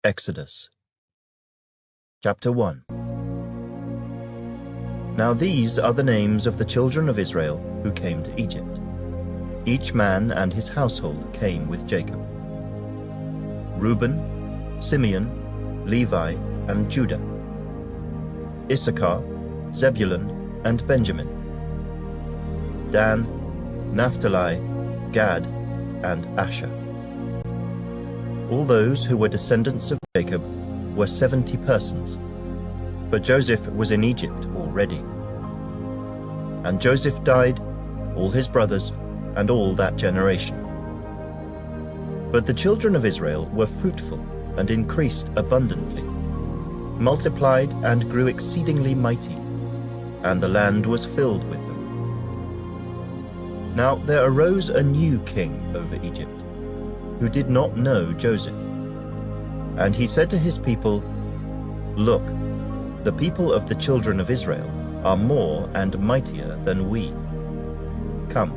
Exodus. Chapter 1. Now these are the names of the children of Israel who came to Egypt. Each man and his household came with Jacob: Reuben, Simeon, Levi, and Judah; Issachar, Zebulun, and Benjamin; Dan, Naphtali, Gad, and Asher. All those who were descendants of Jacob were 70 persons, for Joseph was in Egypt already. And Joseph died, all his brothers, and all that generation. But the children of Israel were fruitful and increased abundantly, multiplied and grew exceedingly mighty, and the land was filled with them. Now there arose a new king over Egypt, who did not know Joseph. And he said to his people, "Look, the people of the children of Israel are more and mightier than we. Come,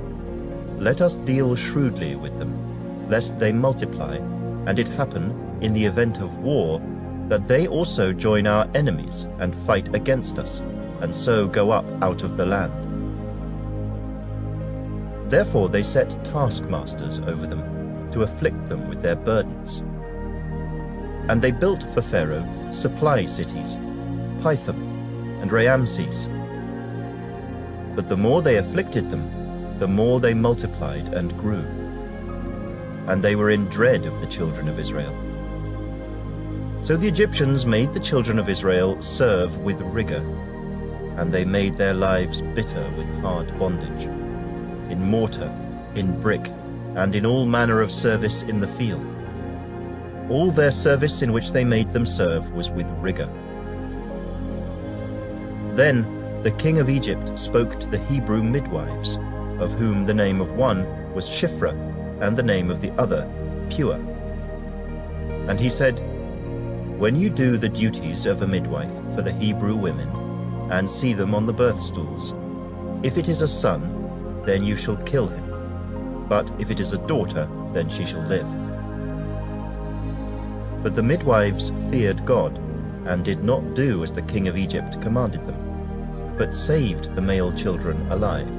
let us deal shrewdly with them, lest they multiply, and it happen, in the event of war, that they also join our enemies and fight against us, and so go up out of the land." Therefore they set taskmasters over them, to afflict them with their burdens. And they built for Pharaoh supply cities, Pithom and Raamses. But the more they afflicted them, the more they multiplied and grew. And they were in dread of the children of Israel. So the Egyptians made the children of Israel serve with rigor, and they made their lives bitter with hard bondage, in mortar, in brick, and in all manner of service in the field. All their service in which they made them serve was with rigor. Then the king of Egypt spoke to the Hebrew midwives, of whom the name of one was Shiphrah, and the name of the other Pua. And he said, "When you do the duties of a midwife for the Hebrew women, and see them on the birth stools, if it is a son, then you shall kill him. But if it is a daughter, then she shall live." But the midwives feared God, and did not do as the king of Egypt commanded them, but saved the male children alive.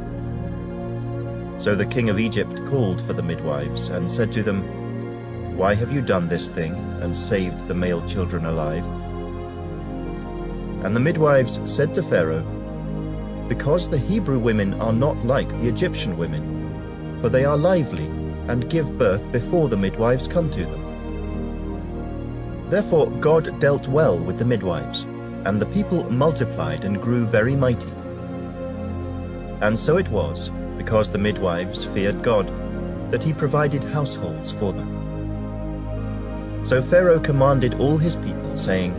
So the king of Egypt called for the midwives, and said to them, "Why have you done this thing, and saved the male children alive?" And the midwives said to Pharaoh, "Because the Hebrew women are not like the Egyptian women, for they are lively, and give birth before the midwives come to them." Therefore God dealt well with the midwives, and the people multiplied and grew very mighty. And so it was, because the midwives feared God, that he provided households for them. So Pharaoh commanded all his people, saying,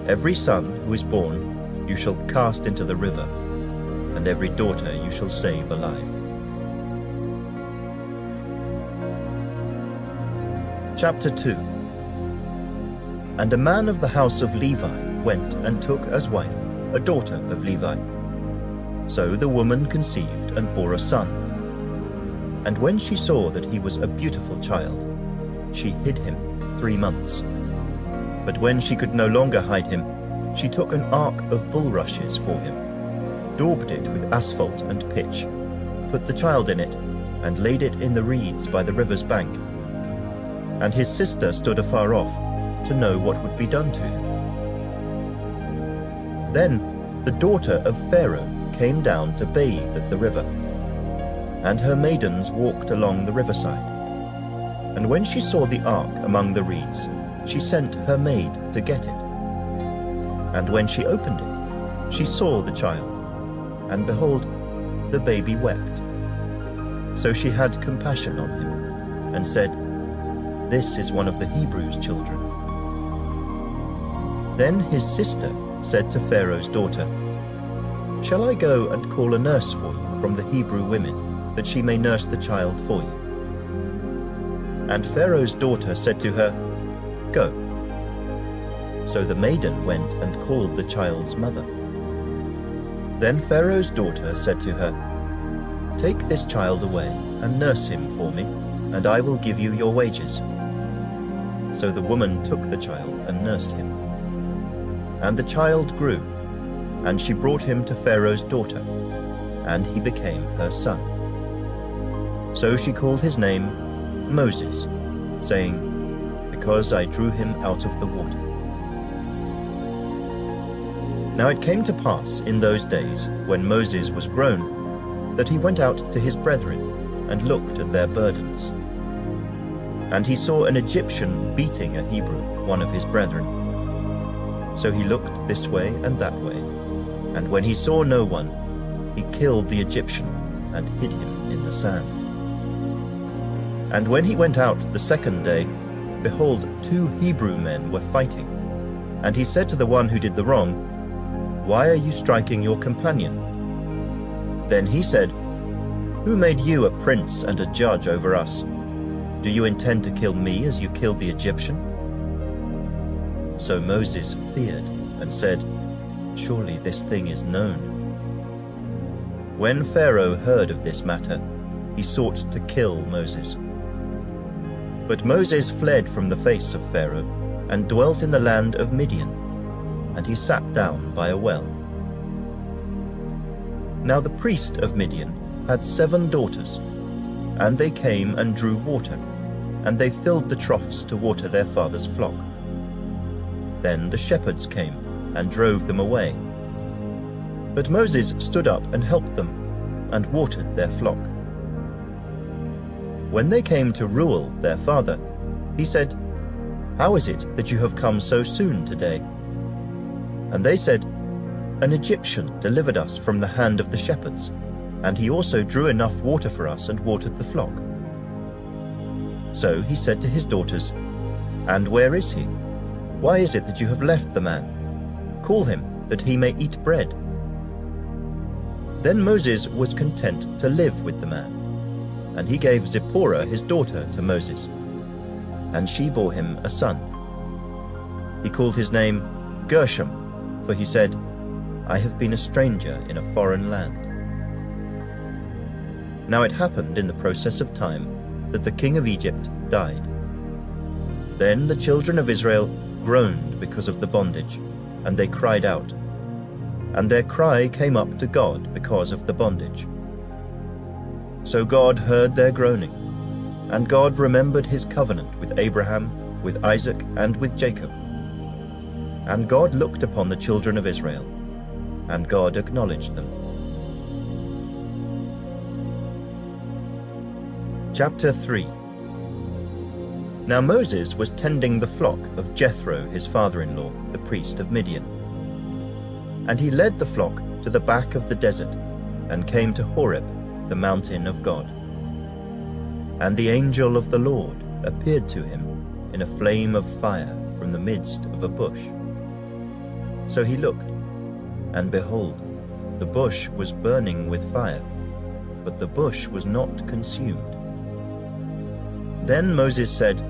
"Every son who is born you shall cast into the river, and every daughter you shall save alive." Chapter 2. And a man of the house of Levi went and took as wife a daughter of Levi. So the woman conceived and bore a son. And when she saw that he was a beautiful child, she hid him 3 months. But when she could no longer hide him, she took an ark of bulrushes for him, daubed it with asphalt and pitch, put the child in it, and laid it in the reeds by the river's bank. And his sister stood afar off, to know what would be done to him. Then the daughter of Pharaoh came down to bathe at the river, and her maidens walked along the riverside. And when she saw the ark among the reeds, she sent her maid to get it. And when she opened it, she saw the child, and behold, the baby wept. So she had compassion on him, and said, "This is one of the Hebrews' children." Then his sister said to Pharaoh's daughter, "Shall I go and call a nurse for you from the Hebrew women, that she may nurse the child for you?" And Pharaoh's daughter said to her, "Go." So the maiden went and called the child's mother. Then Pharaoh's daughter said to her, "Take this child away and nurse him for me, and I will give you your wages." So the woman took the child and nursed him. And the child grew, and she brought him to Pharaoh's daughter, and he became her son. So she called his name Moses, saying, "Because I drew him out of the water." Now it came to pass in those days, when Moses was grown, that he went out to his brethren and looked at their burdens. And he saw an Egyptian beating a Hebrew, one of his brethren. So he looked this way and that way, and when he saw no one, he killed the Egyptian and hid him in the sand. And when he went out the second day, behold, 2 Hebrew men were fighting. And he said to the one who did the wrong, "Why are you striking your companion?" Then he said, "Who made you a prince and a judge over us? Do you intend to kill me as you killed the Egyptian?" So Moses feared and said, "Surely this thing is known." When Pharaoh heard of this matter, he sought to kill Moses. But Moses fled from the face of Pharaoh and dwelt in the land of Midian, and he sat down by a well. Now the priest of Midian had 7 daughters, and they came and drew water, and they filled the troughs to water their father's flock. Then the shepherds came and drove them away. But Moses stood up and helped them, and watered their flock. When they came to Reuel their father, he said, "How is it that you have come so soon today?" And they said, "An Egyptian delivered us from the hand of the shepherds, and he also drew enough water for us and watered the flock." So he said to his daughters, "And where is he? Why is it that you have left the man? Call him, that he may eat bread." Then Moses was content to live with the man, and he gave Zipporah his daughter to Moses, and she bore him a son. He called his name Gershom, for he said, "I have been a stranger in a foreign land." Now it happened in the process of time that the king of Egypt died. Then the children of Israel groaned because of the bondage, and they cried out. And their cry came up to God because of the bondage. So God heard their groaning, and God remembered his covenant with Abraham, with Isaac, and with Jacob. And God looked upon the children of Israel, and God acknowledged them. Chapter 3. Now Moses was tending the flock of Jethro his father-in-law, the priest of Midian. And he led the flock to the back of the desert, and came to Horeb, the mountain of God. And the angel of the Lord appeared to him in a flame of fire from the midst of a bush. So he looked, and behold, the bush was burning with fire, but the bush was not consumed. Then Moses said,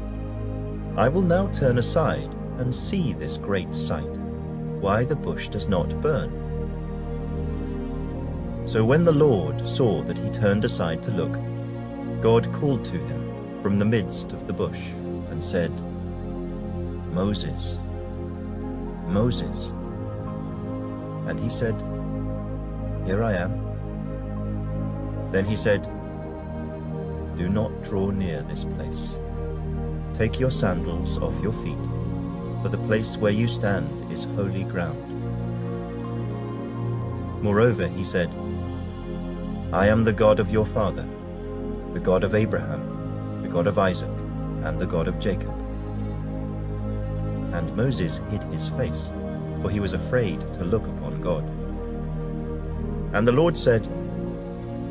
"I will now turn aside and see this great sight, why the bush does not burn." So when the Lord saw that he turned aside to look, God called to him from the midst of the bush and said, "Moses, Moses." And he said, "Here I am." Then he said, "Do not draw near this place. Take your sandals off your feet, for the place where you stand is holy ground." Moreover, he said, "I am the God of your father, the God of Abraham, the God of Isaac, and the God of Jacob." And Moses hid his face, for he was afraid to look upon God. And the Lord said,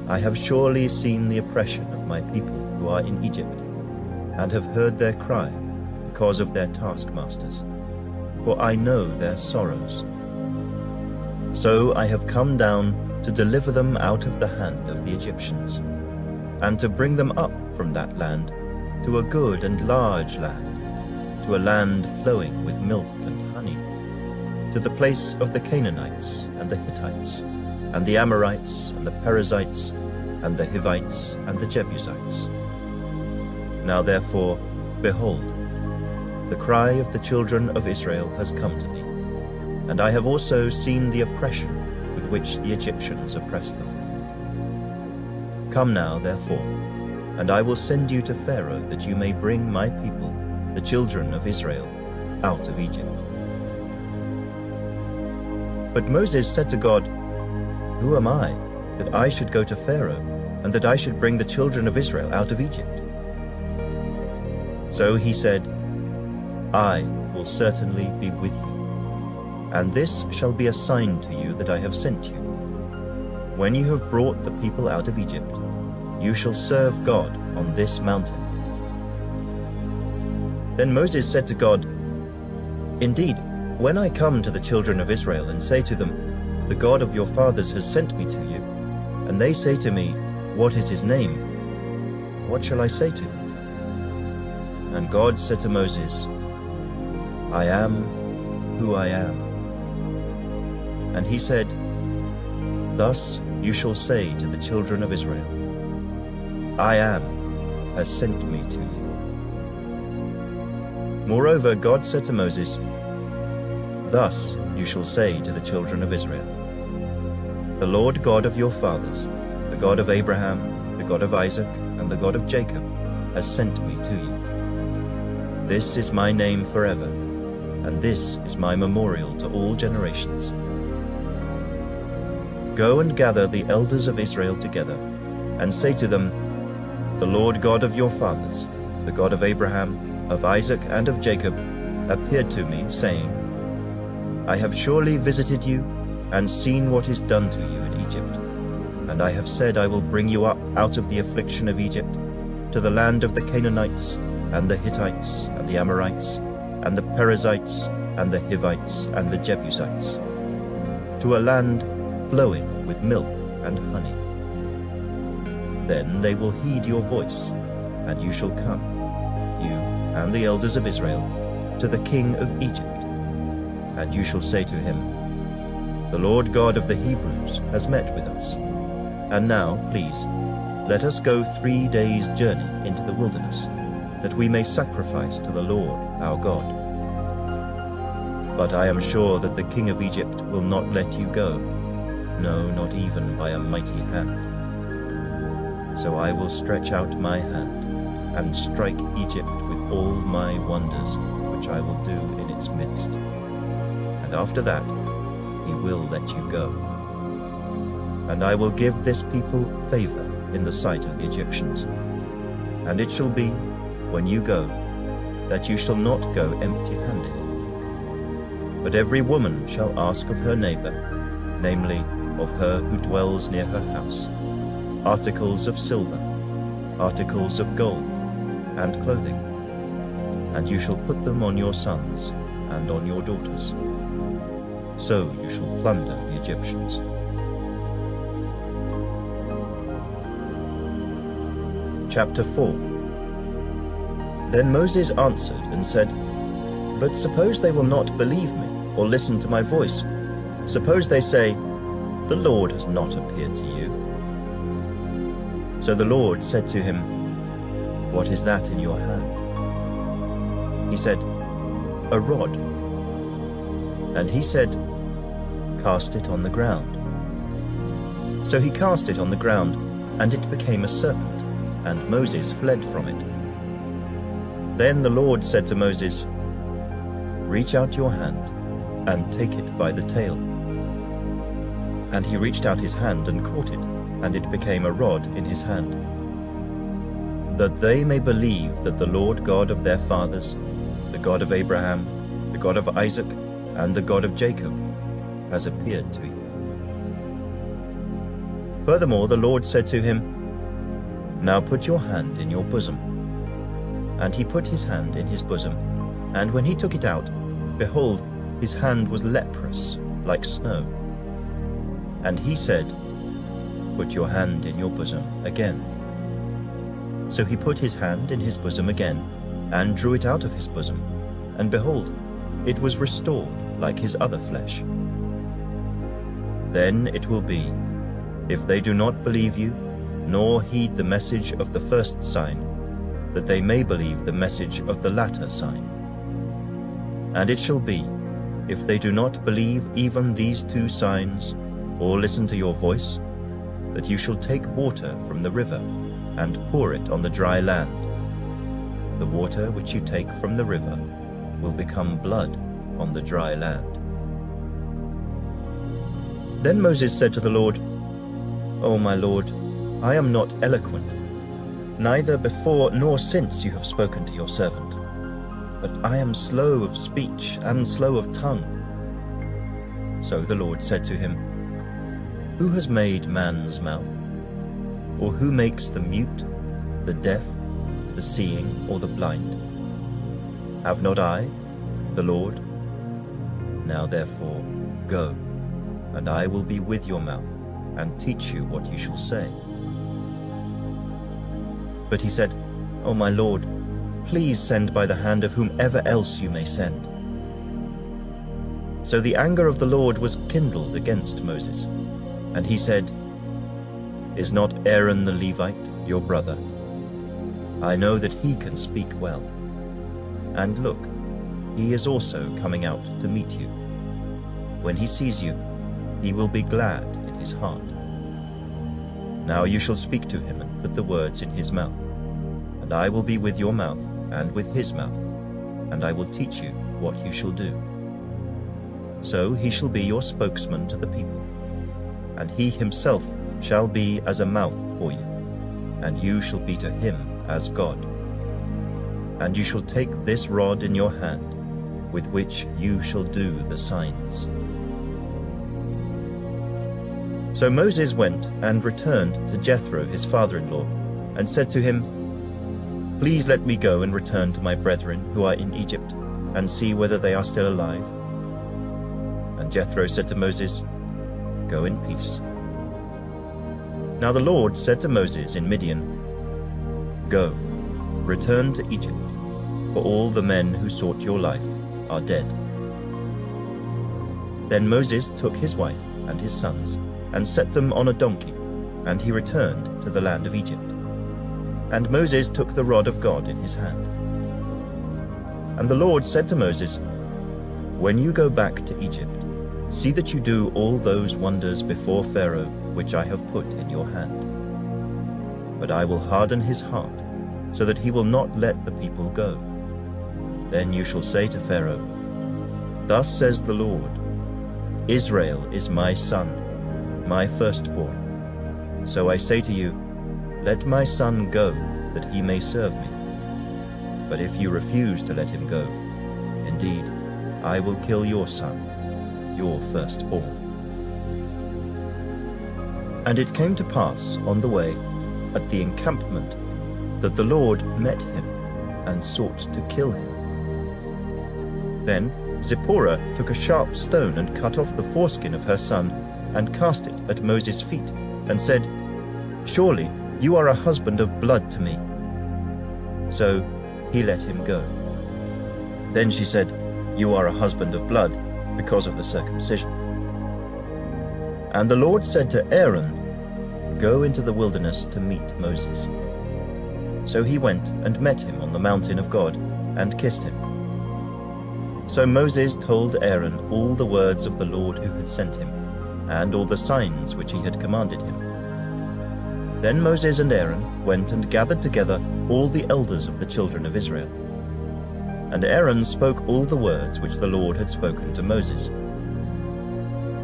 "I have surely seen the oppression of my people who are in Egypt, and have heard their cry because of their taskmasters, for I know their sorrows. So I have come down to deliver them out of the hand of the Egyptians, and to bring them up from that land to a good and large land, to a land flowing with milk and honey, to the place of the Canaanites and the Hittites, and the Amorites and the Perizzites, and the Hivites and the Jebusites. Now therefore, behold, the cry of the children of Israel has come to me, and I have also seen the oppression with which the Egyptians oppress them. Come now, therefore, and I will send you to Pharaoh, that you may bring my people, the children of Israel, out of Egypt." But Moses said to God, "Who am I, that I should go to Pharaoh, and that I should bring the children of Israel out of Egypt?" So he said, "I will certainly be with you, and this shall be a sign to you that I have sent you. When you have brought the people out of Egypt, you shall serve God on this mountain." Then Moses said to God, "Indeed, when I come to the children of Israel and say to them, 'The God of your fathers has sent me to you,' and they say to me, 'What is his name?' what shall I say to them?" And God said to Moses, "I am who I am." And he said, "Thus you shall say to the children of Israel, 'I am has sent me to you.'" Moreover, God said to Moses, "Thus you shall say to the children of Israel, 'The Lord God of your fathers, the God of Abraham, the God of Isaac, and the God of Jacob, has sent me to you. This is my name forever, and this is my memorial to all generations. Go and gather the elders of Israel together, and say to them, "The Lord God of your fathers, the God of Abraham, of Isaac, and of Jacob, appeared to me, saying, I have surely visited you, and seen what is done to you in Egypt. And I have said, I will bring you up out of the affliction of Egypt, to the land of the Canaanites, and the Hittites, and the Amorites, and the Perizzites, and the Hivites, and the Jebusites, to a land flowing with milk and honey. Then they will heed your voice, and you shall come, you and the elders of Israel, to the king of Egypt. And you shall say to him, The Lord God of the Hebrews has met with us. And now, please, let us go 3 days' journey into the wilderness, that we may sacrifice to the Lord our God. But I am sure that the king of Egypt will not let you go, no, not even by a mighty hand. So I will stretch out my hand and strike Egypt with all my wonders, which I will do in its midst. And after that he will let you go. And I will give this people favor in the sight of the Egyptians. And it shall be, when you go, that you shall not go empty-handed. But every woman shall ask of her neighbor, namely, of her who dwells near her house, articles of silver, articles of gold, and clothing. And you shall put them on your sons and on your daughters. So you shall plunder the Egyptians. Chapter 4. Then Moses answered and said, But suppose they will not believe me, or listen to my voice. Suppose they say, The Lord has not appeared to you. So the Lord said to him, What is that in your hand? He said, A rod. And he said, Cast it on the ground. So he cast it on the ground, and it became a serpent, and Moses fled from it. Then the Lord said to Moses, Reach out your hand, and take it by the tail. And he reached out his hand and caught it, and it became a rod in his hand. That they may believe that the Lord God of their fathers, the God of Abraham, the God of Isaac, and the God of Jacob, has appeared to you. Furthermore, the Lord said to him, Now put your hand in your bosom. And he put his hand in his bosom, and when he took it out, behold, his hand was leprous, like snow. And he said, Put your hand in your bosom again. So he put his hand in his bosom again, and drew it out of his bosom, and behold, it was restored like his other flesh. Then it will be, if they do not believe you, nor heed the message of the first sign, that they may believe the message of the latter sign. And it shall be, if they do not believe even these 2 signs, or listen to your voice, that you shall take water from the river, and pour it on the dry land. The water which you take from the river will become blood on the dry land." Then Moses said to the Lord, "O my Lord, I am not eloquent, neither before nor since you have spoken to your servant, but I am slow of speech and slow of tongue." So the Lord said to him, "Who has made man's mouth? Or who makes the mute, the deaf, the seeing, or the blind? Have not I, the Lord? Now therefore go, and I will be with your mouth, and teach you what you shall say." But he said, "O my Lord, please send by the hand of whomever else you may send." So the anger of the Lord was kindled against Moses, and he said, "Is not Aaron the Levite your brother? I know that he can speak well. And look, he is also coming out to meet you. When he sees you, he will be glad in his heart. Now you shall speak to him and put the words in his mouth, and I will be with your mouth and with his mouth, and I will teach you what you shall do. So he shall be your spokesman to the people, and he himself shall be as a mouth for you, and you shall be to him as God. And you shall take this rod in your hand, with which you shall do the signs." So Moses went and returned to Jethro his father-in-law, and said to him, "Please let me go and return to my brethren who are in Egypt, and see whether they are still alive." And Jethro said to Moses, "Go in peace." Now the Lord said to Moses in Midian, "Go, return to Egypt, for all the men who sought your life are dead." Then Moses took his wife and his sons, and set them on a donkey, and he returned to the land of Egypt. And Moses took the rod of God in his hand. And the Lord said to Moses, "When you go back to Egypt, see that you do all those wonders before Pharaoh which I have put in your hand. But I will harden his heart, so that he will not let the people go. Then you shall say to Pharaoh, 'Thus says the Lord, Israel is my son, my firstborn. So I say to you, let my son go, that he may serve me. But if you refuse to let him go, indeed, I will kill your son, your firstborn.'" And it came to pass on the way, at the encampment, that the Lord met him, and sought to kill him. Then Zipporah took a sharp stone and cut off the foreskin of her son, and cast it at Moses' feet, and said, "Surely you are a husband of blood to me." So he let him go. Then she said, "You are a husband of blood, because of the circumcision." And the Lord said to Aaron, "Go into the wilderness to meet Moses." So he went and met him on the mountain of God, and kissed him. So Moses told Aaron all the words of the Lord who had sent him, and all the signs which he had commanded him. Then Moses and Aaron went and gathered together all the elders of the children of Israel. And Aaron spoke all the words which the Lord had spoken to Moses.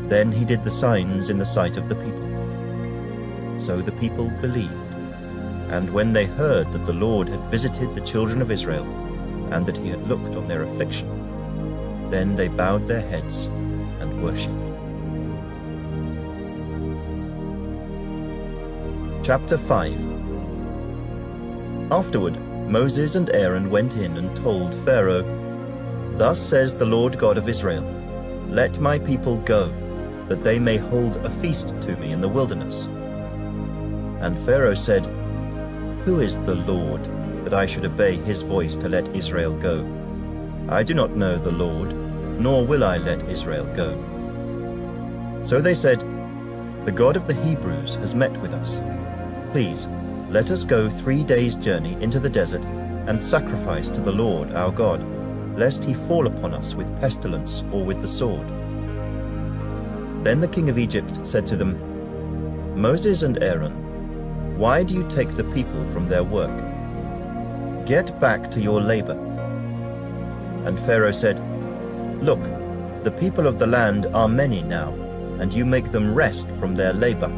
Then he did the signs in the sight of the people. So the people believed. And when they heard that the Lord had visited the children of Israel, and that he had looked on their affliction, then they bowed their heads and worshipped. Chapter 5. Afterward, Moses and Aaron went in and told Pharaoh, "Thus says the Lord God of Israel, let my people go, that they may hold a feast to me in the wilderness." And Pharaoh said, "Who is the Lord, that I should obey his voice to let Israel go? I do not know the Lord, nor will I let Israel go." So they said, "The God of the Hebrews has met with us. Please, let us go 3 days' journey into the desert and sacrifice to the Lord our God, lest he fall upon us with pestilence or with the sword." Then the king of Egypt said to them, "Moses and Aaron, why do you take the people from their work? Get back to your labor." And Pharaoh said, "Look, the people of the land are many now, and you make them rest from their labor."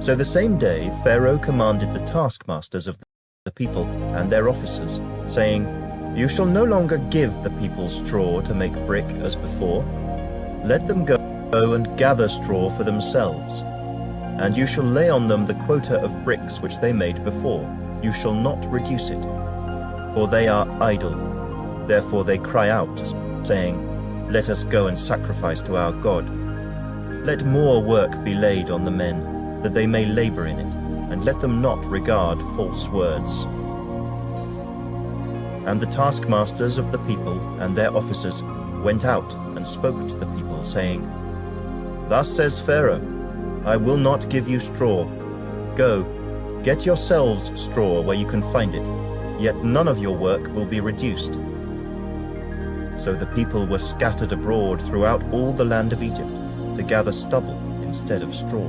So the same day Pharaoh commanded the taskmasters of the people and their officers, saying, "You shall no longer give the people straw to make brick as before. Let them go and gather straw for themselves, and you shall lay on them the quota of bricks which they made before. You shall not reduce it, for they are idle. Therefore they cry out, saying, 'Let us go and sacrifice to our God.' Let more work be laid on the men, that they may labor in it, and let them not regard false words." And the taskmasters of the people and their officers went out and spoke to the people, saying, "Thus says Pharaoh, I will not give you straw. Go, get yourselves straw where you can find it, yet none of your work will be reduced." So the people were scattered abroad throughout all the land of Egypt to gather stubble instead of straw.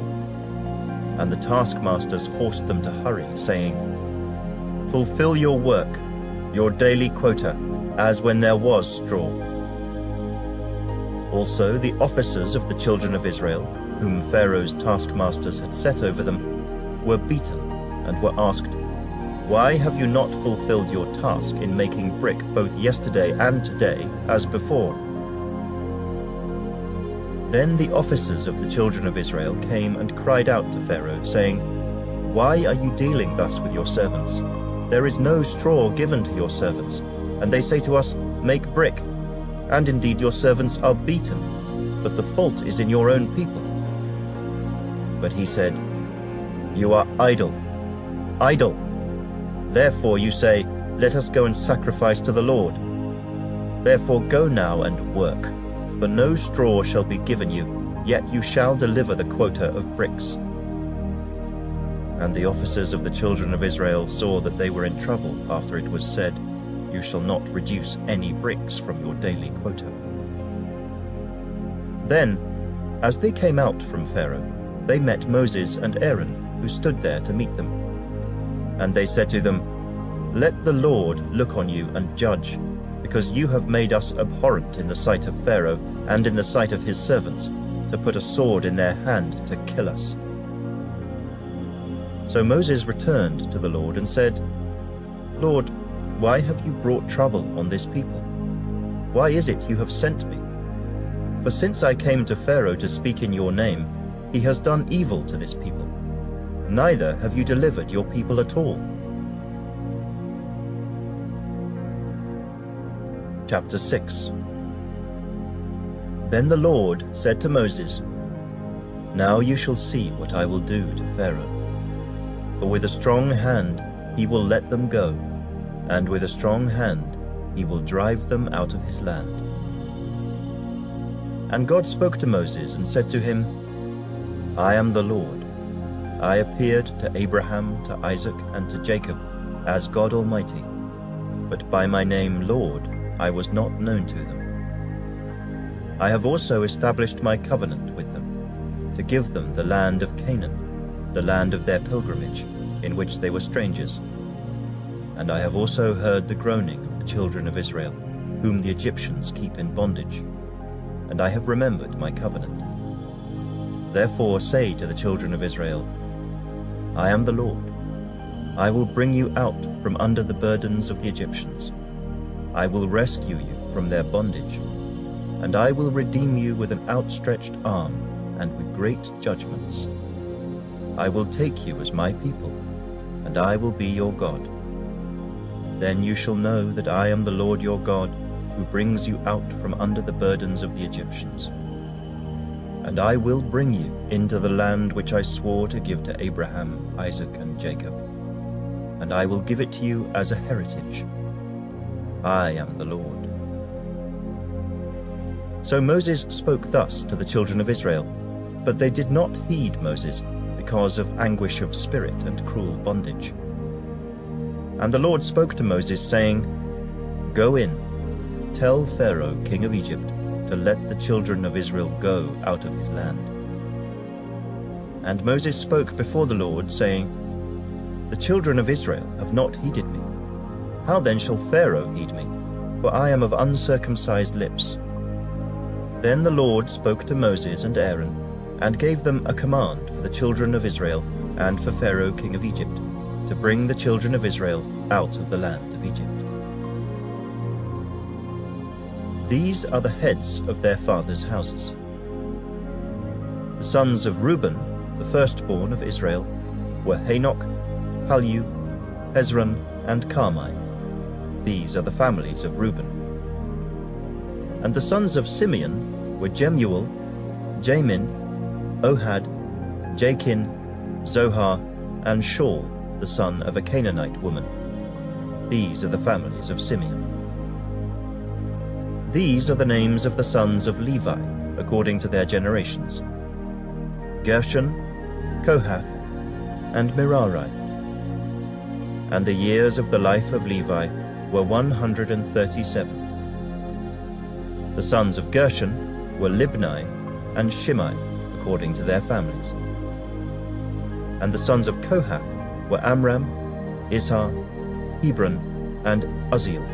And the taskmasters forced them to hurry, saying, "Fulfill your work, your daily quota, as when there was straw." Also the officers of the children of Israel, whom Pharaoh's taskmasters had set over them, were beaten and were asked, "Why have you not fulfilled your task in making brick both yesterday and today as before?" Then the officers of the children of Israel came and cried out to Pharaoh, saying, "Why are you dealing thus with your servants? There is no straw given to your servants, and they say to us, 'Make brick.' And indeed your servants are beaten, but the fault is in your own people." But he said, "You are idle, idle. Therefore you say, 'Let us go and sacrifice to the Lord.' Therefore go now and work, for no straw shall be given you, yet you shall deliver the quota of bricks." And the officers of the children of Israel saw that they were in trouble after it was said, "You shall not reduce any bricks from your daily quota." Then, as they came out from Pharaoh, they met Moses and Aaron, who stood there to meet them. And they said to them, "Let the Lord look on you and judge, because you have made us abhorrent in the sight of Pharaoh and in the sight of his servants, to put a sword in their hand to kill us." So Moses returned to the Lord and said, "Lord, why have you brought trouble on this people? Why is it you have sent me? For since I came to Pharaoh to speak in your name, he has done evil to this people. Neither have you delivered your people at all." Chapter 6. Then the Lord said to Moses, "Now you shall see what I will do to Pharaoh. For with a strong hand he will let them go, and with a strong hand he will drive them out of his land." And God spoke to Moses and said to him, "I am the Lord. I appeared to Abraham, to Isaac, and to Jacob as God Almighty, but by my name Lord I was not known to them. I have also established my covenant with them, to give them the land of Canaan, the land of their pilgrimage, in which they were strangers. And I have also heard the groaning of the children of Israel, whom the Egyptians keep in bondage, and I have remembered my covenant. Therefore say to the children of Israel, I am the Lord. I will bring you out from under the burdens of the Egyptians. I will rescue you from their bondage, and I will redeem you with an outstretched arm and with great judgments. I will take you as my people, and I will be your God. Then you shall know that I am the Lord your God, who brings you out from under the burdens of the Egyptians. And I will bring you into the land which I swore to give to Abraham, Isaac, and Jacob, and I will give it to you as a heritage. I am the Lord. So Moses spoke thus to the children of Israel, but they did not heed Moses because of anguish of spirit and cruel bondage. And the Lord spoke to Moses, saying, "Go in, tell Pharaoh, king of Egypt, to let the children of Israel go out of his land." And Moses spoke before the Lord, saying, "The children of Israel have not heeded me. How then shall Pharaoh heed me? For I am of uncircumcised lips." Then the Lord spoke to Moses and Aaron, and gave them a command for the children of Israel and for Pharaoh king of Egypt, to bring the children of Israel out of the land of Egypt. These are the heads of their fathers' houses. The sons of Reuben, the firstborn of Israel, were Hanok, Palu, Hezron, and Carmi. These are the families of Reuben. And the sons of Simeon were Jemuel, Jamin, Ohad, Jachin, Zohar, and Shaul, the son of a Canaanite woman. These are the families of Simeon. These are the names of the sons of Levi, according to their generations: Gershon, Kohath, and Merari. And the years of the life of Levi were 137. The sons of Gershon were Libni and Shimei, according to their families. And the sons of Kohath were Amram, Izhar, Hebron, and Uzziel.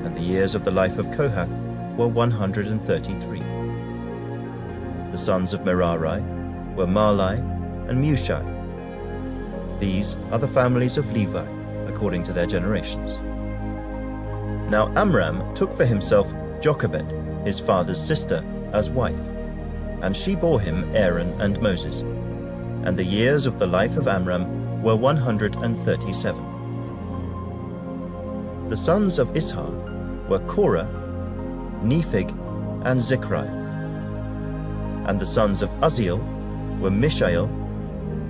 And the years of the life of Kohath were 133. The sons of Merari were Mahli and Mushi. These are the families of Levi, according to their generations. Now Amram took for himself Jochebed, his father's sister, as wife, and she bore him Aaron and Moses. And the years of the life of Amram were 137. The sons of Izhar were Korah, Nephig, and Zikri. And the sons of Uzziel were Mishael,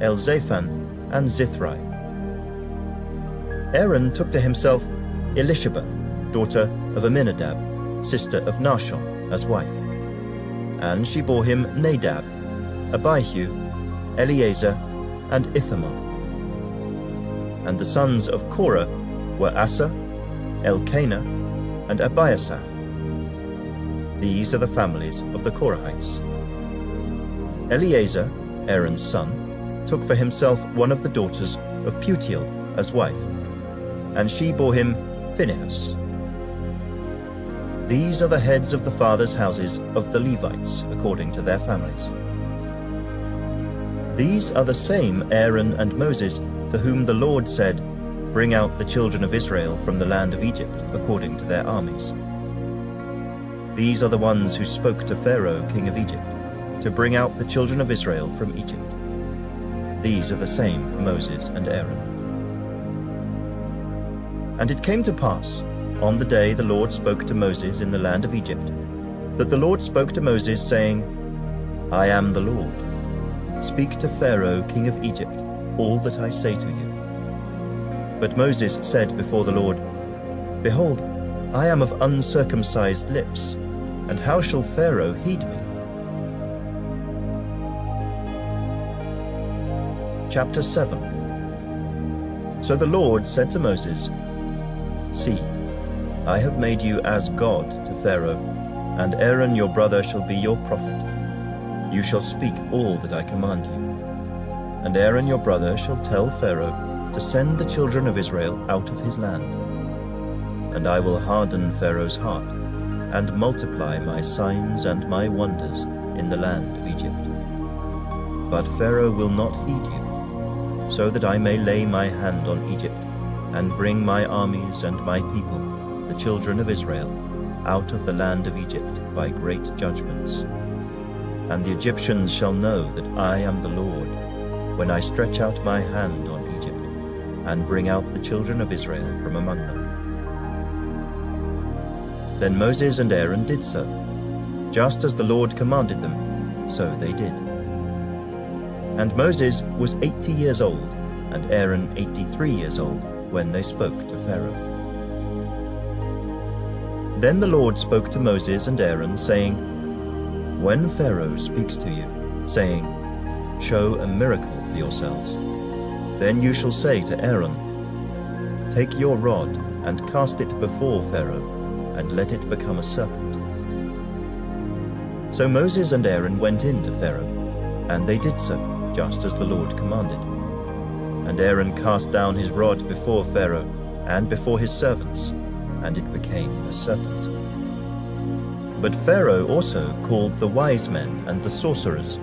Elzaphan, and Zithri. Aaron took to himself Elisheba, daughter of Aminadab, sister of Nahshon, as wife. And she bore him Nadab, Abihu, Eleazar, and Ithamar. And the sons of Korah were Asa, Elkanah, and Abiasaph. These are the families of the Korahites. Eleazar, Aaron's son, took for himself one of the daughters of Putiel as wife, and she bore him Phinehas. These are the heads of the fathers' houses of the Levites, according to their families. These are the same Aaron and Moses to whom the Lord said, "Bring out the children of Israel from the land of Egypt, according to their armies." These are the ones who spoke to Pharaoh, king of Egypt, to bring out the children of Israel from Egypt. These are the same Moses and Aaron. And it came to pass, on the day the Lord spoke to Moses in the land of Egypt, that the Lord spoke to Moses, saying, "I am the Lord. Speak to Pharaoh, king of Egypt, all that I say to you." But Moses said before the Lord, "Behold, I am of uncircumcised lips, and how shall Pharaoh heed me?" Chapter 7. So the Lord said to Moses, "See, I have made you as God to Pharaoh, and Aaron your brother shall be your prophet. You shall speak all that I command you. And Aaron your brother shall tell Pharaoh to send the children of Israel out of his land. And I will harden Pharaoh's heart, and multiply my signs and my wonders in the land of Egypt. But Pharaoh will not heed you, so that I may lay my hand on Egypt, and bring my armies and my people, the children of Israel, out of the land of Egypt by great judgments. And the Egyptians shall know that I am the Lord, when I stretch out my hand on Egypt, and bring out the children of Israel from among them." Then Moses and Aaron did so, just as the Lord commanded them, so they did. And Moses was 80 years old, and Aaron 83 years old, when they spoke to Pharaoh. Then the Lord spoke to Moses and Aaron, saying, "When Pharaoh speaks to you, saying, 'Show a miracle for yourselves,' then you shall say to Aaron, "Take your rod and cast it before Pharaoh, and let it become a serpent." So Moses and Aaron went in to Pharaoh, and they did so, just as the Lord commanded. And Aaron cast down his rod before Pharaoh and before his servants, and it became a serpent. But Pharaoh also called the wise men and the sorcerers.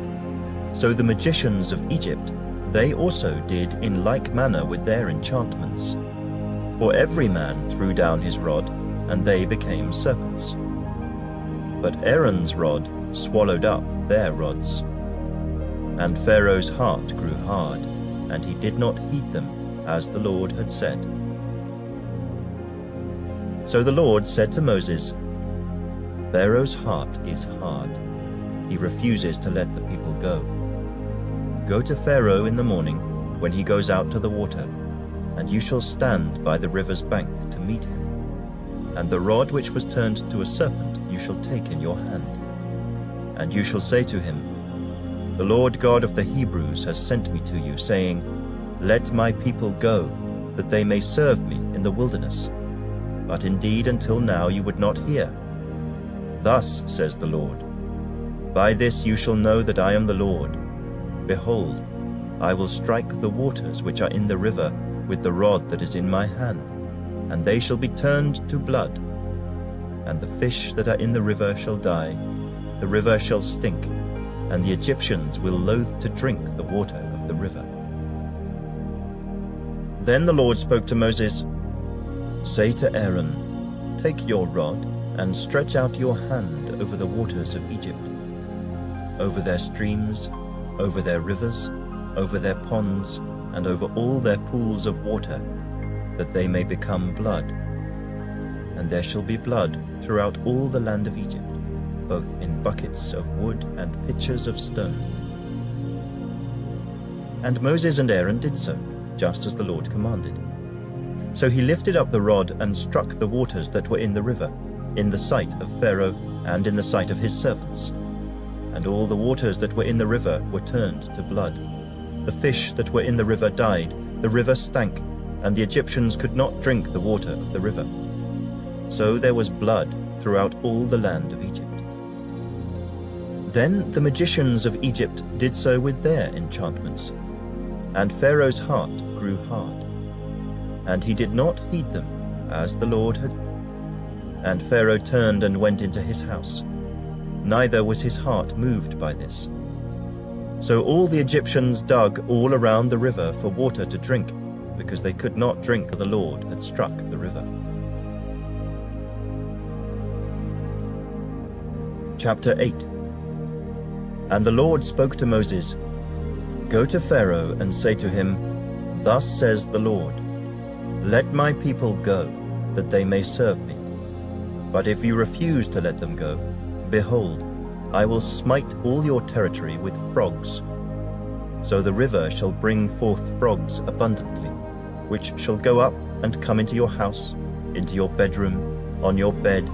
So the magicians of Egypt, they also did in like manner with their enchantments. For every man threw down his rod, and they became serpents. But Aaron's rod swallowed up their rods. And Pharaoh's heart grew hard, and he did not heed them, as the Lord had said. So the Lord said to Moses, "Pharaoh's heart is hard. He refuses to let the people go. Go to Pharaoh in the morning, when he goes out to the water, and you shall stand by the river's bank to meet him. And the rod which was turned to a serpent you shall take in your hand. And you shall say to him, 'The Lord God of the Hebrews has sent me to you, saying, Let my people go, that they may serve me in the wilderness. But indeed until now you would not hear. Thus says the Lord, By this you shall know that I am the Lord. Behold, I will strike the waters which are in the river with the rod that is in my hand, and they shall be turned to blood. And the fish that are in the river shall die, the river shall stink, and the Egyptians will loathe to drink the water of the river.'" Then the Lord spoke to Moses, "Say to Aaron, Take your rod and stretch out your hand over the waters of Egypt, over their streams, over their rivers, over their ponds, and over all their pools of water, that they may become blood. And there shall be blood throughout all the land of Egypt, both in buckets of wood and pitchers of stone." And Moses and Aaron did so, just as the Lord commanded. So he lifted up the rod and struck the waters that were in the river, in the sight of Pharaoh and in the sight of his servants. And all the waters that were in the river were turned to blood. The fish that were in the river died, the river stank, and the Egyptians could not drink the water of the river. So there was blood throughout all the land of Egypt. Then the magicians of Egypt did so with their enchantments, and Pharaoh's heart grew hard, and he did not heed them, as the Lord had. And Pharaoh turned and went into his house, neither was his heart moved by this. So all the Egyptians dug all around the river for water to drink, because they could not drink, for the Lord had struck the river. Chapter 8. And the Lord spoke to Moses, "Go to Pharaoh and say to him, Thus says the Lord, Let my people go, that they may serve me. But if you refuse to let them go, behold, I will smite all your territory with frogs. So the river shall bring forth frogs abundantly, which shall go up and come into your house, into your bedroom, on your bed,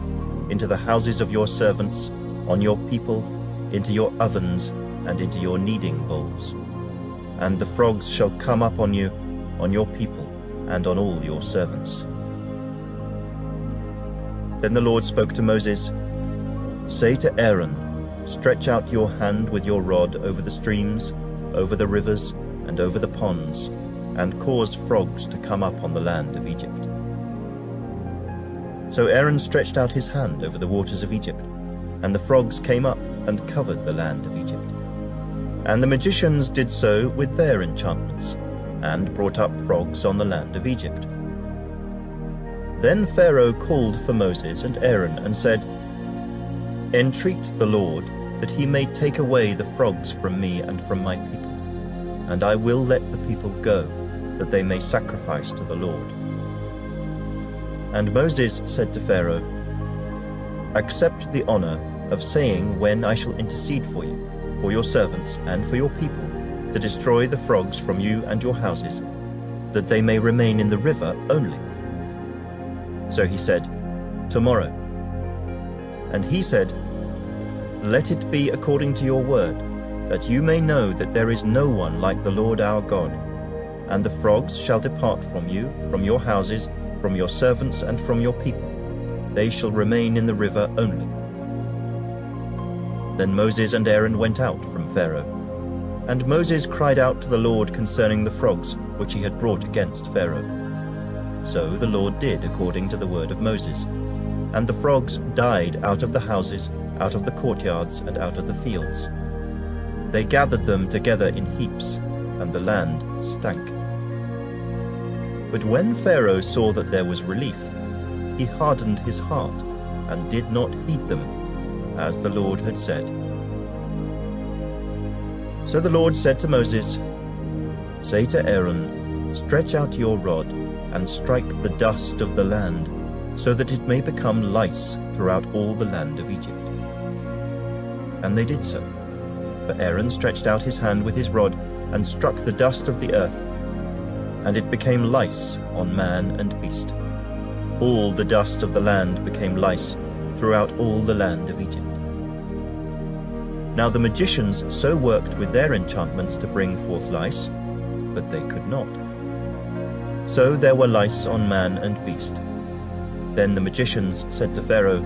into the houses of your servants, on your people, into your ovens, and into your kneading bowls. And the frogs shall come up on you, on your people, and on all your servants." Then the Lord spoke to Moses, "Say to Aaron, Stretch out your hand with your rod over the streams, over the rivers, and over the ponds, and cause frogs to come up on the land of Egypt." So Aaron stretched out his hand over the waters of Egypt, and the frogs came up and covered the land of Egypt. And the magicians did so with their enchantments, and brought up frogs on the land of Egypt. Then Pharaoh called for Moses and Aaron and said, "Entreat the Lord that he may take away the frogs from me and from my people, and I will let the people go, that they may sacrifice to the Lord." And Moses said to Pharaoh, "Accept the honor of saying when I shall intercede for you, for your servants and for your people, to destroy the frogs from you and your houses, that they may remain in the river only." So he said, "Tomorrow." And he said, "Let it be according to your word, that you may know that there is no one like the Lord our God, And the frogs shall depart from you, from your houses, from your servants, and from your people. They shall remain in the river only. Then Moses and Aaron went out from Pharaoh. And Moses cried out to the Lord concerning the frogs, which he had brought against Pharaoh. So the Lord did according to the word of Moses. And the frogs died out of the houses, out of the courtyards, and out of the fields. They gathered them together in heaps, and the land stank. But when Pharaoh saw that there was relief, he hardened his heart, and did not heed them, as the Lord had said. So the Lord said to Moses, "Say to Aaron, stretch out your rod, and strike the dust of the land, so that it may become lice throughout all the land of Egypt." And they did so. For Aaron stretched out his hand with his rod, and struck the dust of the earth, and it became lice on man and beast. All the dust of the land became lice throughout all the land of Egypt. Now the magicians so worked with their enchantments to bring forth lice, but they could not. So there were lice on man and beast. Then the magicians said to Pharaoh,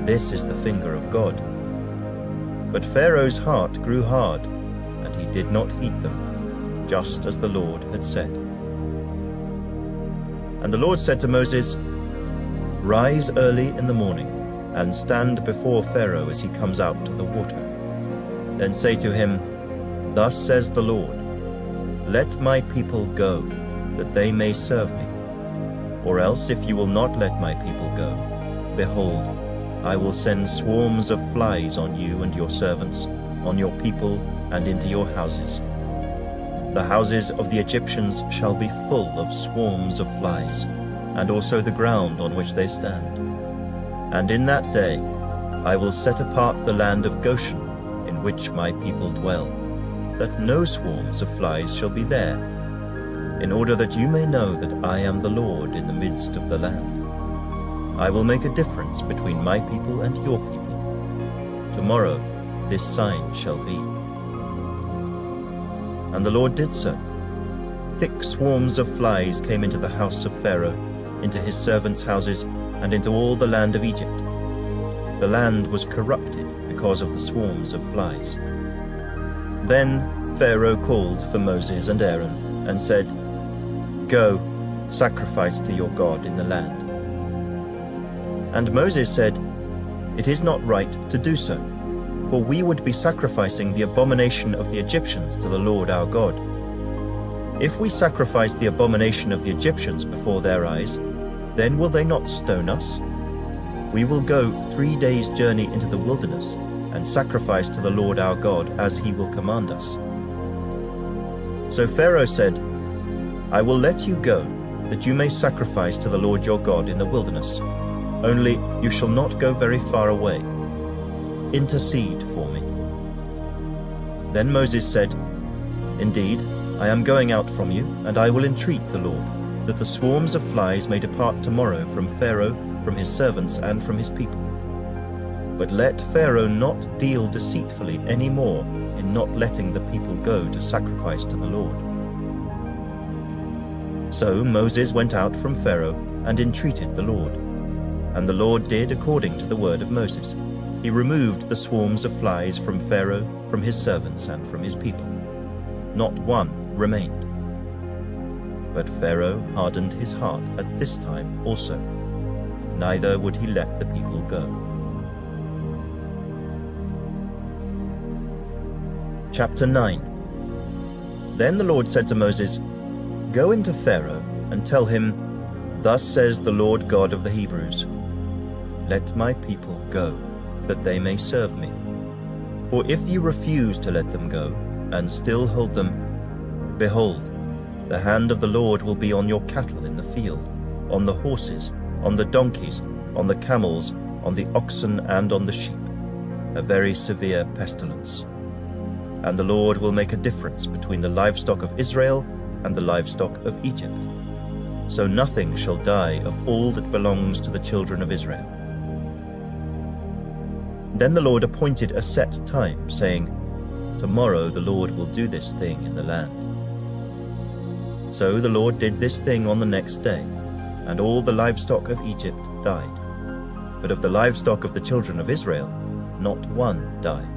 "This is the finger of God." But Pharaoh's heart grew hard, and he did not heed them, just as the Lord had said. And the Lord said to Moses, "Rise early in the morning, and stand before Pharaoh as he comes out to the water. Then say to him, 'Thus says the Lord, let my people go, that they may serve me. Or else, if you will not let my people go, behold, I will send swarms of flies on you and your servants, on your people, and into your houses. The houses of the Egyptians shall be full of swarms of flies, and also the ground on which they stand. And in that day I will set apart the land of Goshen, in which my people dwell, that no swarms of flies shall be there, in order that you may know that I am the Lord in the midst of the land. I will make a difference between my people and your people. Tomorrow this sign shall be." And the Lord did so. Thick swarms of flies came into the house of Pharaoh, into his servants' houses, and into all the land of Egypt. The land was corrupted because of the swarms of flies. Then Pharaoh called for Moses and Aaron, and said, "Go, sacrifice to your God in the land." And Moses said, "It is not right to do so, for we would be sacrificing the abomination of the Egyptians to the Lord our God. If we sacrifice the abomination of the Egyptians before their eyes, then will they not stone us? We will go 3 days' journey into the wilderness, and sacrifice to the Lord our God as he will command us." So Pharaoh said, "I will let you go, that you may sacrifice to the Lord your God in the wilderness. Only you shall not go very far away. Intercede for me." Then Moses said, "Indeed, I am going out from you, and I will entreat the Lord, that the swarms of flies may depart tomorrow from Pharaoh, from his servants, and from his people. But let Pharaoh not deal deceitfully any more in not letting the people go to sacrifice to the Lord." So Moses went out from Pharaoh and entreated the Lord. And the Lord did according to the word of Moses. He removed the swarms of flies from Pharaoh, from his servants, and from his people. Not one remained. But Pharaoh hardened his heart at this time also. Neither would he let the people go. Chapter 9. Then the Lord said to Moses, "Go into Pharaoh and tell him, 'Thus says the Lord God of the Hebrews, let my people go, that they may serve me. For if you refuse to let them go, and still hold them, behold, the hand of the Lord will be on your cattle in the field, on the horses, on the donkeys, on the camels, on the oxen, and on the sheep, a very severe pestilence. And the Lord will make a difference between the livestock of Israel and the livestock of Egypt. So nothing shall die of all that belongs to the children of Israel." Then the Lord appointed a set time, saying, "Tomorrow the Lord will do this thing in the land." So the Lord did this thing on the next day, and all the livestock of Egypt died. But of the livestock of the children of Israel, not one died.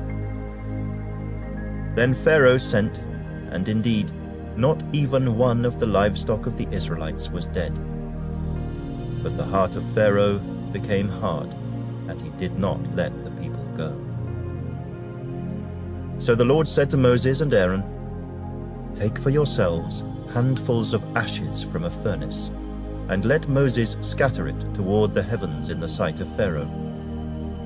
Then Pharaoh sent, and indeed, not even one of the livestock of the Israelites was dead. But the heart of Pharaoh became hard, and he did not let the people go. So the Lord said to Moses and Aaron, "Take for yourselves handfuls of ashes from a furnace, and let Moses scatter it toward the heavens in the sight of Pharaoh.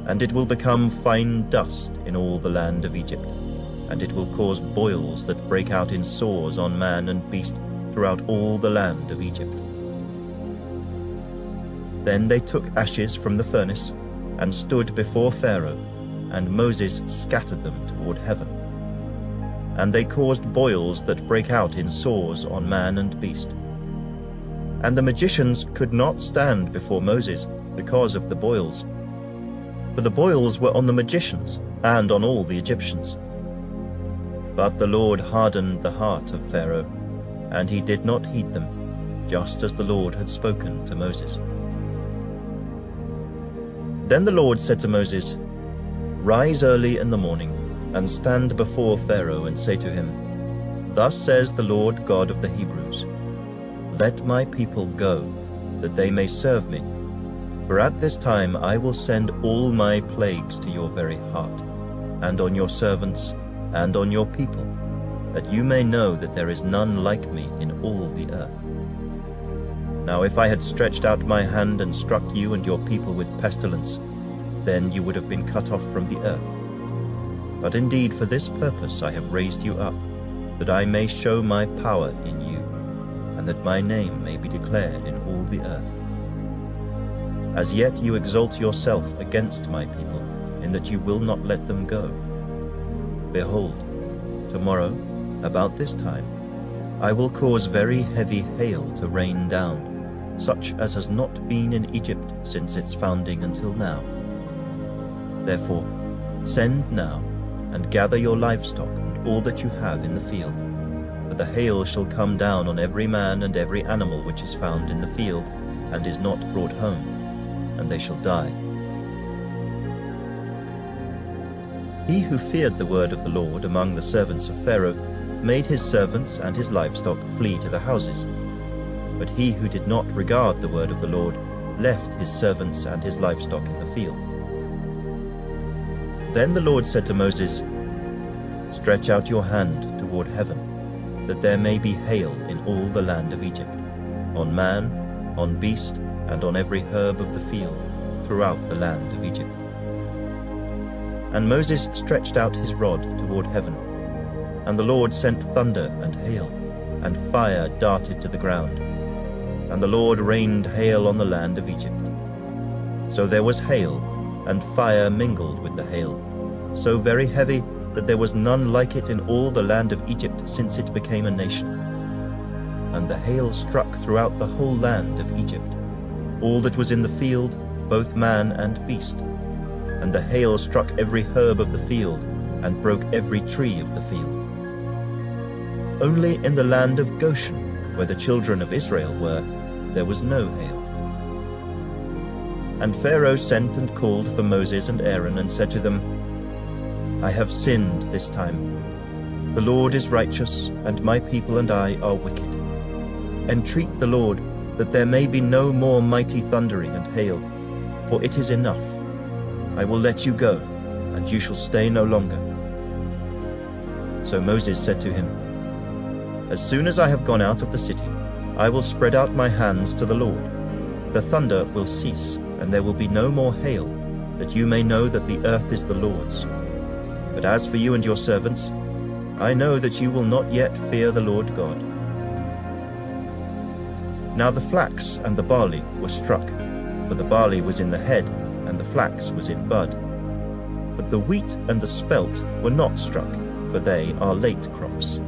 And it will become fine dust in all the land of Egypt, and it will cause boils that break out in sores on man and beast throughout all the land of Egypt." Then they took ashes from the furnace and stood before Pharaoh, and Moses scattered them toward heaven. And they caused boils that break out in sores on man and beast. And the magicians could not stand before Moses because of the boils, for the boils were on the magicians and on all the Egyptians. But the Lord hardened the heart of Pharaoh, and he did not heed them, just as the Lord had spoken to Moses. Then the Lord said to Moses, "Rise early in the morning, and stand before Pharaoh, and say to him, 'Thus says the Lord God of the Hebrews, Let my people go, that they may serve me. For at this time I will send all my plagues to your very heart, and on your servants, and on your people, that you may know that there is none like me in all the earth.' Now if I had stretched out my hand and struck you and your people with pestilence, then you would have been cut off from the earth. But indeed for this purpose I have raised you up, that I may show my power in you, and that my name may be declared in all the earth. As yet you exalt yourself against my people, in that you will not let them go. Behold, tomorrow, about this time, I will cause very heavy hail to rain down, such as has not been in Egypt since its founding until now. Therefore, send now, and gather your livestock and all that you have in the field, for the hail shall come down on every man and every animal which is found in the field, and is not brought home, and they shall die." He who feared the word of the Lord among the servants of Pharaoh made his servants and his livestock flee to the houses. But he who did not regard the word of the Lord left his servants and his livestock in the field. Then the Lord said to Moses, "Stretch out your hand toward heaven, that there may be hail in all the land of Egypt, on man, on beast, and on every herb of the field, throughout the land of Egypt." And Moses stretched out his rod toward heaven, and the Lord sent thunder and hail, and fire darted to the ground, and the Lord rained hail on the land of Egypt. So there was hail, and fire mingled with the hail, so very heavy that there was none like it in all the land of Egypt since it became a nation. And the hail struck throughout the whole land of Egypt, all that was in the field, both man and beast. And the hail struck every herb of the field, and broke every tree of the field. Only in the land of Goshen, where the children of Israel were, there was no hail. And Pharaoh sent and called for Moses and Aaron, and said to them, "I have sinned this time. The Lord is righteous, and my people and I are wicked. Entreat the Lord, that there may be no more mighty thundering and hail, for it is enough. I will let you go, and you shall stay no longer." So Moses said to him, "As soon as I have gone out of the city, I will spread out my hands to the Lord. The thunder will cease, and there will be no more hail, that you may know that the earth is the Lord's. But as for you and your servants, I know that you will not yet fear the Lord God." Now the flax and the barley were struck, for the barley was in the head, and the flax was in bud. But the wheat and the spelt were not struck, for they are late crops.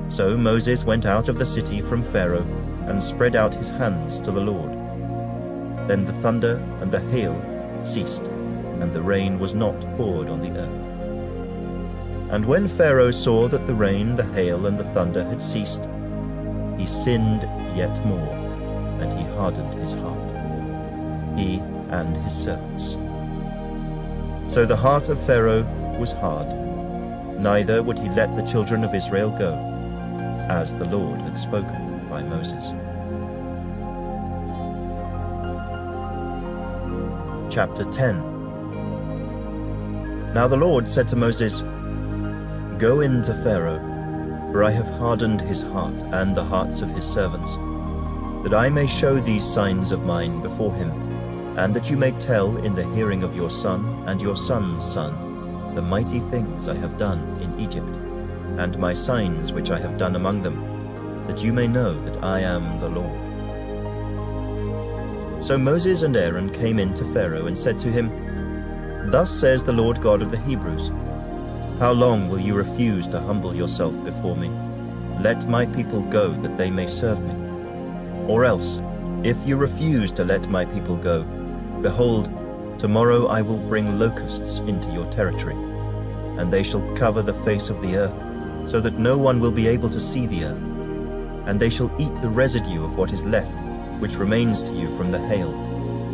So Moses went out of the city from Pharaoh, and spread out his hands to the Lord. Then the thunder and the hail ceased, and the rain was not poured on the earth. And when Pharaoh saw that the rain, the hail, and the thunder had ceased, he sinned yet more, and he hardened his heart, he and his servants. So the heart of Pharaoh was hard, neither would he let the children of Israel go, as the Lord had spoken by Moses. Chapter 10. Now the Lord said to Moses, "Go in to Pharaoh, for I have hardened his heart and the hearts of his servants, that I may show these signs of mine before him, and that you may tell in the hearing of your son and your son's son the mighty things I have done in Egypt, and my signs which I have done among them, that you may know that I am the Lord." So Moses and Aaron came in to Pharaoh and said to him, "Thus says the Lord God of the Hebrews, how long will you refuse to humble yourself before me? Let my people go that they may serve me. Or else, if you refuse to let my people go, behold, tomorrow I will bring locusts into your territory, and they shall cover the face of the earth, so that no one will be able to see the earth. And they shall eat the residue of what is left, which remains to you from the hail.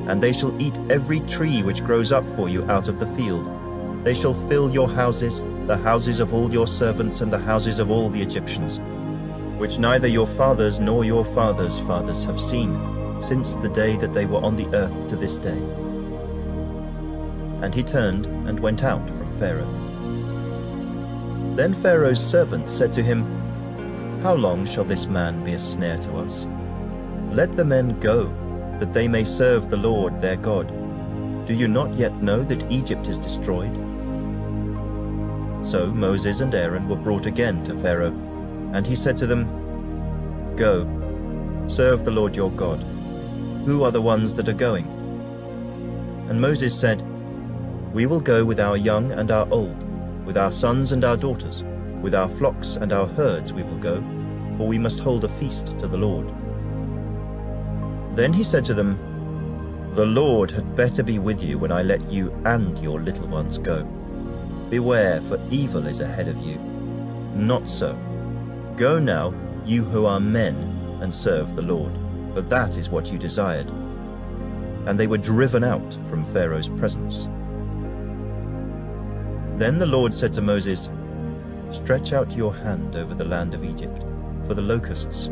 And they shall eat every tree which grows up for you out of the field. They shall fill your houses, the houses of all your servants, and the houses of all the Egyptians, which neither your fathers nor your fathers' fathers have seen, since the day that they were on the earth to this day." And he turned and went out from Pharaoh. Then Pharaoh's servant said to him, "How long shall this man be a snare to us? Let the men go, that they may serve the Lord their God. Do you not yet know that Egypt is destroyed?" So Moses and Aaron were brought again to Pharaoh, and he said to them, "Go, serve the Lord your God. Who are the ones that are going?" And Moses said, "We will go with our young and our old, with our sons and our daughters, with our flocks and our herds we will go, for we must hold a feast to the Lord." Then he said to them, "The Lord had better be with you when I let you and your little ones go. Beware, for evil is ahead of you. Not so. Go now, you who are men, and serve the Lord, for that is what you desired." And they were driven out from Pharaoh's presence. Then the Lord said to Moses, "Stretch out your hand over the land of Egypt, for the locusts,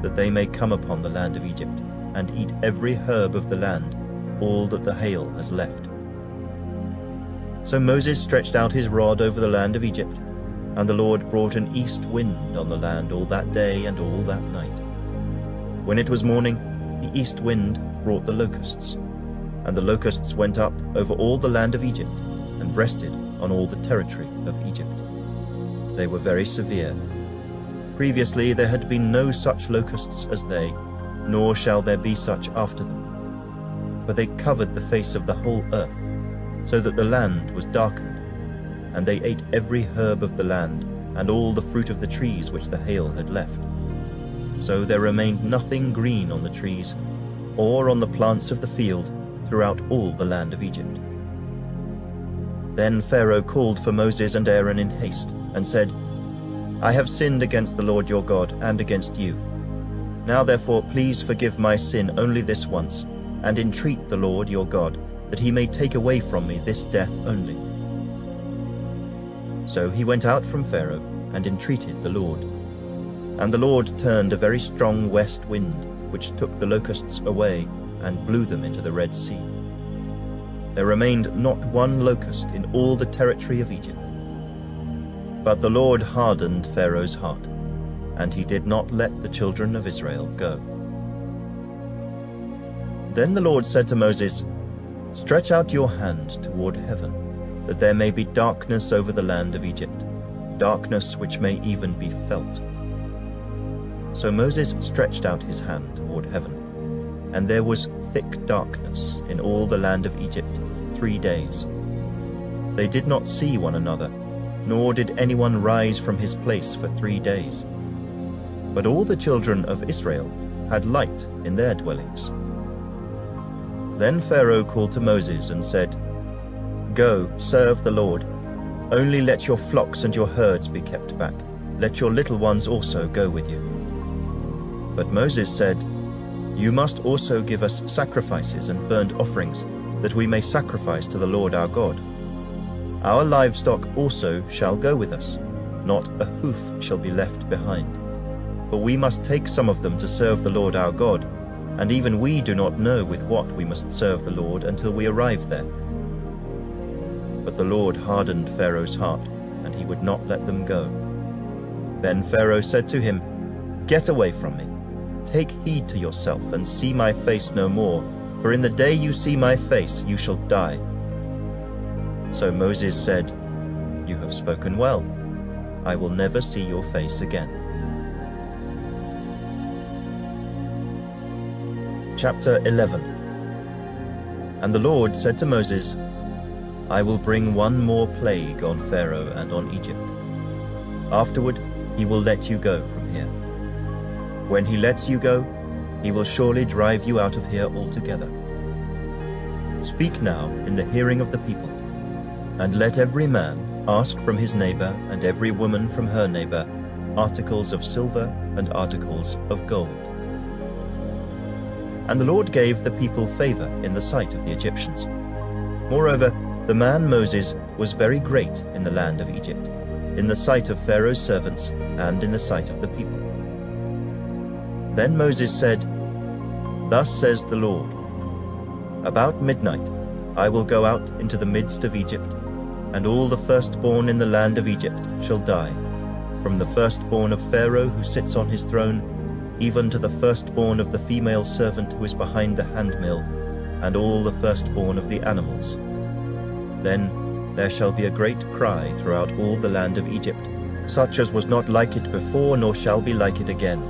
that they may come upon the land of Egypt, and eat every herb of the land, all that the hail has left." So Moses stretched out his rod over the land of Egypt, and the Lord brought an east wind on the land all that day and all that night. When it was morning, the east wind brought the locusts, and the locusts went up over all the land of Egypt, and rested on all the territory of Egypt. They were very severe. Previously there had been no such locusts as they, nor shall there be such after them. For they covered the face of the whole earth, so that the land was darkened, and they ate every herb of the land, and all the fruit of the trees which the hail had left. So there remained nothing green on the trees, or on the plants of the field, throughout all the land of Egypt. Then Pharaoh called for Moses and Aaron in haste, and said, "I have sinned against the Lord your God, and against you. Now therefore please forgive my sin only this once, and entreat the Lord your God, that he may take away from me this death only." So he went out from Pharaoh, and entreated the Lord. And the Lord turned a very strong west wind, which took the locusts away, and blew them into the Red Sea. There remained not one locust in all the territory of Egypt. But the Lord hardened Pharaoh's heart, and he did not let the children of Israel go. Then the Lord said to Moses, "Stretch out your hand toward heaven, that there may be darkness over the land of Egypt, darkness which may even be felt." So Moses stretched out his hand toward heaven, and there was thick darkness in all the land of Egypt 3 days. They did not see one another, nor did anyone rise from his place for 3 days. But all the children of Israel had light in their dwellings. Then Pharaoh called to Moses and said, "Go, serve the Lord. Only let your flocks and your herds be kept back. Let your little ones also go with you." But Moses said, "You must also give us sacrifices and burnt offerings, that we may sacrifice to the Lord our God. Our livestock also shall go with us, not a hoof shall be left behind. For we must take some of them to serve the Lord our God, and even we do not know with what we must serve the Lord until we arrive there." But the Lord hardened Pharaoh's heart, and he would not let them go. Then Pharaoh said to him, "Get away from me. Take heed to yourself, and see my face no more, for in the day you see my face you shall die." So Moses said, "You have spoken well. I will never see your face again." Chapter 11. And the Lord said to Moses, "I will bring one more plague on Pharaoh and on Egypt. Afterward he will let you go from here. When he lets you go, he will surely drive you out of here altogether. Speak now in the hearing of the people, and let every man ask from his neighbor and every woman from her neighbor articles of silver and articles of gold." And the Lord gave the people favor in the sight of the Egyptians. Moreover, the man Moses was very great in the land of Egypt, in the sight of Pharaoh's servants and in the sight of the people. Then Moses said, "Thus says the Lord, about midnight I will go out into the midst of Egypt, and all the firstborn in the land of Egypt shall die, from the firstborn of Pharaoh who sits on his throne, even to the firstborn of the female servant who is behind the handmill, and all the firstborn of the animals. Then there shall be a great cry throughout all the land of Egypt, such as was not like it before, nor shall be like it again.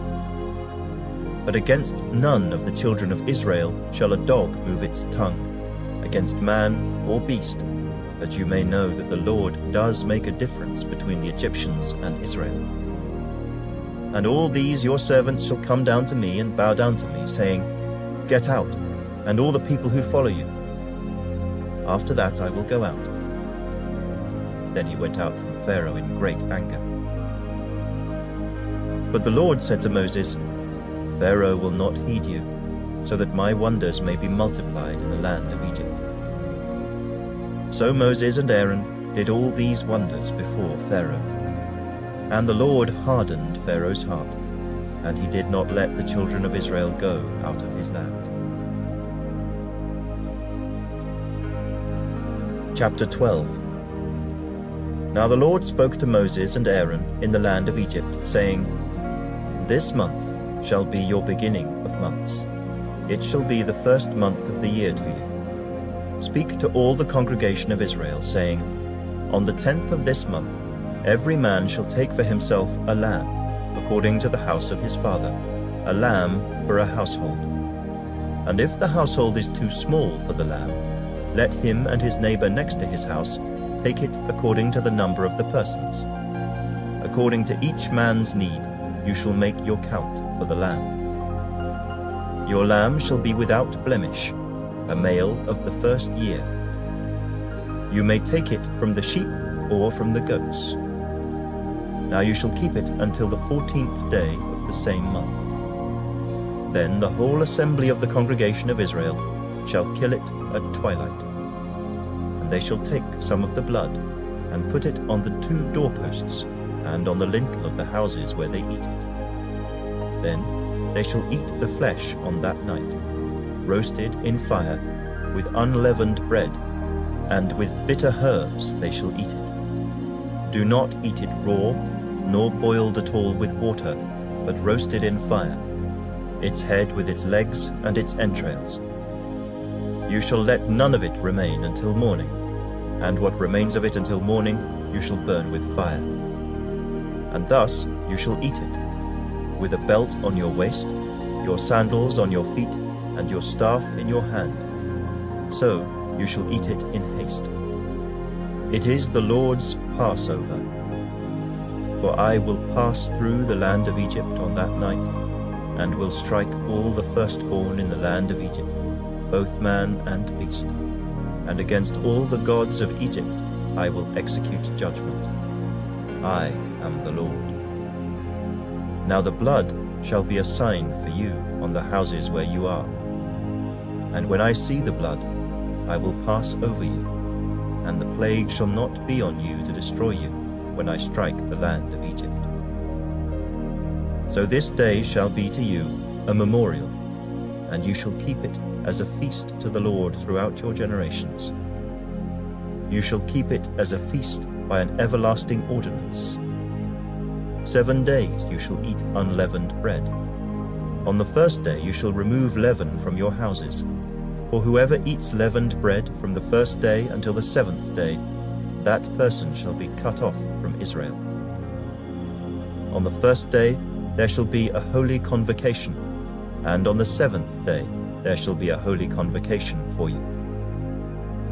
But against none of the children of Israel shall a dog move its tongue, against man or beast, that you may know that the Lord does make a difference between the Egyptians and Israel. And all these your servants shall come down to me and bow down to me, saying, 'Get out, and all the people who follow you.' After that I will go out." Then he went out from Pharaoh in great anger. But the Lord said to Moses, "Pharaoh will not heed you, so that my wonders may be multiplied in the land of Egypt." So Moses and Aaron did all these wonders before Pharaoh. And the Lord hardened Pharaoh's heart, and he did not let the children of Israel go out of his land. Chapter 12. Now the Lord spoke to Moses and Aaron in the land of Egypt, saying, "This month shall be your beginning of months. It shall be the first month of the year to you. Speak to all the congregation of Israel, saying, On the 10th of this month every man shall take for himself a lamb, according to the house of his father, a lamb for a household. And if the household is too small for the lamb, let him and his neighbor next to his house take it according to the number of the persons. According to each man's need you shall make your count for the lamb. Your lamb shall be without blemish, a male of the first year. You may take it from the sheep or from the goats. Now you shall keep it until the 14th day of the same month. Then the whole assembly of the congregation of Israel shall kill it at twilight. And they shall take some of the blood, and put it on the 2 doorposts, and on the lintel of the houses where they eat it. Then they shall eat the flesh on that night, roasted in fire, with unleavened bread, and with bitter herbs they shall eat it. Do not eat it raw, nor boiled at all with water, but roasted in fire, its head with its legs and its entrails. You shall let none of it remain until morning, and what remains of it until morning you shall burn with fire. And thus you shall eat it, with a belt on your waist, your sandals on your feet, and your staff in your hand. So you shall eat it in haste. It is the Lord's Passover. For I will pass through the land of Egypt on that night, and will strike all the firstborn in the land of Egypt, both man and beast. And against all the gods of Egypt I will execute judgment. I am the Lord. Now the blood shall be a sign for you on the houses where you are. And when I see the blood, I will pass over you, and the plague shall not be on you to destroy you when I strike the land of Egypt. So this day shall be to you a memorial, and you shall keep it as a feast to the Lord throughout your generations. You shall keep it as a feast by an everlasting ordinance. 7 days you shall eat unleavened bread. On the first day you shall remove leaven from your houses. For whoever eats leavened bread from the first day until the 7th day, that person shall be cut off from Israel. On the first day there shall be a holy convocation, and on the 7th day there shall be a holy convocation for you.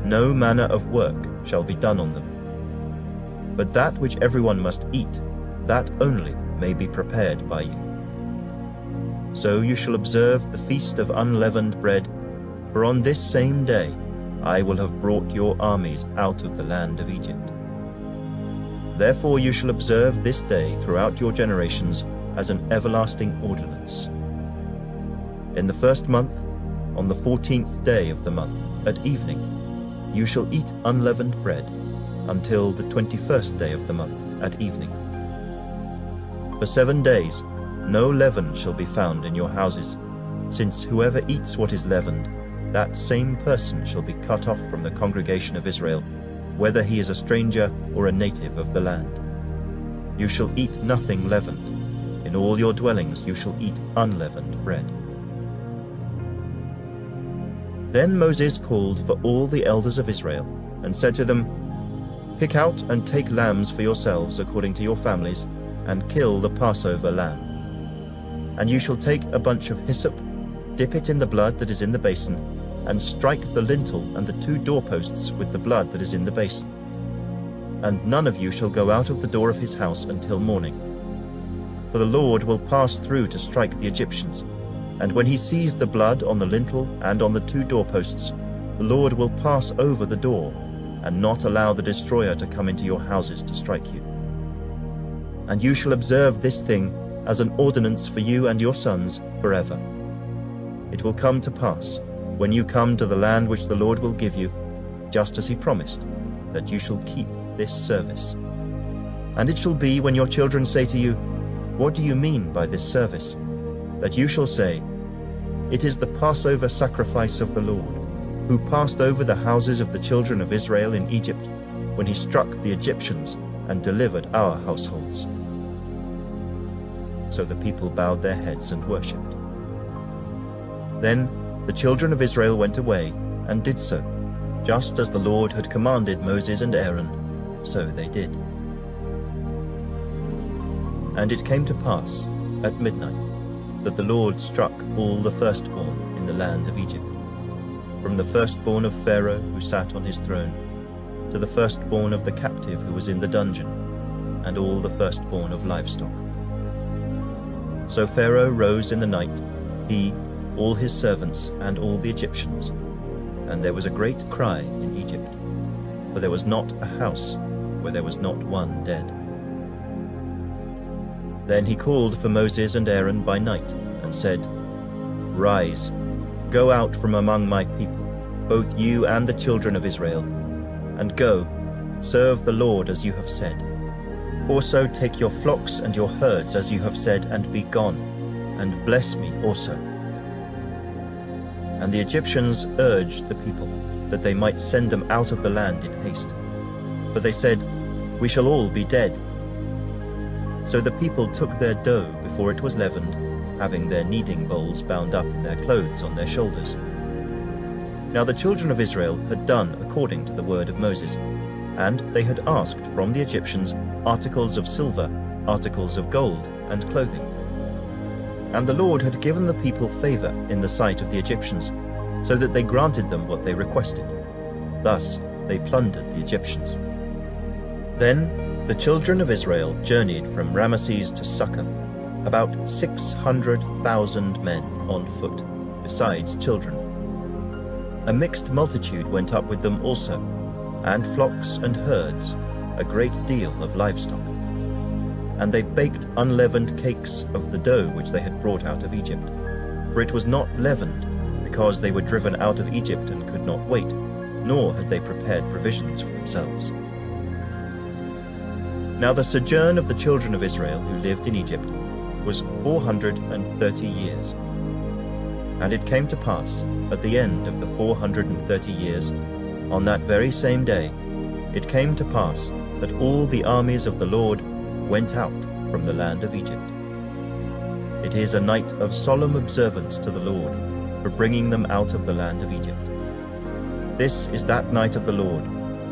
No manner of work shall be done on them. But that which everyone must eat, that only may be prepared by you. So you shall observe the feast of unleavened bread, for on this same day I will have brought your armies out of the land of Egypt. Therefore you shall observe this day throughout your generations as an everlasting ordinance. In the first month, on the 14th day of the month, at evening, you shall eat unleavened bread until the 21st day of the month at evening. For 7 days no leaven shall be found in your houses, since whoever eats what is leavened, that same person shall be cut off from the congregation of Israel, whether he is a stranger or a native of the land. You shall eat nothing leavened. In all your dwellings you shall eat unleavened bread. Then Moses called for all the elders of Israel, and said to them, Pick out and take lambs for yourselves according to your families, and kill the Passover lamb. And you shall take a bunch of hyssop, dip it in the blood that is in the basin, and strike the lintel and the 2 doorposts with the blood that is in the basin. And none of you shall go out of the door of his house until morning. For the Lord will pass through to strike the Egyptians, and when he sees the blood on the lintel and on the 2 doorposts, the Lord will pass over the door, and not allow the destroyer to come into your houses to strike you. And you shall observe this thing as an ordinance for you and your sons forever. It will come to pass, when you come to the land which the Lord will give you, just as he promised, that you shall keep this service. And it shall be when your children say to you, What do you mean by this service? That you shall say, It is the Passover sacrifice of the Lord, who passed over the houses of the children of Israel in Egypt, when he struck the Egyptians and delivered our households. So the people bowed their heads and worshipped. Then the children of Israel went away and did so, just as the Lord had commanded Moses and Aaron, so they did. And it came to pass, at midnight, that the Lord struck all the firstborn in the land of Egypt, from the firstborn of Pharaoh who sat on his throne, to the firstborn of the captive who was in the dungeon, and all the firstborn of livestock. So Pharaoh rose in the night, he, all his servants, and all the Egyptians, and there was a great cry in Egypt, for there was not a house where there was not one dead. Then he called for Moses and Aaron by night, and said, Rise, go out from among my people, both you and the children of Israel, and go, serve the Lord as you have said. Also take your flocks and your herds as you have said, and be gone, and bless me also. And the Egyptians urged the people, that they might send them out of the land in haste. But they said, We shall all be dead. So the people took their dough before it was leavened, having their kneading bowls bound up in their clothes on their shoulders. Now the children of Israel had done according to the word of Moses, and they had asked from the Egyptians articles of silver, articles of gold, and clothing. And the Lord had given the people favor in the sight of the Egyptians, so that they granted them what they requested. Thus they plundered the Egyptians. Then the children of Israel journeyed from Ramesses to Succoth, about 600,000 men on foot, besides children. A mixed multitude went up with them also, and flocks and herds, a great deal of livestock. And they baked unleavened cakes of the dough which they had brought out of Egypt. For it was not leavened, because they were driven out of Egypt and could not wait, nor had they prepared provisions for themselves. Now the sojourn of the children of Israel who lived in Egypt was 430 years. And it came to pass, at the end of the 430 years, on that very same day, it came to pass that all the armies of the Lord went out from the land of Egypt. It is a night of solemn observance to the Lord for bringing them out of the land of Egypt. This is that night of the Lord,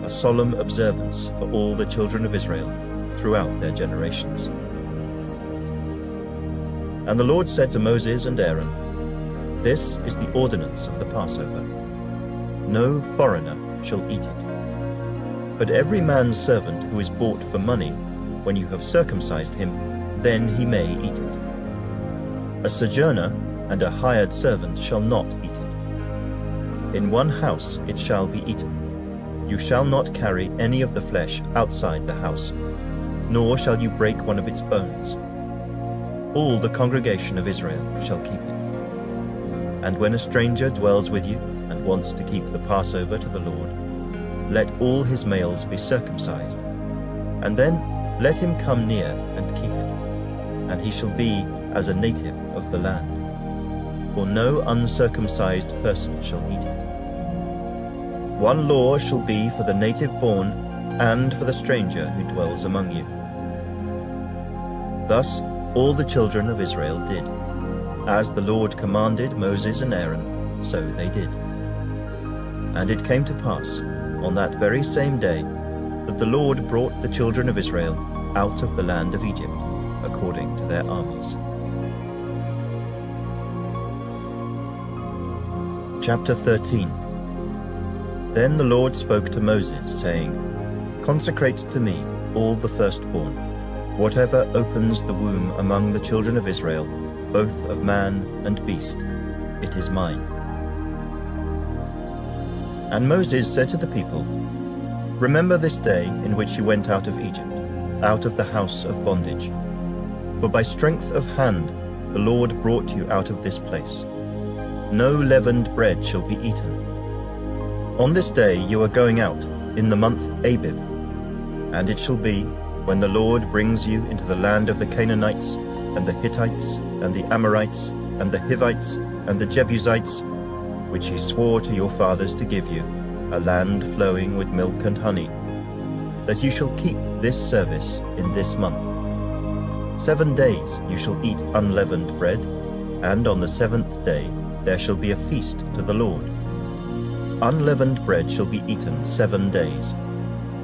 a solemn observance for all the children of Israel throughout their generations. And the Lord said to Moses and Aaron, "This is the ordinance of the Passover. No foreigner shall eat it. But every man's servant who is bought for money, when you have circumcised him, then he may eat it. A sojourner and a hired servant shall not eat it. In one house it shall be eaten. You shall not carry any of the flesh outside the house, nor shall you break one of its bones. All the congregation of Israel shall keep it. And when a stranger dwells with you and wants to keep the Passover to the Lord, let all his males be circumcised, and then let him come near and keep it, and he shall be as a native of the land. For no uncircumcised person shall eat it. One law shall be for the native born and for the stranger who dwells among you." Thus all the children of Israel did. As the Lord commanded Moses and Aaron, so they did. And it came to pass, on that very same day, that the Lord brought the children of Israel out of the land of Egypt, according to their armies. Chapter 13. Then the Lord spoke to Moses, saying, "Consecrate to me all the firstborn, whatever opens the womb among the children of Israel, both of man and beast, it is mine." And Moses said to the people, "Remember this day in which you went out of Egypt, out of the house of bondage. For by strength of hand the Lord brought you out of this place. No leavened bread shall be eaten. On this day you are going out, in the month Abib. And it shall be, when the Lord brings you into the land of the Canaanites, and the Hittites, and the Amorites, and the Hivites, and the Jebusites, which he swore to your fathers to give you, a land flowing with milk and honey, that you shall keep this service in this month. 7 days you shall eat unleavened bread, and on the 7th day there shall be a feast to the Lord. Unleavened bread shall be eaten 7 days,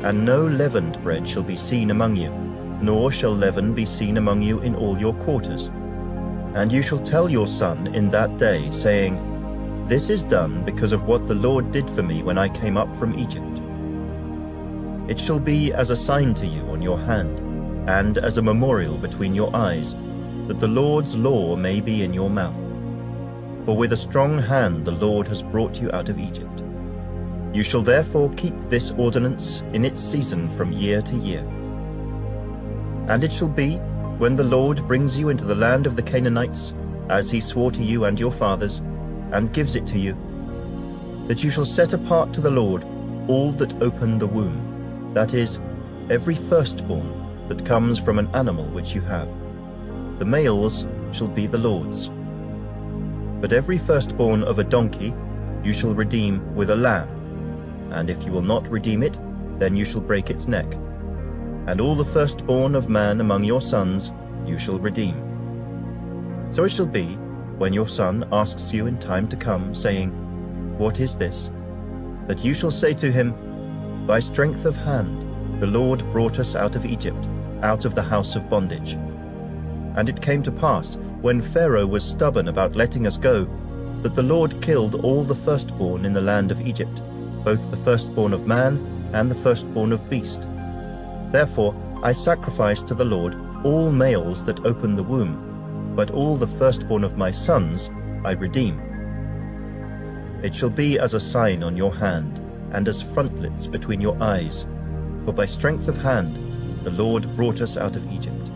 and no leavened bread shall be seen among you, nor shall leaven be seen among you in all your quarters. And you shall tell your son in that day, saying, This is done because of what the Lord did for me when I came up from Egypt. It shall be as a sign to you on your hand, and as a memorial between your eyes, that the Lord's law may be in your mouth. For with a strong hand the Lord has brought you out of Egypt. You shall therefore keep this ordinance in its season from year to year. And it shall be, when the Lord brings you into the land of the Canaanites, as he swore to you and your fathers, and gives it to you, that you shall set apart to the Lord all that open the womb, that is, every firstborn that comes from an animal which you have. The males shall be the Lord's. But every firstborn of a donkey you shall redeem with a lamb, and if you will not redeem it, then you shall break its neck. And all the firstborn of man among your sons you shall redeem. So it shall be, when your son asks you in time to come, saying, What is this? That you shall say to him, By strength of hand the Lord brought us out of Egypt, out of the house of bondage. And it came to pass, when Pharaoh was stubborn about letting us go, that the Lord killed all the firstborn in the land of Egypt, both the firstborn of man and the firstborn of beast. Therefore I sacrifice to the Lord all males that open the womb, but all the firstborn of my sons I redeem. It shall be as a sign on your hand, and as frontlets between your eyes, for by strength of hand the Lord brought us out of Egypt.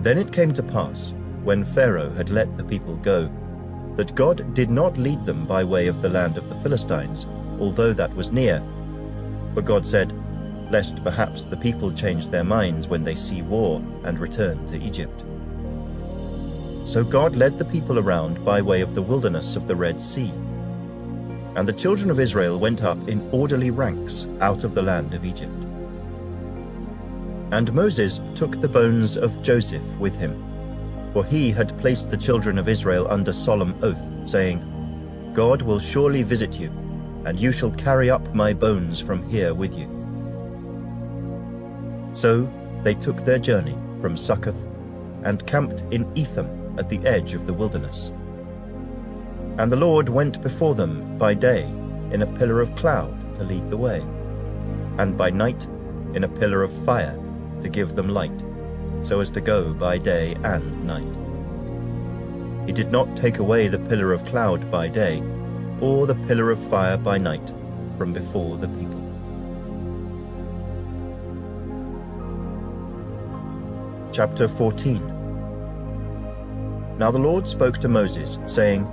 Then it came to pass, when Pharaoh had let the people go, that God did not lead them by way of the land of the Philistines, although that was near. For God said, lest perhaps the people change their minds when they see war and return to Egypt. So God led the people around by way of the wilderness of the Red Sea. And the children of Israel went up in orderly ranks out of the land of Egypt. And Moses took the bones of Joseph with him, for he had placed the children of Israel under solemn oath, saying, God will surely visit you, and you shall carry up my bones from here with you. So they took their journey from Succoth, and camped in Etham at the edge of the wilderness. And the Lord went before them by day in a pillar of cloud to lead the way, and by night in a pillar of fire to give them light, so as to go by day and night. He did not take away the pillar of cloud by day, or the pillar of fire by night from before the people. Chapter 14. Now the Lord spoke to Moses, saying,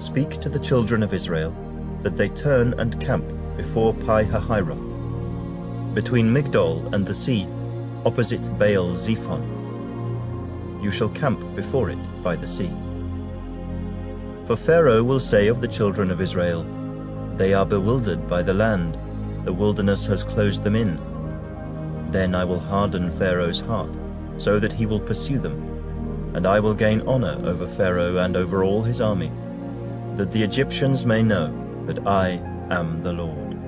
Speak to the children of Israel, that they turn and camp before Pi-hahiroth, between Migdol and the sea, opposite Baal-zephon. You shall camp before it by the sea. For Pharaoh will say of the children of Israel, They are bewildered by the land, the wilderness has closed them in. Then I will harden Pharaoh's heart, so that he will pursue them, and I will gain honor over Pharaoh and over all his army, that the Egyptians may know that I am the Lord.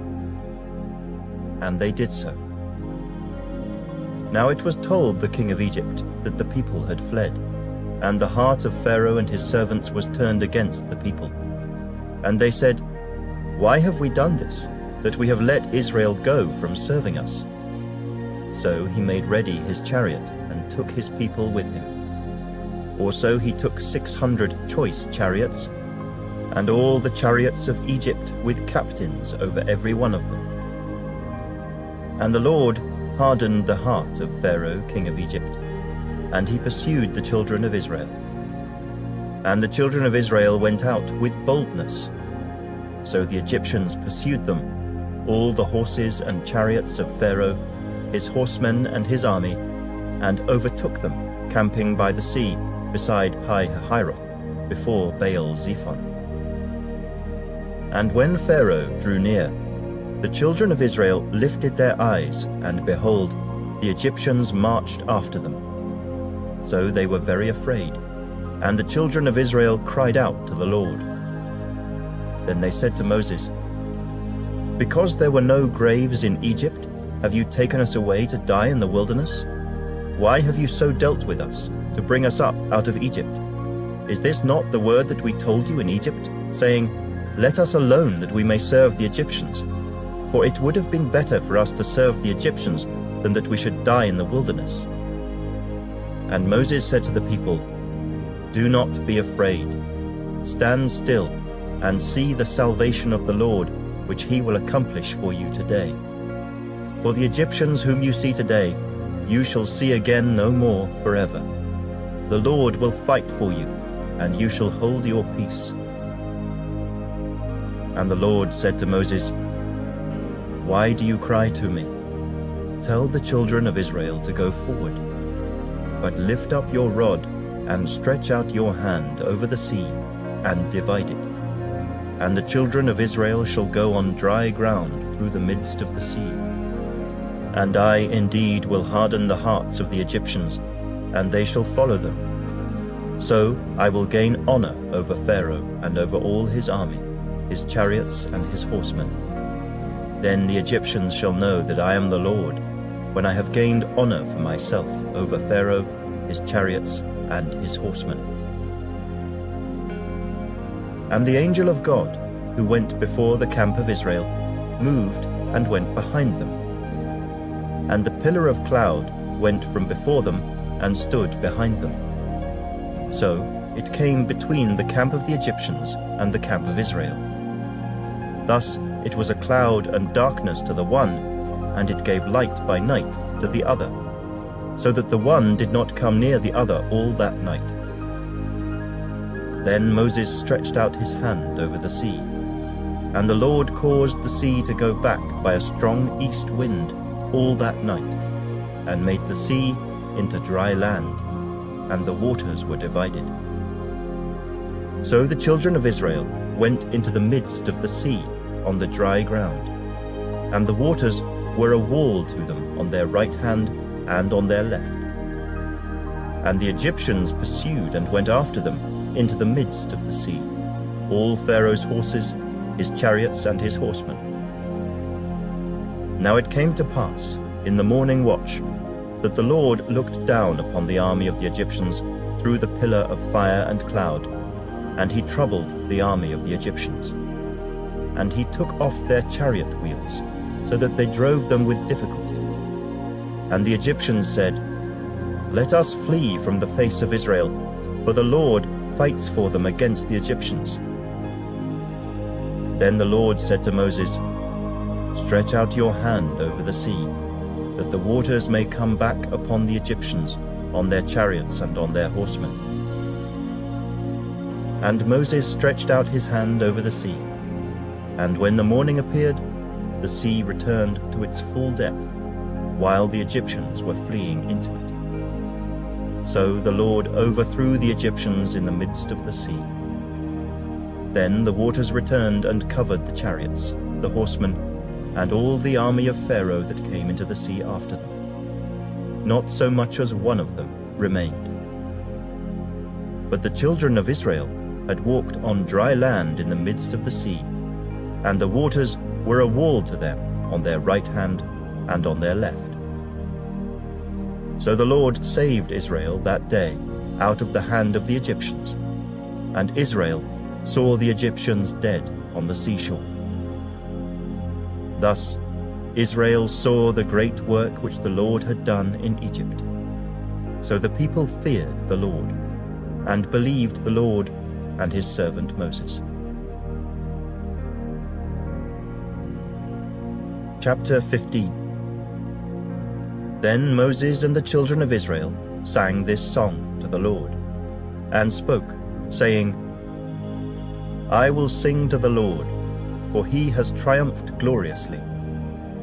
And they did so. Now it was told the king of Egypt that the people had fled, and the heart of Pharaoh and his servants was turned against the people. And they said, Why have we done this, that we have let Israel go from serving us? So he made ready his chariot and took his people with him. Also he took 600 choice chariots, and all the chariots of Egypt with captains over every one of them. And the Lord hardened the heart of Pharaoh, king of Egypt, and he pursued the children of Israel. And the children of Israel went out with boldness. So the Egyptians pursued them, all the horses and chariots of Pharaoh, his horsemen and his army, and overtook them, camping by the sea beside Pi-hahiroth, before Baal-zephon. And when Pharaoh drew near, the children of Israel lifted their eyes, and behold, the Egyptians marched after them. So they were very afraid, and the children of Israel cried out to the Lord. Then they said to Moses, Because there were no graves in Egypt, have you taken us away to die in the wilderness? Why have you so dealt with us, to bring us up out of Egypt? Is this not the word that we told you in Egypt, saying, Let us alone that we may serve the Egyptians? For it would have been better for us to serve the Egyptians than that we should die in the wilderness. And Moses said to the people, Do not be afraid. Stand still and see the salvation of the Lord, which he will accomplish for you today. For the Egyptians whom you see today, you shall see again no more forever. The Lord will fight for you, and you shall hold your peace. And the Lord said to Moses, Why do you cry to me? Tell the children of Israel to go forward. But lift up your rod and stretch out your hand over the sea and divide it. And the children of Israel shall go on dry ground through the midst of the sea. And I indeed will harden the hearts of the Egyptians, and they shall follow them. So I will gain honor over Pharaoh and over all his army, his chariots and his horsemen. Then the Egyptians shall know that I am the Lord, when I have gained honor for myself over Pharaoh, his chariots, and his horsemen. And the angel of God, who went before the camp of Israel, moved and went behind them. And the pillar of cloud went from before them and stood behind them. So it came between the camp of the Egyptians and the camp of Israel. Thus it was a cloud and darkness to the one, and it gave light by night to the other, so that the one did not come near the other all that night. Then Moses stretched out his hand over the sea, and the Lord caused the sea to go back by a strong east wind all that night, and made the sea into dry land, and the waters were divided. So the children of Israel went into the midst of the sea on the dry ground, and the waters were a wall to them on their right hand and on their left. And the Egyptians pursued and went after them into the midst of the sea, all Pharaoh's horses, his chariots, and his horsemen. Now it came to pass in the morning watch that the Lord looked down upon the army of the Egyptians through the pillar of fire and cloud, and he troubled the army of the Egyptians. And he took off their chariot wheels, so that they drove them with difficulty. And the Egyptians said, "Let us flee from the face of Israel, for the Lord fights for them against the Egyptians." Then the Lord said to Moses, "Stretch out your hand over the sea, that the waters may come back upon the Egyptians, on their chariots and on their horsemen." And Moses stretched out his hand over the sea, and when the morning appeared, the sea returned to its full depth, while the Egyptians were fleeing into it. So the Lord overthrew the Egyptians in the midst of the sea. Then the waters returned and covered the chariots, the horsemen, and all the army of Pharaoh that came into the sea after them. Not so much as one of them remained. But the children of Israel had walked on dry land in the midst of the sea, and the waters were a wall to them on their right hand and on their left. So the Lord saved Israel that day out of the hand of the Egyptians, and Israel saw the Egyptians dead on the seashore. Thus Israel saw the great work which the Lord had done in Egypt. So the people feared the Lord, and believed the Lord and his servant Moses. Chapter 15. Then Moses and the children of Israel sang this song to the Lord, and spoke, saying, "I will sing to the Lord, for he has triumphed gloriously.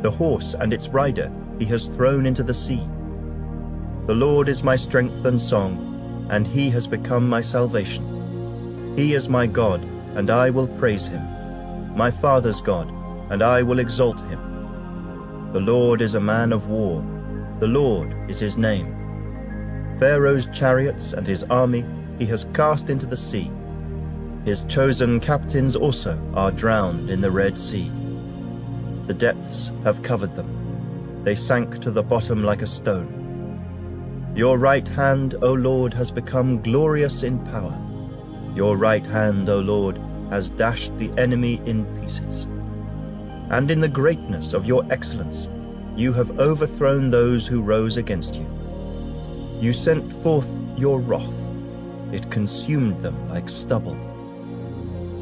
The horse and its rider he has thrown into the sea. The Lord is my strength and song, and he has become my salvation. He is my God, and I will praise him, my father's God, and I will exalt him. The Lord is a man of war, the Lord is his name. Pharaoh's chariots and his army he has cast into the sea. His chosen captains also are drowned in the Red Sea. The depths have covered them. They sank to the bottom like a stone. Your right hand, O Lord, has become glorious in power. Your right hand, O Lord, has dashed the enemy in pieces. And in the greatness of your excellence, you have overthrown those who rose against you. You sent forth your wrath. It consumed them like stubble.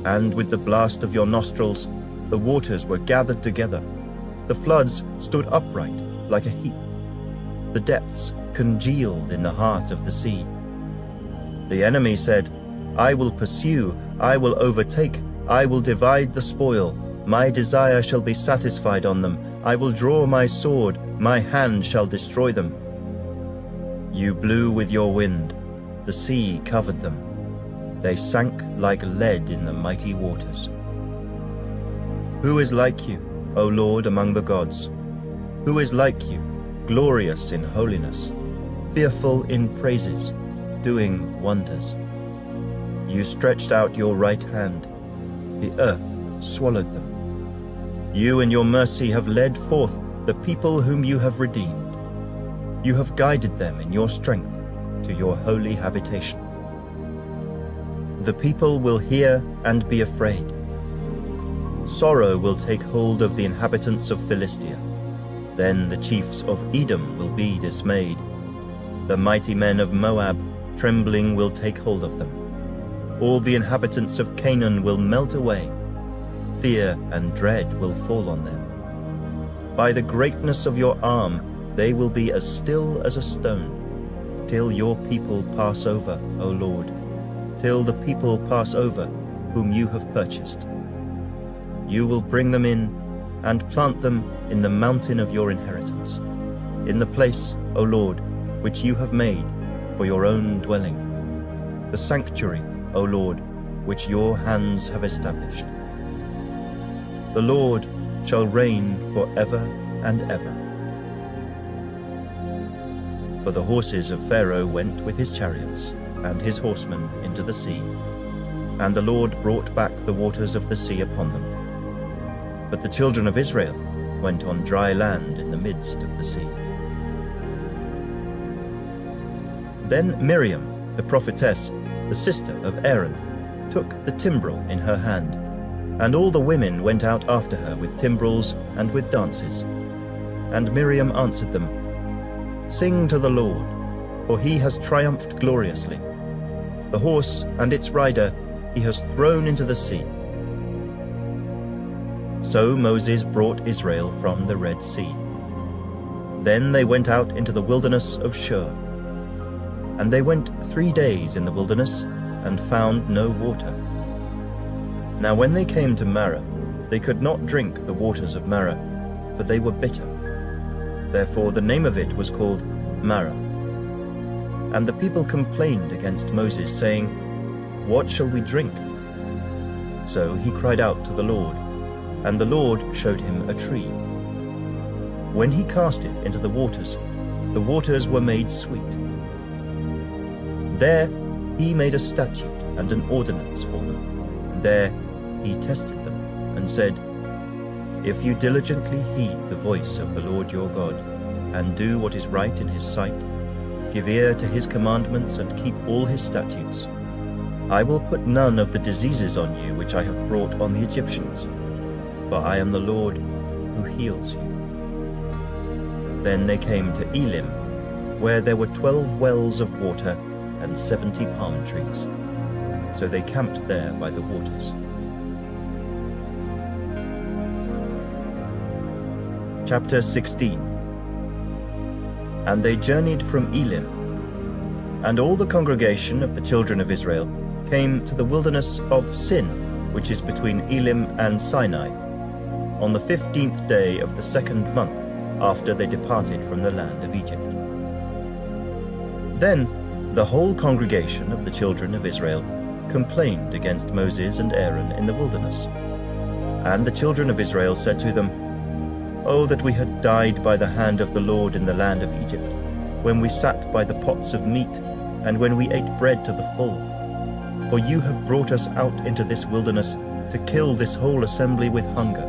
And with the blast of your nostrils, the waters were gathered together. The floods stood upright like a heap. The depths congealed in the heart of the sea. The enemy said, I will pursue, I will overtake, I will divide the spoil. My desire shall be satisfied on them. I will draw my sword, my hand shall destroy them. You blew with your wind, the sea covered them. They sank like lead in the mighty waters. Who is like you, O Lord, among the gods? Who is like you, glorious in holiness, fearful in praises, doing wonders? You stretched out your right hand, the earth swallowed them. You in your mercy have led forth the people whom you have redeemed. You have guided them in your strength to your holy habitation. The people will hear and be afraid. Sorrow will take hold of the inhabitants of Philistia. Then the chiefs of Edom will be dismayed. The mighty men of Moab, trembling, will take hold of them. All the inhabitants of Canaan will melt away. Fear and dread will fall on them. By the greatness of your arm, They will be as still as a stone, till your people pass over, O Lord, till the people pass over whom you have purchased. You will bring them in and plant them in the mountain of your inheritance, in the place, O Lord, which you have made for your own dwelling, the sanctuary, O Lord, which your hands have established. The Lord shall reign forever and ever. For the horses of Pharaoh went with his chariots and his horsemen into the sea, and the Lord brought back the waters of the sea upon them. But the children of Israel went on dry land in the midst of the sea. Then Miriam, the prophetess, the sister of Aaron, took the timbrel in her hand, and all the women went out after her with timbrels and with dances. And Miriam answered them, "Sing to the Lord, for he has triumphed gloriously. The horse and its rider he has thrown into the sea." So Moses brought Israel from the Red Sea. Then they went out into the wilderness of Shur. And they went 3 days in the wilderness, and found no water. Now when they came to Marah, they could not drink the waters of Marah, for they were bitter. Therefore the name of it was called Marah. And the people complained against Moses, saying, "What shall we drink?" So he cried out to the Lord, and the Lord showed him a tree. When he cast it into the waters were made sweet. There he made a statute and an ordinance for them, and there he tested them, and said, "If you diligently heed the voice of the Lord your God, and do what is right in his sight, give ear to his commandments and keep all his statutes, I will put none of the diseases on you which I have brought on the Egyptians, for I am the Lord who heals you." Then they came to Elim, where there were 12 wells of water and 70 palm trees. So they camped there by the waters. Chapter 16. And they journeyed from Elim, and all the congregation of the children of Israel came to the wilderness of Sin, which is between Elim and Sinai, on the 15th day of the 2nd month after they departed from the land of Egypt. Then the whole congregation of the children of Israel complained against Moses and Aaron in the wilderness. And the children of Israel said to them, "Oh, that we had died by the hand of the Lord in the land of Egypt, when we sat by the pots of meat, and when we ate bread to the full. For you have brought us out into this wilderness to kill this whole assembly with hunger."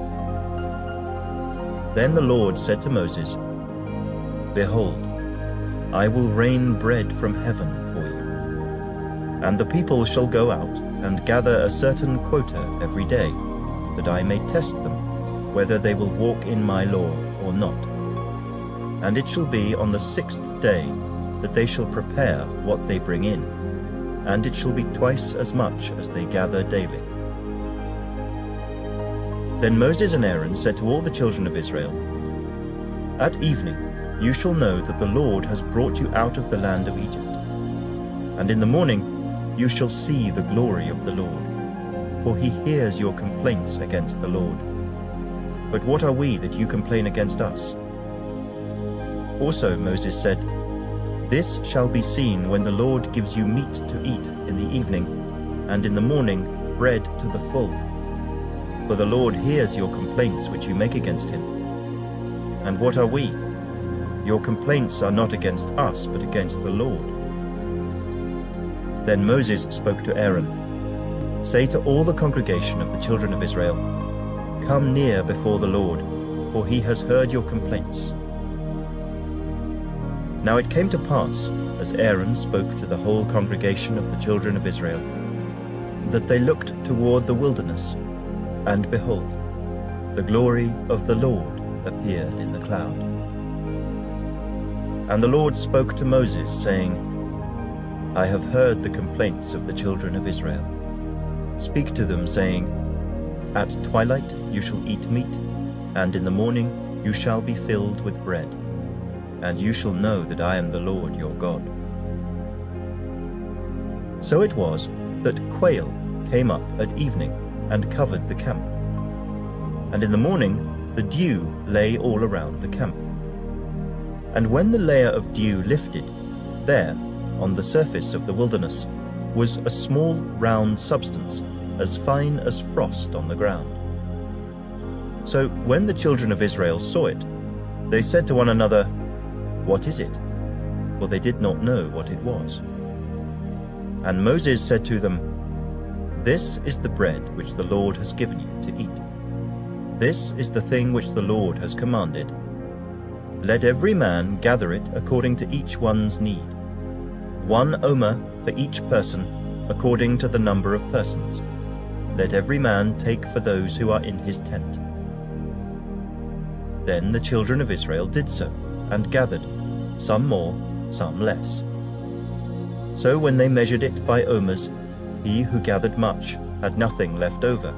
Then the Lord said to Moses, "Behold, I will rain bread from heaven for you. And the people shall go out and gather a certain quota every day, that I may test them, whether they will walk in my law or not. And it shall be on the 6th day that they shall prepare what they bring in, and it shall be twice as much as they gather daily." Then Moses and Aaron said to all the children of Israel, "At evening you shall know that the Lord has brought you out of the land of Egypt. And in the morning you shall see the glory of the Lord, for he hears your complaints against the Lord. But what are we that you complain against us?" Also Moses said, "This shall be seen when the Lord gives you meat to eat in the evening, and in the morning bread to the full. For the Lord hears your complaints which you make against him. And what are we? Your complaints are not against us, but against the Lord." Then Moses spoke to Aaron, "Say to all the congregation of the children of Israel, Come near before the Lord, for he has heard your complaints." Now it came to pass, as Aaron spoke to the whole congregation of the children of Israel, that they looked toward the wilderness, and behold, the glory of the Lord appeared in the cloud. And the Lord spoke to Moses, saying, "I have heard the complaints of the children of Israel. Speak to them, saying, At twilight you shall eat meat, and in the morning you shall be filled with bread. and you shall know that I am the Lord your God." So it was that quail came up at evening and covered the camp. And in the morning the dew lay all around the camp. And when the layer of dew lifted, there, on the surface of the wilderness, was a small round substance, as fine as frost on the ground. So when the children of Israel saw it, they said to one another, "What is it?" For they did not know what it was. And Moses said to them, "This is the bread which the Lord has given you to eat. This is the thing which the Lord has commanded. Let every man gather it according to each one's need, 1 omer for each person, according to the number of persons. Let every man take for those who are in his tent." Then the children of Israel did so, and gathered, some more, some less. So when they measured it by omers, he who gathered much had nothing left over,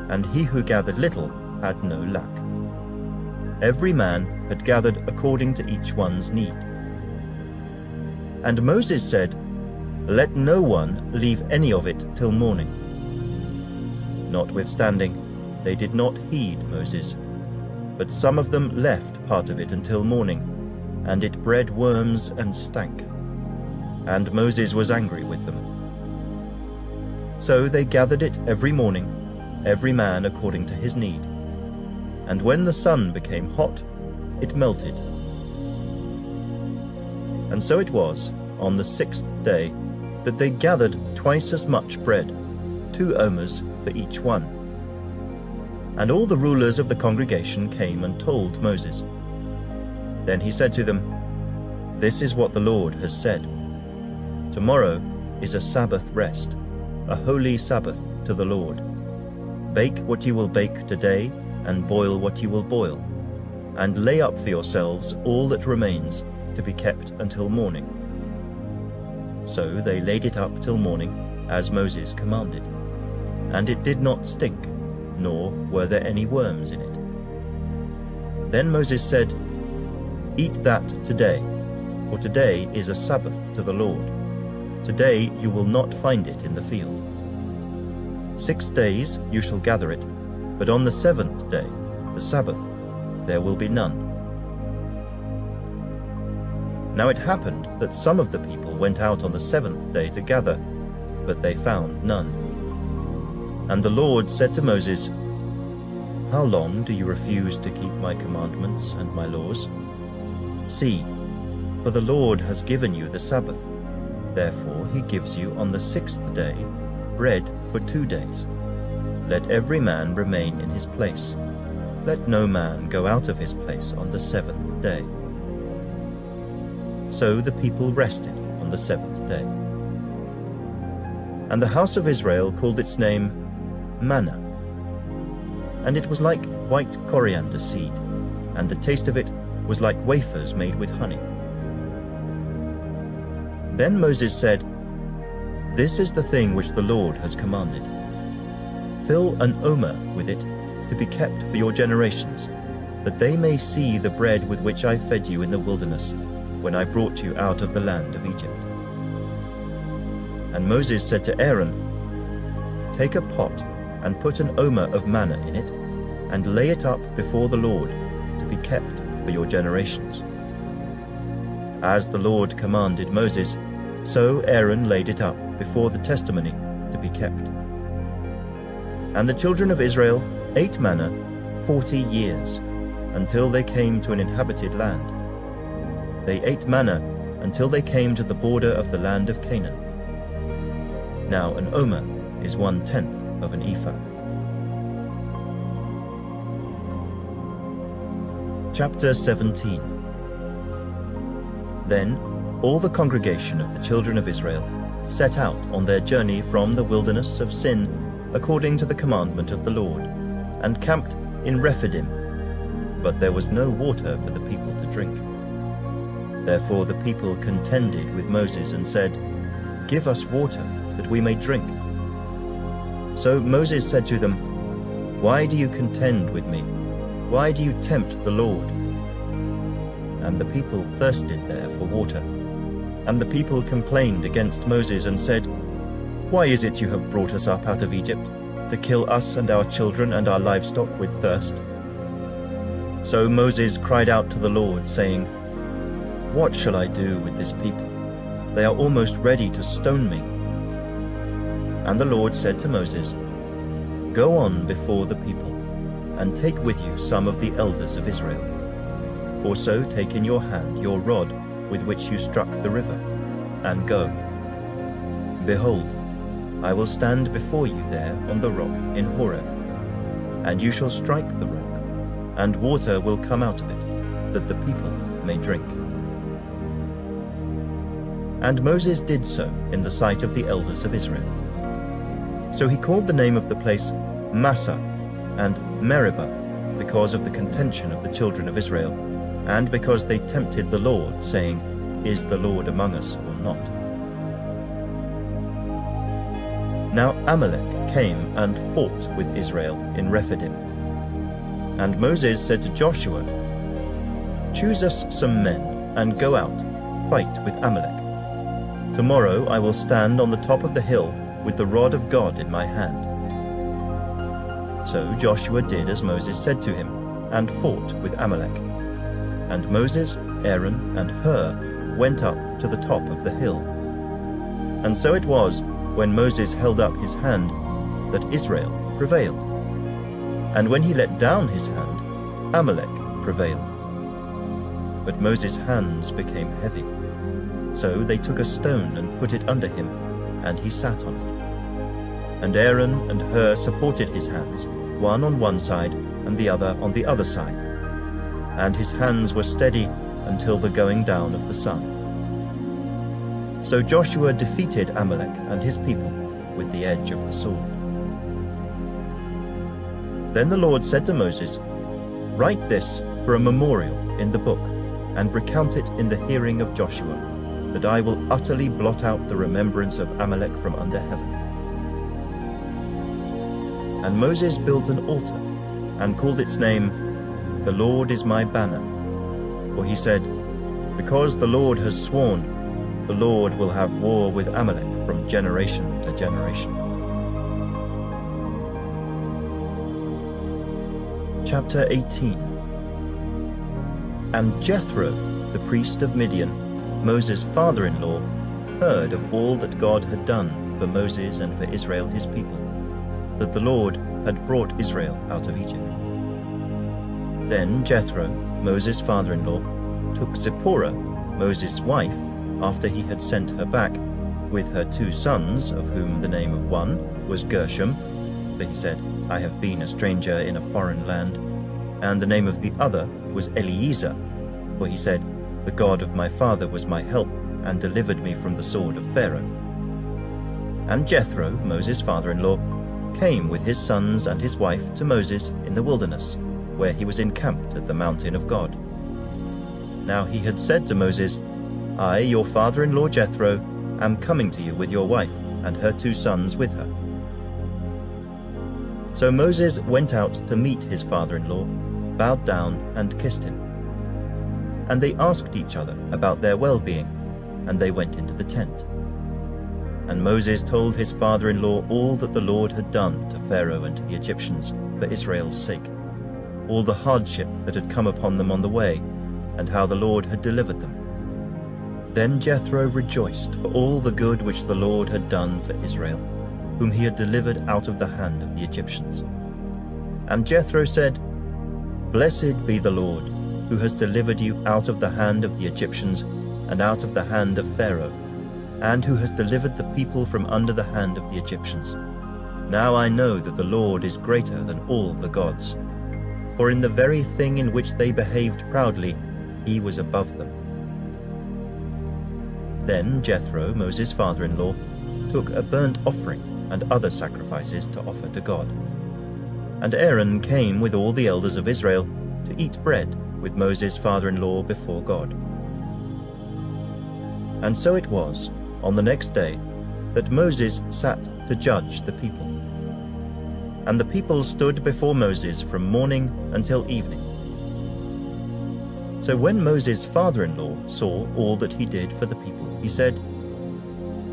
and he who gathered little had no lack. Every man had gathered according to each one's need. And Moses said, "Let no one leave any of it till morning." Notwithstanding, they did not heed Moses, but some of them left part of it until morning, and it bred worms and stank. And Moses was angry with them. So they gathered it every morning, every man according to his need. And when the sun became hot, it melted. And so it was, on the 6th day, that they gathered twice as much bread, 2 omers for each one. And all the rulers of the congregation came and told Moses. Then he said to them, "This is what the Lord has said. Tomorrow is a Sabbath rest, a holy Sabbath to the Lord. Bake what you will bake today, and boil what you will boil, and lay up for yourselves all that remains to be kept until morning." So they laid it up till morning, as Moses commanded, and it did not stink, nor were there any worms in it. Then Moses said, "Eat that today, for today is a Sabbath to the Lord. Today you will not find it in the field. 6 days you shall gather it, but on the 7th day, the Sabbath, there will be none." Now it happened that some of the people went out on the 7th day to gather, but they found none. And the Lord said to Moses, "How long do you refuse to keep my commandments and my laws? See, for the Lord has given you the Sabbath. Therefore he gives you on the 6th day bread for 2 days. Let every man remain in his place. Let no man go out of his place on the 7th day." So the people rested on the 7th day. And the house of Israel called its name manna. And it was like white coriander seed, and the taste of it was like wafers made with honey. Then Moses said, "This is the thing which the Lord has commanded. Fill an omer with it to be kept for your generations, that they may see the bread with which I fed you in the wilderness, when I brought you out of the land of Egypt." And Moses said to Aaron, "Take a pot and put an omer of manna in it, and lay it up before the Lord to be kept for your generations." As the Lord commanded Moses, so Aaron laid it up before the testimony to be kept. And the children of Israel ate manna 40 years, until they came to an inhabited land. They ate manna until they came to the border of the land of Canaan. Now an omer is 1/10 of an ephah. Chapter 17. Then all the congregation of the children of Israel set out on their journey from the wilderness of Sin, according to the commandment of the Lord, and camped in Rephidim. But there was no water for the people to drink. Therefore the people contended with Moses and said, "Give us water, that we may drink." So Moses said to them, "Why do you contend with me? Why do you tempt the Lord? and the people thirsted there for water. And the people complained against Moses and said, "Why is it you have brought us up out of Egypt, to kill us and our children and our livestock with thirst?" So Moses cried out to the Lord, saying, "What shall I do with this people? They are almost ready to stone me." And the Lord said to Moses, "Go on before the people, and take with you some of the elders of Israel. Also take in your hand your rod with which you struck the river, and go. Behold, I will stand before you there on the rock in Horeb, and you shall strike the rock, and water will come out of it, that the people may drink." And Moses did so in the sight of the elders of Israel. So he called the name of the place Massah and Meribah, because of the contention of the children of Israel, and because they tempted the Lord, saying, "Is the Lord among us or not?" Now Amalek came and fought with Israel in Rephidim. And Moses said to Joshua, "Choose us some men, and go out, fight with Amalek. Tomorrow I will stand on the top of the hill with the rod of God in my hand." So Joshua did as Moses said to him, and fought with Amalek. And Moses, Aaron, and Hur went up to the top of the hill. And so it was, when Moses held up his hand, that Israel prevailed. And when he let down his hand, Amalek prevailed. But Moses' hands became heavy. So they took a stone and put it under him, and he sat on it. And Aaron and Hur supported his hands, one on one side and the other on the other side. And his hands were steady until the going down of the sun. So Joshua defeated Amalek and his people with the edge of the sword. Then the Lord said to Moses, "Write this for a memorial in the book, and recount it in the hearing of Joshua, that I will utterly blot out the remembrance of Amalek from under heaven." And Moses built an altar, and called its name, "The Lord is my banner." For he said, "Because the Lord has sworn, the Lord will have war with Amalek from generation to generation." Chapter 18. And Jethro, the priest of Midian, Moses' father-in-law, heard of all that God had done for Moses and for Israel his people, that the Lord had brought Israel out of Egypt. Then Jethro, Moses' father-in-law, took Zipporah, Moses' wife, after he had sent her back, with her 2 sons, of whom the name of one was Gershom, for he said, "I have been a stranger in a foreign land," and the name of the other was Eliezer, for he said, "The God of my father was my help, and delivered me from the sword of Pharaoh." And Jethro, Moses' father-in-law, came with his sons and his wife to Moses in the wilderness, where he was encamped at the mountain of God. Now he had said to Moses, "I, your father-in-law Jethro, am coming to you with your wife and her 2 sons with her." So Moses went out to meet his father-in-law, bowed down and kissed him. And they asked each other about their well-being, and they went into the tent. And Moses told his father-in-law all that the Lord had done to Pharaoh and to the Egyptians for Israel's sake, all the hardship that had come upon them on the way, and how the Lord had delivered them. Then Jethro rejoiced for all the good which the Lord had done for Israel, whom he had delivered out of the hand of the Egyptians. And Jethro said, "Blessed be the Lord, who has delivered you out of the hand of the Egyptians and out of the hand of Pharaoh, and who has delivered the people from under the hand of the Egyptians. Now I know that the Lord is greater than all the gods. For in the very thing in which they behaved proudly, he was above them." Then Jethro, Moses' father-in-law, took a burnt offering and other sacrifices to offer to God. And Aaron came with all the elders of Israel to eat bread with Moses' father-in-law before God. And so it was, on the next day, that Moses sat to judge the people. And the people stood before Moses from morning until evening. So when Moses' father-in-law saw all that he did for the people, he said,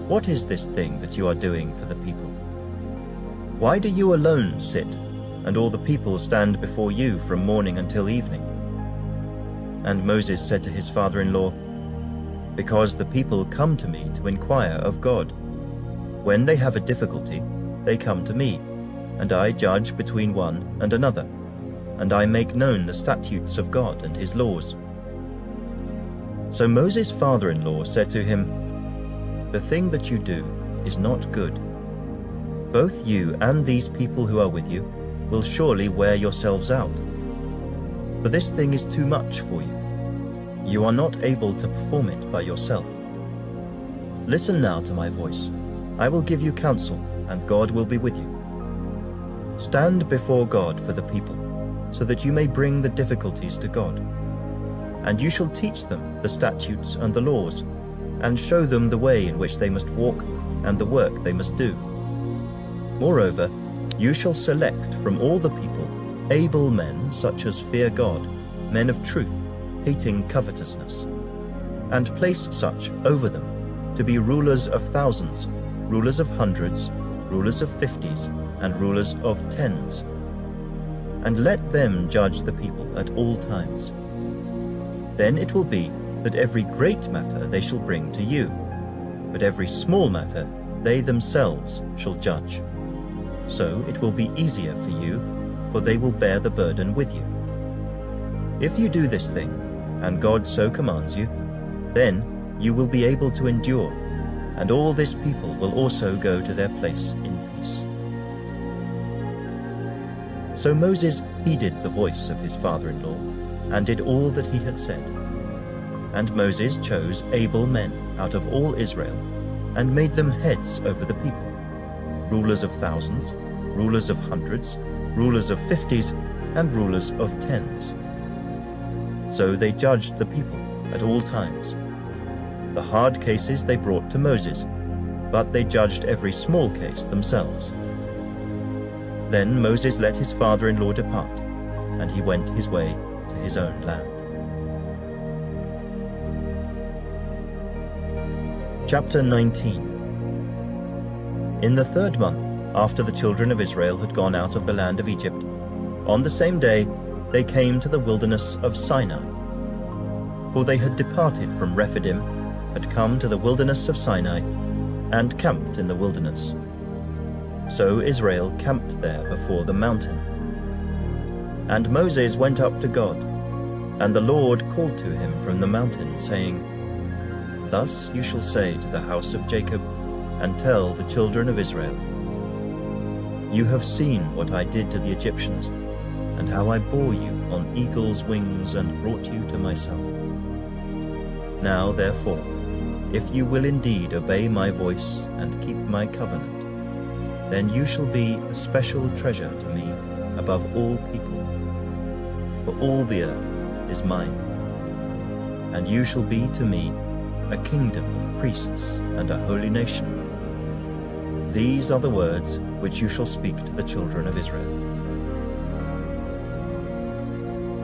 "What is this thing that you are doing for the people? Why do you alone sit, and all the people stand before you from morning until evening?" And Moses said to his father-in-law, "Because the people come to me to inquire of God. When they have a difficulty, they come to me, and I judge between one and another, and I make known the statutes of God and his laws." So Moses' father-in-law said to him, "The thing that you do is not good. Both you and these people who are with you will surely wear yourselves out. For this thing is too much for you. You are not able to perform it by yourself. Listen now to my voice. I will give you counsel, and God will be with you. Stand before God for the people, so that you may bring the difficulties to God. And you shall teach them the statutes and the laws, and show them the way in which they must walk and the work they must do. Moreover, you shall select from all the people able men such as fear God, men of truth, hating covetousness, and place such over them to be rulers of thousands, rulers of hundreds, rulers of 50s, and rulers of 10s. And let them judge the people at all times. Then it will be that every great matter they shall bring to you, but every small matter they themselves shall judge. So it will be easier for you, for they will bear the burden with you. If you do this thing, and God so commands you, then you will be able to endure, and all this people will also go to their place in peace." So Moses heeded the voice of his father-in-law, and did all that he had said. And Moses chose able men out of all Israel, and made them heads over the people, rulers of thousands, rulers of hundreds, rulers of 50s, and rulers of 10s. So they judged the people at all times. The hard cases they brought to Moses, but they judged every small case themselves. Then Moses let his father-in-law depart, and he went his way to his own land. Chapter 19. In the 3rd month, after the children of Israel had gone out of the land of Egypt, on the same day they came to the wilderness of Sinai. For they had departed from Rephidim, had come to the wilderness of Sinai, and camped in the wilderness. So Israel camped there before the mountain. And Moses went up to God, and the Lord called to him from the mountain, saying, "Thus you shall say to the house of Jacob, and tell the children of Israel, You have seen what I did to the Egyptians, and how I bore you on eagle's wings and brought you to myself. Now therefore, if you will indeed obey my voice and keep my covenant, then you shall be a special treasure to me above all people. For all the earth is mine, and you shall be to me a kingdom of priests and a holy nation. These are the words which you shall speak to the children of Israel."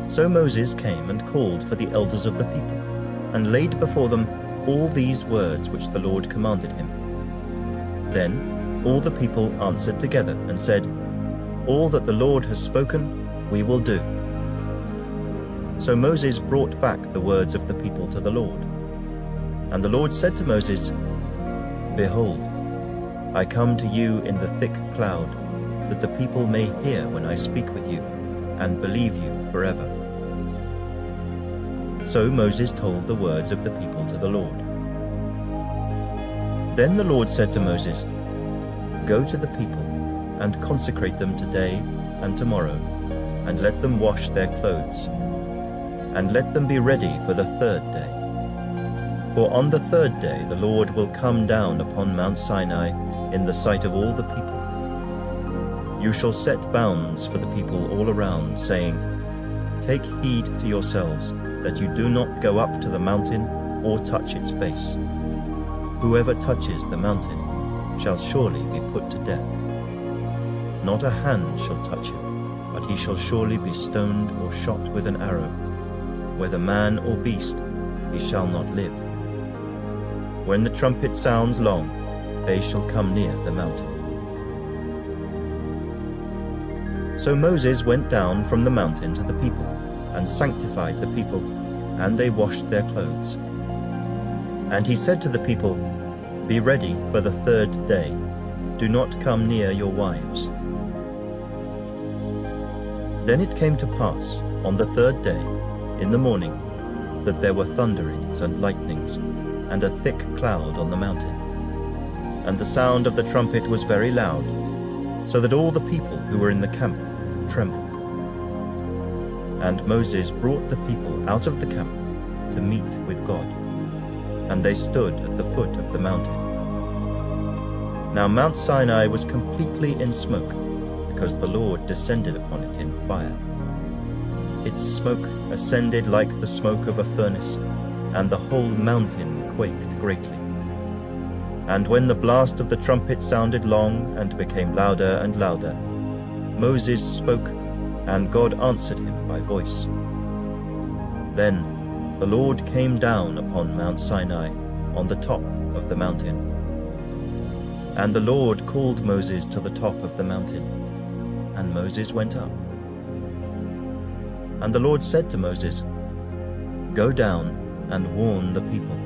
So Moses came and called for the elders of the people, and laid before them all these words which the Lord commanded him. Then all the people answered together and said, "All that the Lord has spoken, we will do." So Moses brought back the words of the people to the Lord. And the Lord said to Moses, "Behold, I come to you in the thick cloud, that the people may hear when I speak with you, and believe you forever." So Moses told the words of the people to the Lord. Then the Lord said to Moses, "Go to the people, and consecrate them today and tomorrow, and let them wash their clothes, and let them be ready for the 3rd day. For on the 3rd day the Lord will come down upon Mount Sinai in the sight of all the people. You shall set bounds for the people all around, saying, Take heed to yourselves that you do not go up to the mountain or touch its base. Whoever touches the mountain shall surely be put to death. Not a hand shall touch him, but he shall surely be stoned or shot with an arrow. whether man or beast, he shall not live. When the trumpet sounds long, they shall come near the mountain. So Moses went down from the mountain to the people, and sanctified the people, and they washed their clothes. And he said to the people, Be ready for the 3rd day. Do not come near your wives. Then it came to pass, on the 3rd day, in the morning, that there were thunderings and lightnings, and a thick cloud on the mountain. And the sound of the trumpet was very loud, so that all the people who were in the camp trembled. And Moses brought the people out of the camp to meet with God, and they stood at the foot of the mountain. Now Mount Sinai was completely in smoke, because the Lord descended upon it in fire. Its smoke ascended like the smoke of a furnace, and the whole mountain quaked greatly. And when the blast of the trumpet sounded long and became louder and louder, Moses spoke, and God answered him by voice. Then the Lord came down upon Mount Sinai on the top of the mountain. And the Lord called Moses to the top of the mountain, and Moses went up. And the Lord said to Moses, Go down and warn the people,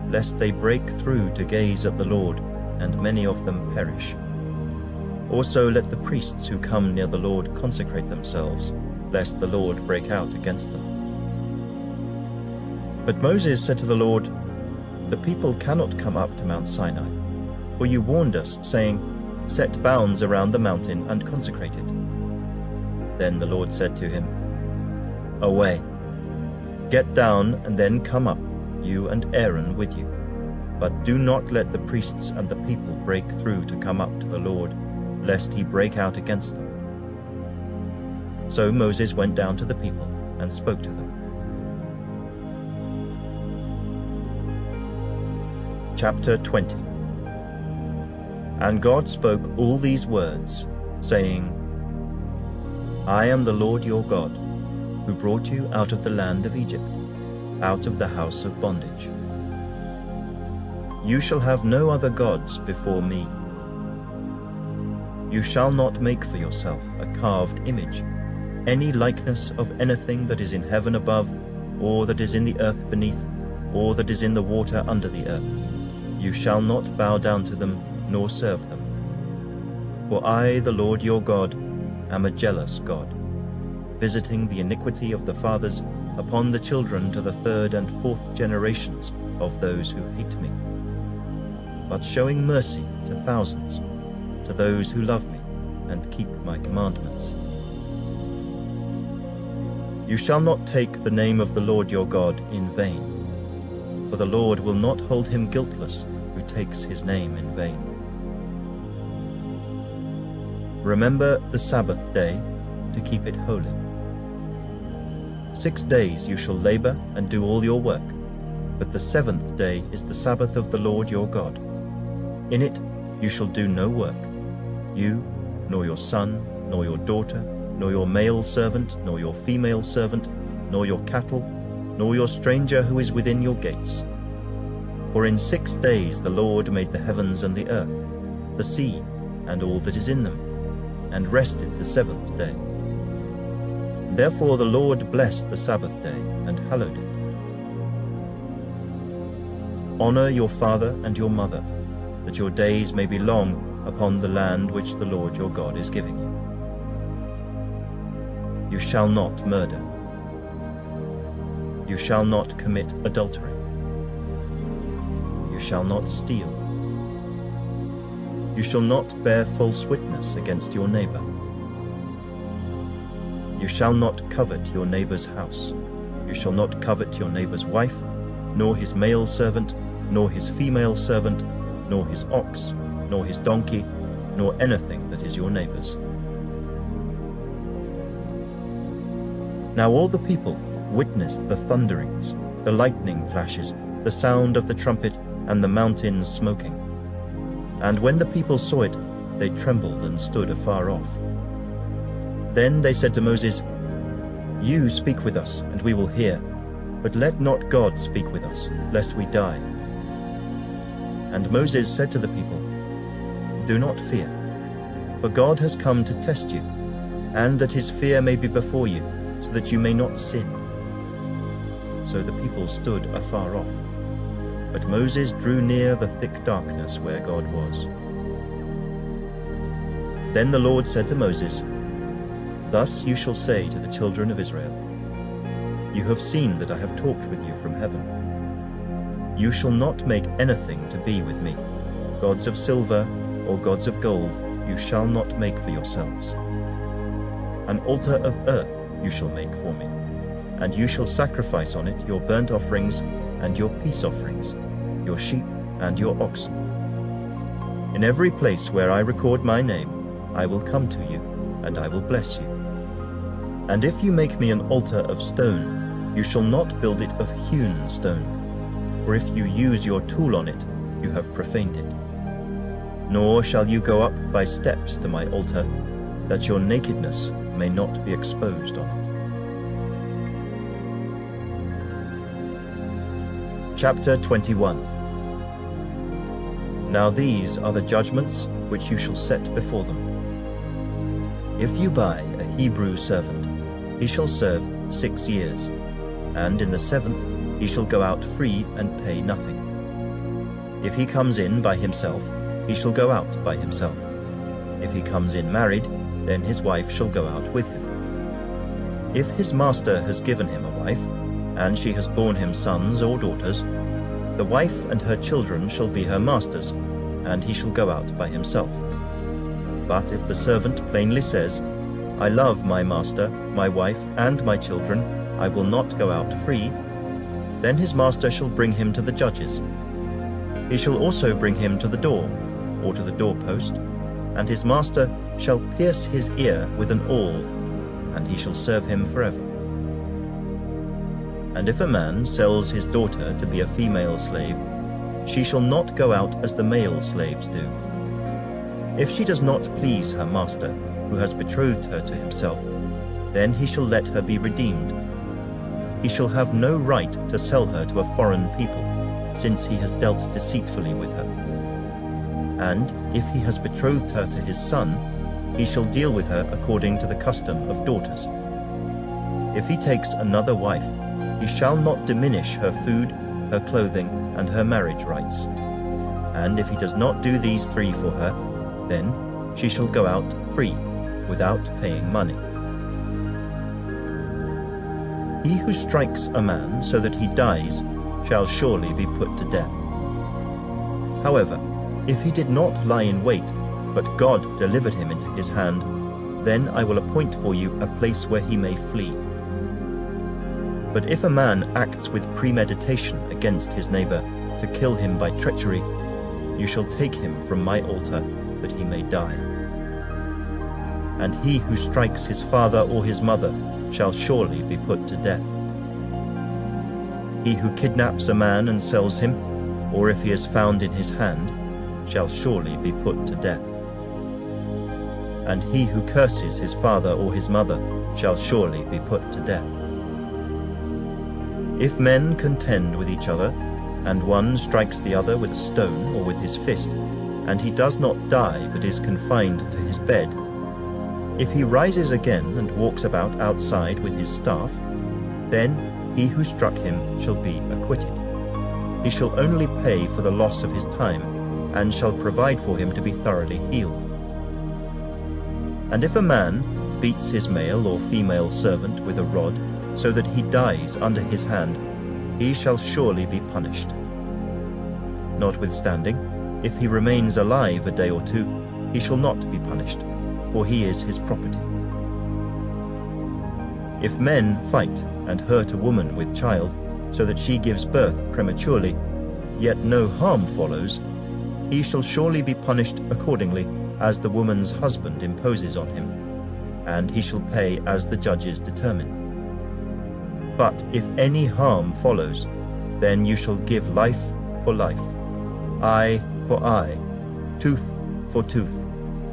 lest they break through to gaze at the Lord, and many of them perish. Also let the priests who come near the Lord consecrate themselves, lest the Lord break out against them. But Moses said to the Lord, The people cannot come up to Mount Sinai, for you warned us, saying, Set bounds around the mountain and consecrate it. Then the Lord said to him, Away, get down and then come up, you and Aaron with you. But do not let the priests and the people break through to come up to the Lord, lest he break out against them. So Moses went down to the people and spoke to them. Chapter 20. And God spoke all these words, saying, I am the Lord your God, who brought you out of the land of Egypt, out of the house of bondage. You shall have no other gods before me. You shall not make for yourself a carved image, any likeness of anything that is in heaven above, or that is in the earth beneath, or that is in the water under the earth. You shall not bow down to them, nor serve them. For I, the Lord your God, am a jealous God, visiting the iniquity of the fathers upon the children to the 3rd and 4th generations of those who hate me, but showing mercy to thousands, to those who love me and keep my commandments. You shall not take the name of the Lord your God in vain, for the Lord will not hold him guiltless who takes his name in vain. Remember the Sabbath day to keep it holy. 6 days you shall labor and do all your work, but the 7th day is the Sabbath of the Lord your God. In it you shall do no work, you, nor your son, nor your daughter, nor your male servant, nor your female servant, nor your cattle, nor your stranger who is within your gates. For in 6 days the Lord made the heavens and the earth, the sea, and all that is in them, and rested the 7th day. Therefore the Lord blessed the Sabbath day and hallowed it. Honor your father and your mother, that your days may be long upon the land which the Lord your God is giving you. You shall not murder. You shall not commit adultery. You shall not steal. You shall not bear false witness against your neighbor. You shall not covet your neighbor's house. You shall not covet your neighbor's wife, nor his male servant, nor his female servant, nor his ox, nor his donkey, nor anything that is your neighbor's. Now all the people witnessed the thunderings, the lightning flashes, the sound of the trumpet, and the mountains smoking. And when the people saw it, they trembled and stood afar off. Then they said to Moses, You speak with us, and we will hear. but let not God speak with us, lest we die." And Moses said to the people, "Do not fear, for God has come to test you, and that his fear may be before you, so that you may not sin." So the people stood afar off, but Moses drew near the thick darkness where God was. Then the Lord said to Moses, "Thus you shall say to the children of Israel, You have seen that I have talked with you from heaven. You shall not make anything to be with me. Gods of silver or gods of gold you shall not make for yourselves. An altar of earth you shall make for me, and you shall sacrifice on it your burnt offerings and your peace offerings, your sheep and your oxen. In every place where I record my name, I will come to you, and I will bless you. And if you make me an altar of stone, you shall not build it of hewn stone, for if you use your tool on it, you have profaned it. Nor shall you go up by steps to my altar, that your nakedness may not be exposed on it." Chapter 21. Now these are the judgments which you shall set before them. If you buy a Hebrew servant, he shall serve 6 years, and in the 7th he shall go out free and pay nothing. If he comes in by himself, he shall go out by himself. If he comes in married, then his wife shall go out with him. If his master has given him a wife, and she has borne him sons or daughters, the wife and her children shall be her master's, and he shall go out by himself. But if the servant plainly says, "I love my master, my wife, and my children, I will not go out free," then his master shall bring him to the judges. He shall also bring him to the door, or to the doorpost, and his master shall pierce his ear with an awl, and he shall serve him forever. And if a man sells his daughter to be a female slave, she shall not go out as the male slaves do. If she does not please her master, who has betrothed her to himself, then he shall let her be redeemed. He shall have no right to sell her to a foreign people, since he has dealt deceitfully with her. And if he has betrothed her to his son, he shall deal with her according to the custom of daughters. If he takes another wife, he shall not diminish her food, her clothing, and her marriage rights. And if he does not do these 3 for her, then she shall go out free, without paying money. He who strikes a man so that he dies shall surely be put to death. However, if he did not lie in wait, but God delivered him into his hand, then I will appoint for you a place where he may flee. But if a man acts with premeditation against his neighbor to kill him by treachery, you shall take him from my altar, that he may die. And he who strikes his father or his mother shall surely be put to death. He who kidnaps a man and sells him, or if he is found in his hand, shall surely be put to death. And he who curses his father or his mother shall surely be put to death. If men contend with each other, and one strikes the other with a stone or with his fist, and he does not die but is confined to his bed, if he rises again and walks about outside with his staff, then he who struck him shall be acquitted. He shall only pay for the loss of his time, and shall provide for him to be thoroughly healed. And if a man beats his male or female servant with a rod, so that he dies under his hand, he shall surely be punished. Notwithstanding, if he remains alive a day or 2, he shall not be punished, for he is his property. If men fight and hurt a woman with child, so that she gives birth prematurely, yet no harm follows, he shall surely be punished accordingly as the woman's husband imposes on him, and he shall pay as the judges determine. But if any harm follows, then you shall give life for life, eye for eye, tooth for tooth,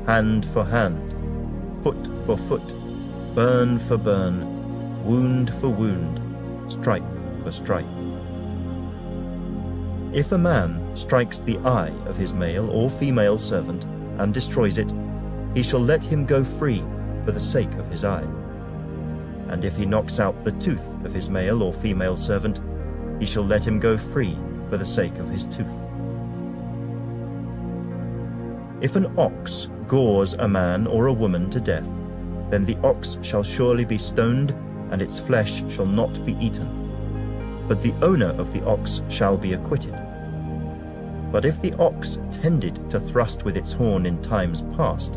hand for hand, foot for foot, burn for burn, wound for wound, stripe per strike. If a man strikes the eye of his male or female servant and destroys it, he shall let him go free for the sake of his eye. And if he knocks out the tooth of his male or female servant, he shall let him go free for the sake of his tooth. If an ox gores a man or a woman to death, then the ox shall surely be stoned, and its flesh shall not be eaten. But the owner of the ox shall be acquitted. But if the ox tended to thrust with its horn in times past,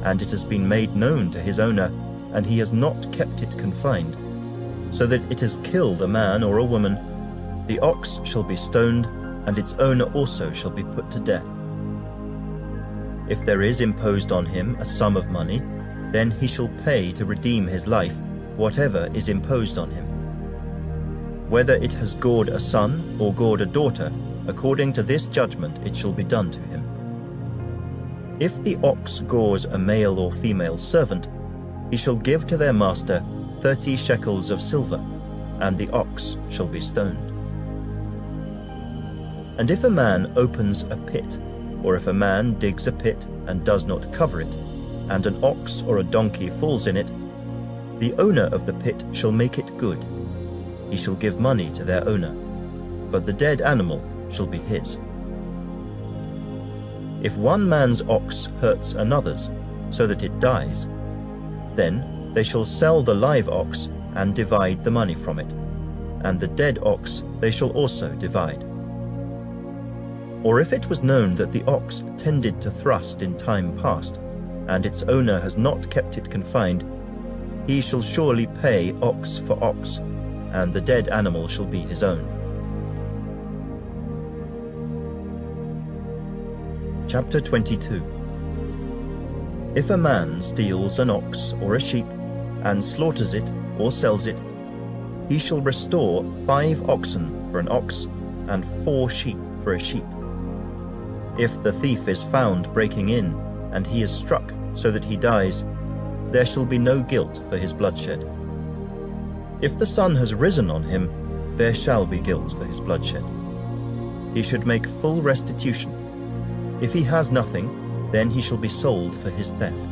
and it has been made known to his owner, and he has not kept it confined, so that it has killed a man or a woman, the ox shall be stoned, and its owner also shall be put to death. If there is imposed on him a sum of money, then he shall pay to redeem his life whatever is imposed on him. Whether it has gored a son or gored a daughter, according to this judgment it shall be done to him. If the ox gores a male or female servant, he shall give to their master 30 shekels of silver, and the ox shall be stoned. And if a man opens a pit, or if a man digs a pit and does not cover it, and an ox or a donkey falls in it, the owner of the pit shall make it good. He shall give money to their owner, but the dead animal shall be his. If one man's ox hurts another's, so that it dies, then they shall sell the live ox and divide the money from it, and the dead ox they shall also divide. Or if it was known that the ox tended to thrust in time past, and its owner has not kept it confined, he shall surely pay ox for ox, and the dead animal shall be his own. Chapter 22. If a man steals an ox or a sheep, and slaughters it or sells it, he shall restore 5 oxen for an ox, and 4 sheep for a sheep. If the thief is found breaking in, and he is struck so that he dies, there shall be no guilt for his bloodshed. If the sun has risen on him, there shall be guilt for his bloodshed. He should make full restitution. If he has nothing, then he shall be sold for his theft.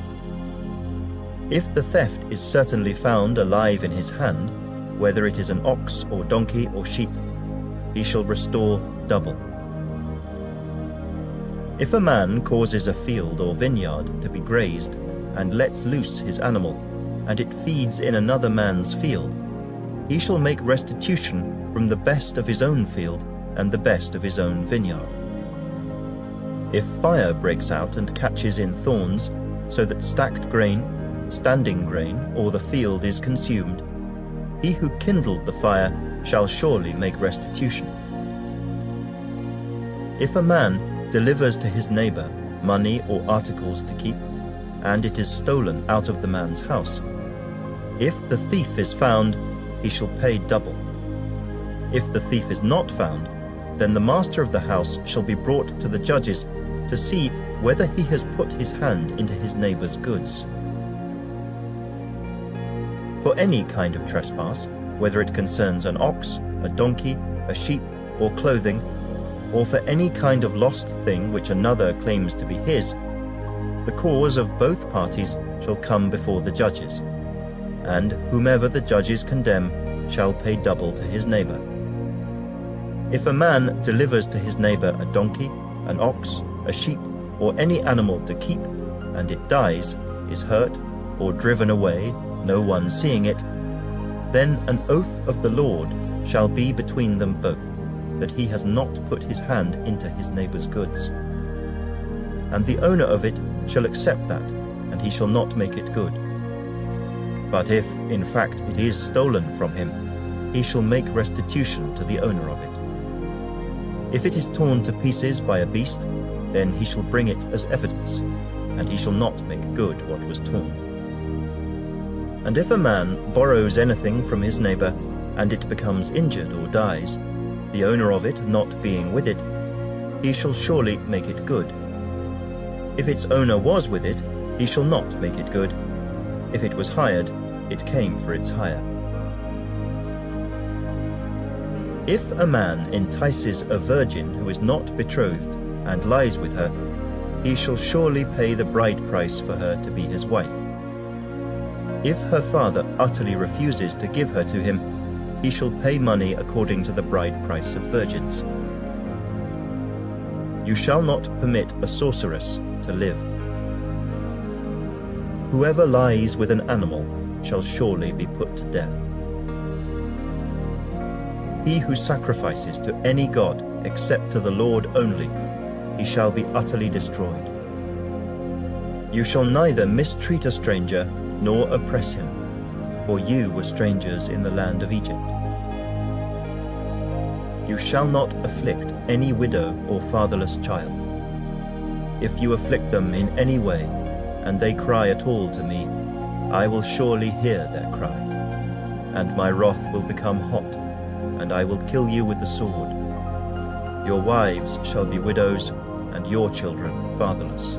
If the theft is certainly found alive in his hand, whether it is an ox or donkey or sheep, he shall restore double. If a man causes a field or vineyard to be grazed, and lets loose his animal, and it feeds in another man's field, he shall make restitution from the best of his own field and the best of his own vineyard. If fire breaks out and catches in thorns, so that stacked grain, standing grain, or the field is consumed, he who kindled the fire shall surely make restitution. If a man delivers to his neighbor money or articles to keep, and it is stolen out of the man's house, if the thief is found, he shall pay double. If the thief is not found, then the master of the house shall be brought to the judges to see whether he has put his hand into his neighbor's goods. For any kind of trespass, whether it concerns an ox, a donkey, a sheep, or clothing, or for any kind of lost thing which another claims to be his, the cause of both parties shall come before the judges, and whomever the judges condemn shall pay double to his neighbor. If a man delivers to his neighbor a donkey, an ox, a sheep, or any animal to keep, and it dies, is hurt, or driven away, no one seeing it, then an oath of the Lord shall be between them both, that he has not put his hand into his neighbor's goods. And the owner of it shall accept that, and he shall not make it good. But if, in fact, it is stolen from him, he shall make restitution to the owner of it. If it is torn to pieces by a beast, then he shall bring it as evidence, and he shall not make good what was torn. And if a man borrows anything from his neighbor, and it becomes injured or dies, the owner of it not being with it, he shall surely make it good. If its owner was with it, he shall not make it good. If it was hired, it came for its hire. If a man entices a virgin who is not betrothed and lies with her, he shall surely pay the bride price for her to be his wife. If her father utterly refuses to give her to him, he shall pay money according to the bride price of virgins. You shall not permit a sorceress to live. Whoever lies with an animal shall surely be put to death. He who sacrifices to any god except to the Lord only, he shall be utterly destroyed. You shall neither mistreat a stranger nor oppress him, for you were strangers in the land of Egypt. You shall not afflict any widow or fatherless child. If you afflict them in any way, and they cry at all to me, I will surely hear their cry, and my wrath will become hot, and I will kill you with the sword. Your wives shall be widows, and your children fatherless.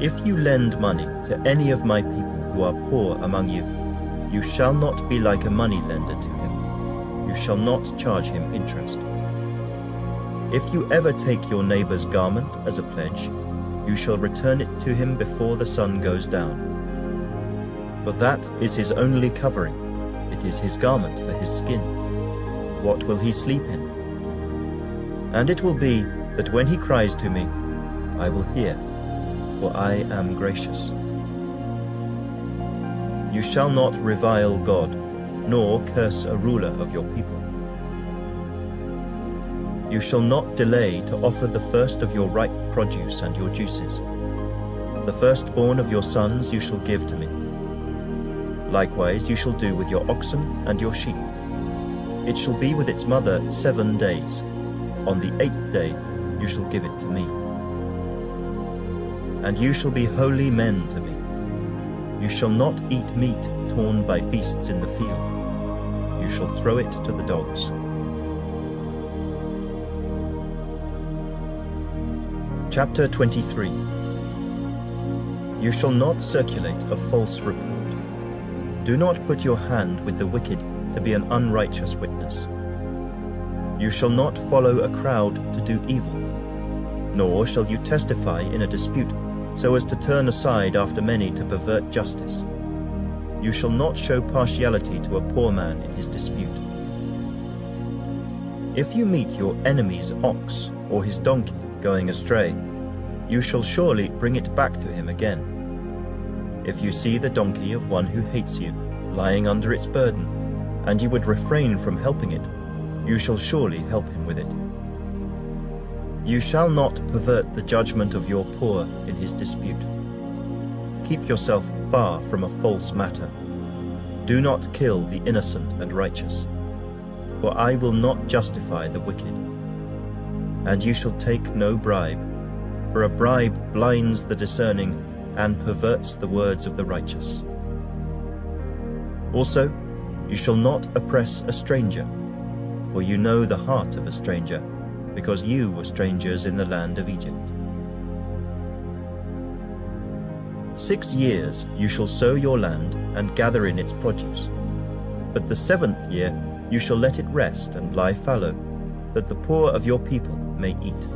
If you lend money to any of my people who are poor among you, you shall not be like a money lender to him. You shall not charge him interest. If you ever take your neighbor's garment as a pledge, you shall return it to him before the sun goes down. For that is his only covering, it is his garment for his skin. What will he sleep in? And it will be that when he cries to me, I will hear, for I am gracious. You shall not revile God, nor curse a ruler of your people. You shall not delay to offer the first of your ripe produce and your juices. The firstborn of your sons you shall give to me. Likewise you shall do with your oxen and your sheep. It shall be with its mother 7 days. On the 8th day you shall give it to me. And you shall be holy men to me. You shall not eat meat torn by beasts in the field. You shall throw it to the dogs. Chapter 23. You shall not circulate a false report. Do not put your hand with the wicked to be an unrighteous witness. You shall not follow a crowd to do evil, nor shall you testify in a dispute so as to turn aside after many to pervert justice. You shall not show partiality to a poor man in his dispute. If you meet your enemy's ox or his donkey going astray, you shall surely bring it back to him again. If you see the donkey of one who hates you lying under its burden, and you would refrain from helping it, you shall surely help him with it. You shall not pervert the judgment of your poor in his dispute. Keep yourself far from a false matter. Do not kill the innocent and righteous, for I will not justify the wicked. And you shall take no bribe, for a bribe blinds the discerning and perverts the words of the righteous. Also, you shall not oppress a stranger, for you know the heart of a stranger, because you were strangers in the land of Egypt. 6 years you shall sow your land and gather in its produce. But the 7th year you shall let it rest and lie fallow, that the poor of your people may eat,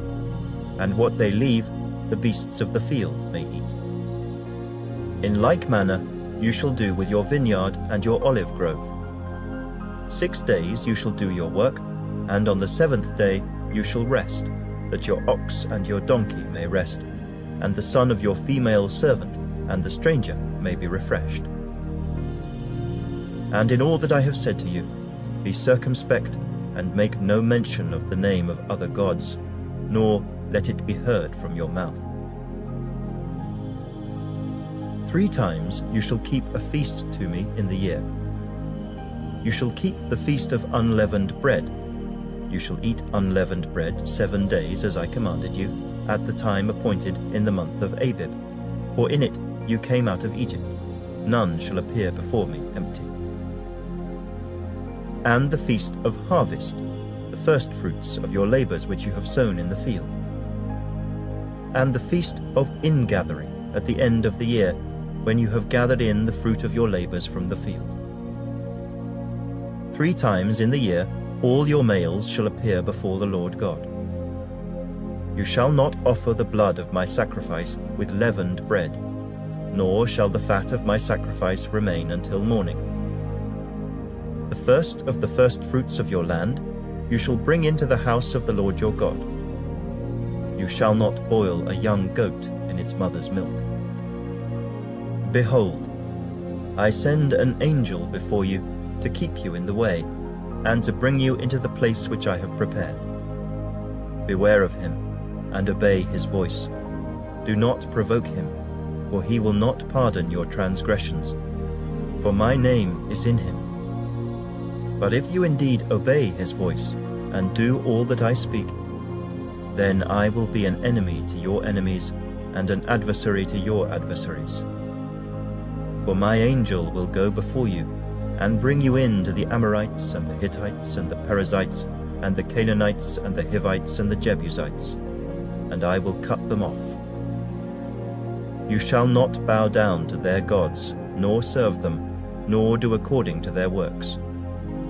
and what they leave the beasts of the field may eat. In like manner you shall do with your vineyard and your olive grove. 6 days you shall do your work, and on the 7th day you shall rest, that your ox and your donkey may rest, and the son of your female servant and the stranger may be refreshed. And in all that I have said to you, be circumspect, and make no mention of the name of other gods, nor let it be heard from your mouth. 3 times you shall keep a feast to me in the year. You shall keep the feast of unleavened bread. You shall eat unleavened bread 7 days, as I commanded you, at the time appointed in the month of Abib, for in it you came out of Egypt. None shall appear before me empty. And the feast of harvest, the firstfruits of your labors which you have sown in the field. And the feast of ingathering at the end of the year, when you have gathered in the fruit of your labors from the field. 3 times in the year all your males shall appear before the Lord God. You shall not offer the blood of my sacrifice with leavened bread, nor shall the fat of my sacrifice remain until morning. The first of the first fruits of your land you shall bring into the house of the Lord your God. You shall not boil a young goat in its mother's milk. Behold, I send an angel before you to keep you in the way, and to bring you into the place which I have prepared. Beware of him, and obey his voice. Do not provoke him, for he will not pardon your transgressions, for my name is in him. But if you indeed obey his voice, and do all that I speak, then I will be an enemy to your enemies, and an adversary to your adversaries. For my angel will go before you, and bring you in to the Amorites, and the Hittites, and the Perizzites, and the Canaanites, and the Hivites, and the Jebusites, and I will cut them off. You shall not bow down to their gods, nor serve them, nor do according to their works,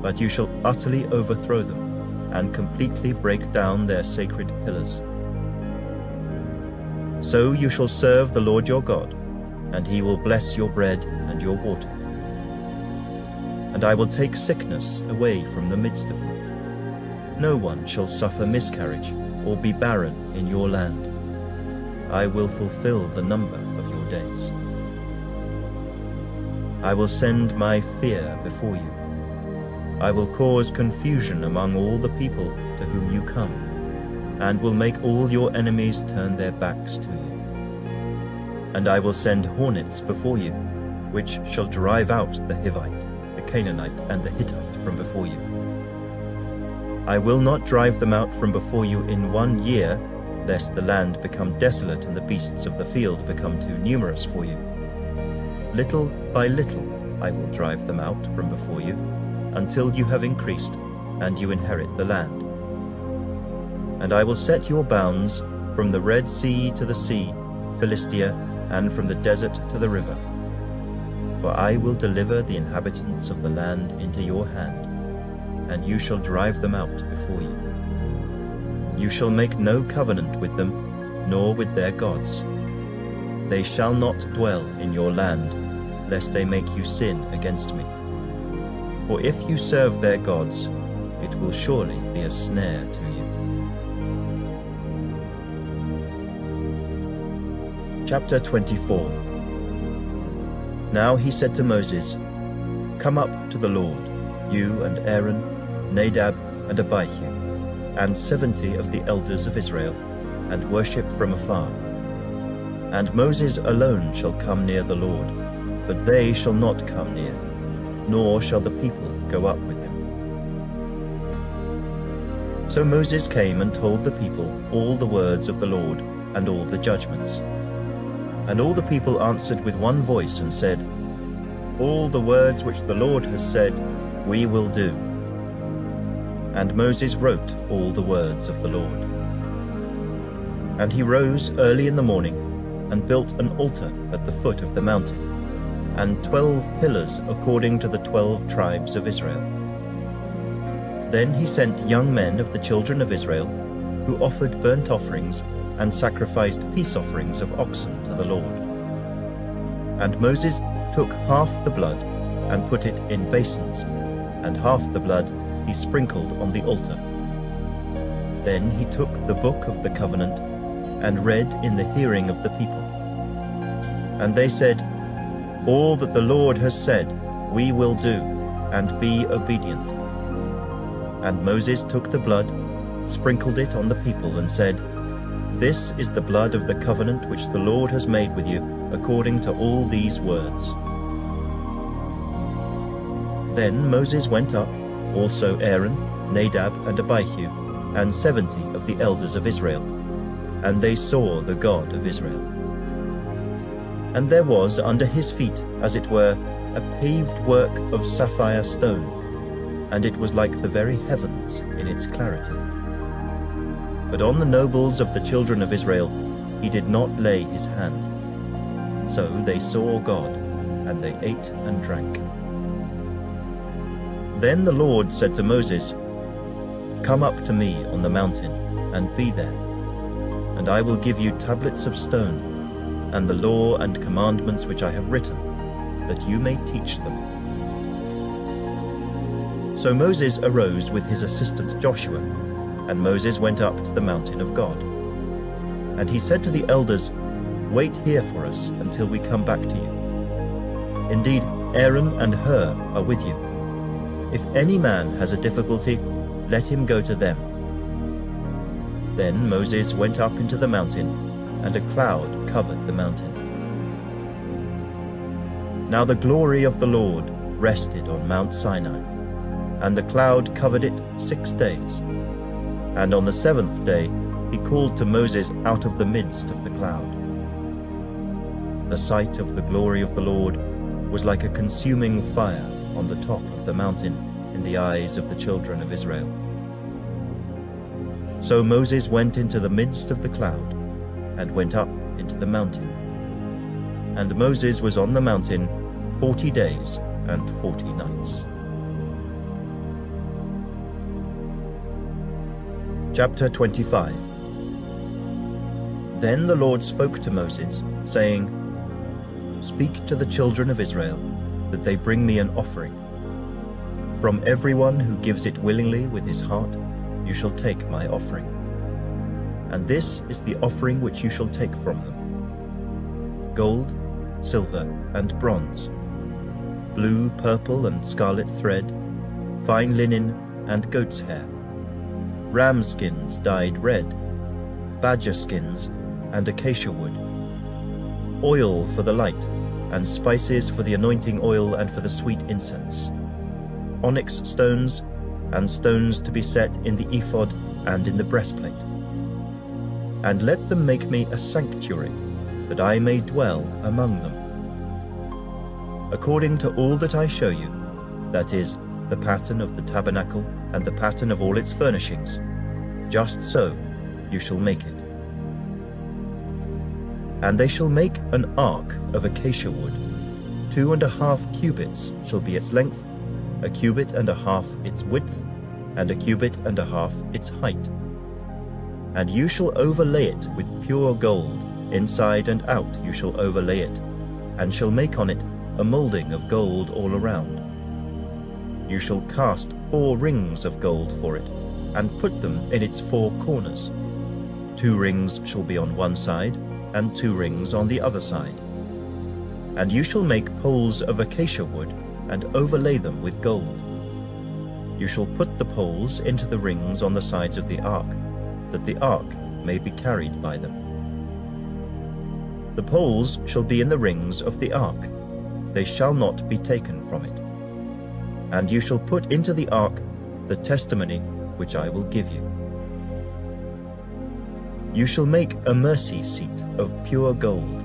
but you shall utterly overthrow them, and completely break down their sacred pillars. So you shall serve the Lord your God, and he will bless your bread and your water. And I will take sickness away from the midst of you. No one shall suffer miscarriage or be barren in your land. I will fulfill the number of your days. I will send my fear before you. I will cause confusion among all the people to whom you come, and will make all your enemies turn their backs to you. And I will send hornets before you, which shall drive out the Hivite, the Canaanite, and the Hittite from before you. I will not drive them out from before you in 1 year, lest the land become desolate and the beasts of the field become too numerous for you. Little by little I will drive them out from before you, until you have increased, and you inherit the land. And I will set your bounds from the Red Sea to the sea, Philistia, and from the desert to the river. For I will deliver the inhabitants of the land into your hand, and you shall drive them out before you. You shall make no covenant with them, nor with their gods. They shall not dwell in your land, lest they make you sin against me. For if you serve their gods, it will surely be a snare to you. Chapter 24. Now he said to Moses, Come up to the Lord, you and Aaron, Nadab and Abihu, and 70 of the elders of Israel, and worship from afar. And Moses alone shall come near the Lord, but they shall not come near, nor shall the people go up with him. So Moses came and told the people all the words of the Lord, and all the judgments. And all the people answered with one voice and said, All the words which the Lord has said, we will do. And Moses wrote all the words of the Lord. And he rose early in the morning, and built an altar at the foot of the mountain, and 12 pillars according to the 12 tribes of Israel. Then he sent young men of the children of Israel, who offered burnt offerings and sacrificed peace offerings of oxen to the Lord. And Moses took half the blood and put it in basins, and half the blood he sprinkled on the altar. Then he took the book of the covenant and read in the hearing of the people. And they said, All that the Lord has said, we will do, and be obedient. And Moses took the blood, sprinkled it on the people, and said, This is the blood of the covenant which the Lord has made with you, according to all these words. Then Moses went up, also Aaron, Nadab, and Abihu, and 70 of the elders of Israel, and they saw the God of Israel. And there was under his feet, as it were, a paved work of sapphire stone, and it was like the very heavens in its clarity. But on the nobles of the children of Israel he did not lay his hand. So they saw God, and they ate and drank. Then the Lord said to Moses, "Come up to me on the mountain, and be there, and I will give you tablets of stone, and the law and commandments which I have written, that you may teach them." So Moses arose with his assistant Joshua, and Moses went up to the mountain of God. And he said to the elders, "Wait here for us until we come back to you. Indeed, Aaron and Hur are with you. If any man has a difficulty, let him go to them." Then Moses went up into the mountain, and a cloud covered the mountain. Now the glory of the Lord rested on Mount Sinai, and the cloud covered it 6 days. And on the 7th day he called to Moses out of the midst of the cloud. The sight of the glory of the Lord was like a consuming fire on the top of the mountain in the eyes of the children of Israel. So Moses went into the midst of the cloud, and went up into the mountain. And Moses was on the mountain 40 days and 40 nights. Chapter 25. Then the Lord spoke to Moses, saying, "Speak to the children of Israel, that they bring me an offering. From everyone who gives it willingly with his heart, you shall take my offering. And this is the offering which you shall take from them: gold, silver, and bronze, blue, purple, and scarlet thread, fine linen, and goat's hair, ram skins dyed red, badger skins, and acacia wood, oil for the light, and spices for the anointing oil and for the sweet incense, onyx stones, and stones to be set in the ephod and in the breastplate. And let them make me a sanctuary, that I may dwell among them. According to all that I show you, that is, the pattern of the tabernacle and the pattern of all its furnishings, just so you shall make it. And they shall make an ark of acacia wood. 2.5 cubits shall be its length, 1.5 cubits its width, and 1.5 cubits its height. And you shall overlay it with pure gold, inside and out you shall overlay it, and shall make on it a moulding of gold all around. You shall cast 4 rings of gold for it, and put them in its 4 corners. 2 rings shall be on one side, and 2 rings on the other side. And you shall make poles of acacia wood, and overlay them with gold. You shall put the poles into the rings on the sides of the ark, that the ark may be carried by them. The poles shall be in the rings of the ark, they shall not be taken from it. And you shall put into the ark the testimony which I will give you. You shall make a mercy seat of pure gold.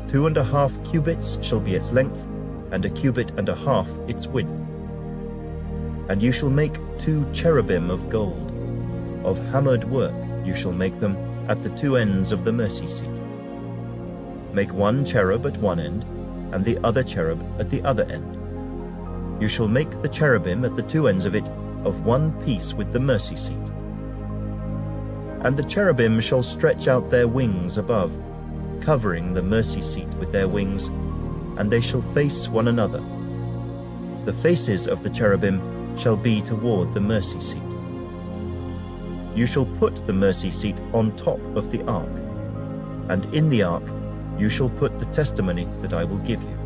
2.5 cubits shall be its length, and 1.5 cubits its width. And you shall make 2 cherubim of gold. Of hammered work you shall make them at the 2 ends of the mercy seat. Make 1 cherub at one end, and the other cherub at the other end. You shall make the cherubim at the 2 ends of it of one piece with the mercy seat. And the cherubim shall stretch out their wings above, covering the mercy seat with their wings, and they shall face one another. The faces of the cherubim shall be toward the mercy seat. You shall put the mercy seat on top of the ark, and in the ark you shall put the testimony that I will give you.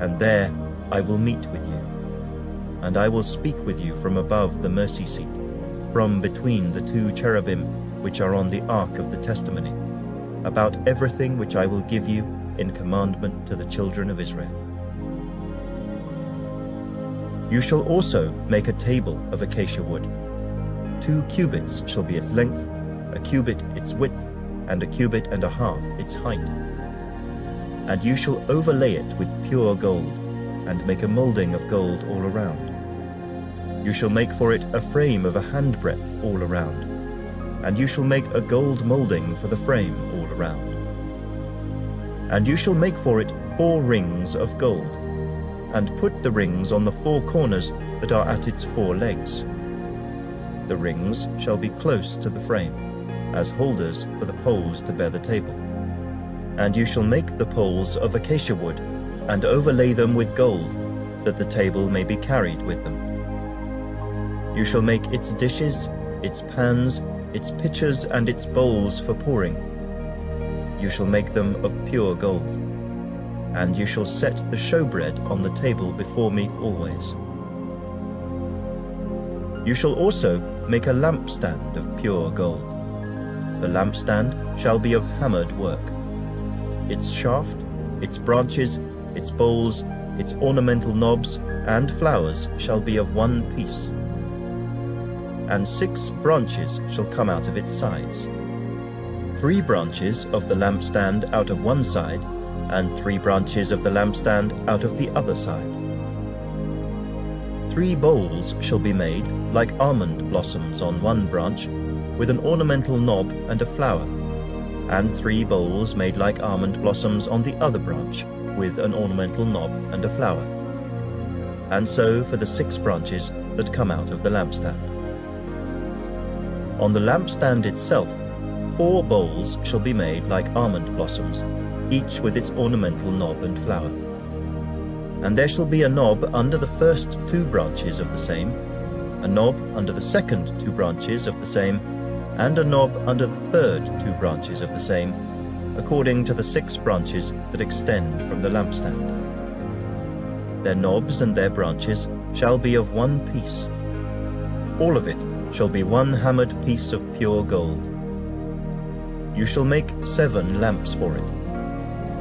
And there I will meet with you, and I will speak with you from above the mercy seat, from between the 2 cherubim which are on the ark of the testimony, about everything which I will give you in commandment to the children of Israel. You shall also make a table of acacia wood. 2 cubits shall be its length, 1 cubit its width, and 1.5 cubits its height. And you shall overlay it with pure gold, and make a moulding of gold all around. You shall make for it a frame of a handbreadth all around, and you shall make a gold moulding for the frame all around. And you shall make for it 4 rings of gold, and put the rings on the 4 corners that are at its 4 legs. The rings shall be close to the frame, as holders for the poles to bear the table. And you shall make the poles of acacia wood, and overlay them with gold, that the table may be carried with them. You shall make its dishes, its pans, its pitchers, and its bowls for pouring. You shall make them of pure gold. And you shall set the showbread on the table before me always. You shall also make a lampstand of pure gold. The lampstand shall be of hammered work. Its shaft, its branches, its bowls, its ornamental knobs, and flowers shall be of one piece. And 6 branches shall come out of its sides. 3 branches of the lampstand out of one side, and 3 branches of the lampstand out of the other side. 3 bowls shall be made like almond blossoms on one branch, with an ornamental knob and a flower, and 3 bowls made like almond blossoms on the other branch, with an ornamental knob and a flower. And so for the 6 branches that come out of the lampstand. On the lampstand itself, 4 bowls shall be made like almond blossoms, each with its ornamental knob and flower. And there shall be a knob under the first 2 branches of the same, a knob under the second 2 branches of the same, and a knob under the third 2 branches of the same, according to the 6 branches that extend from the lampstand. Their knobs and their branches shall be of one piece. All of it shall be one hammered piece of pure gold. You shall make 7 lamps for it,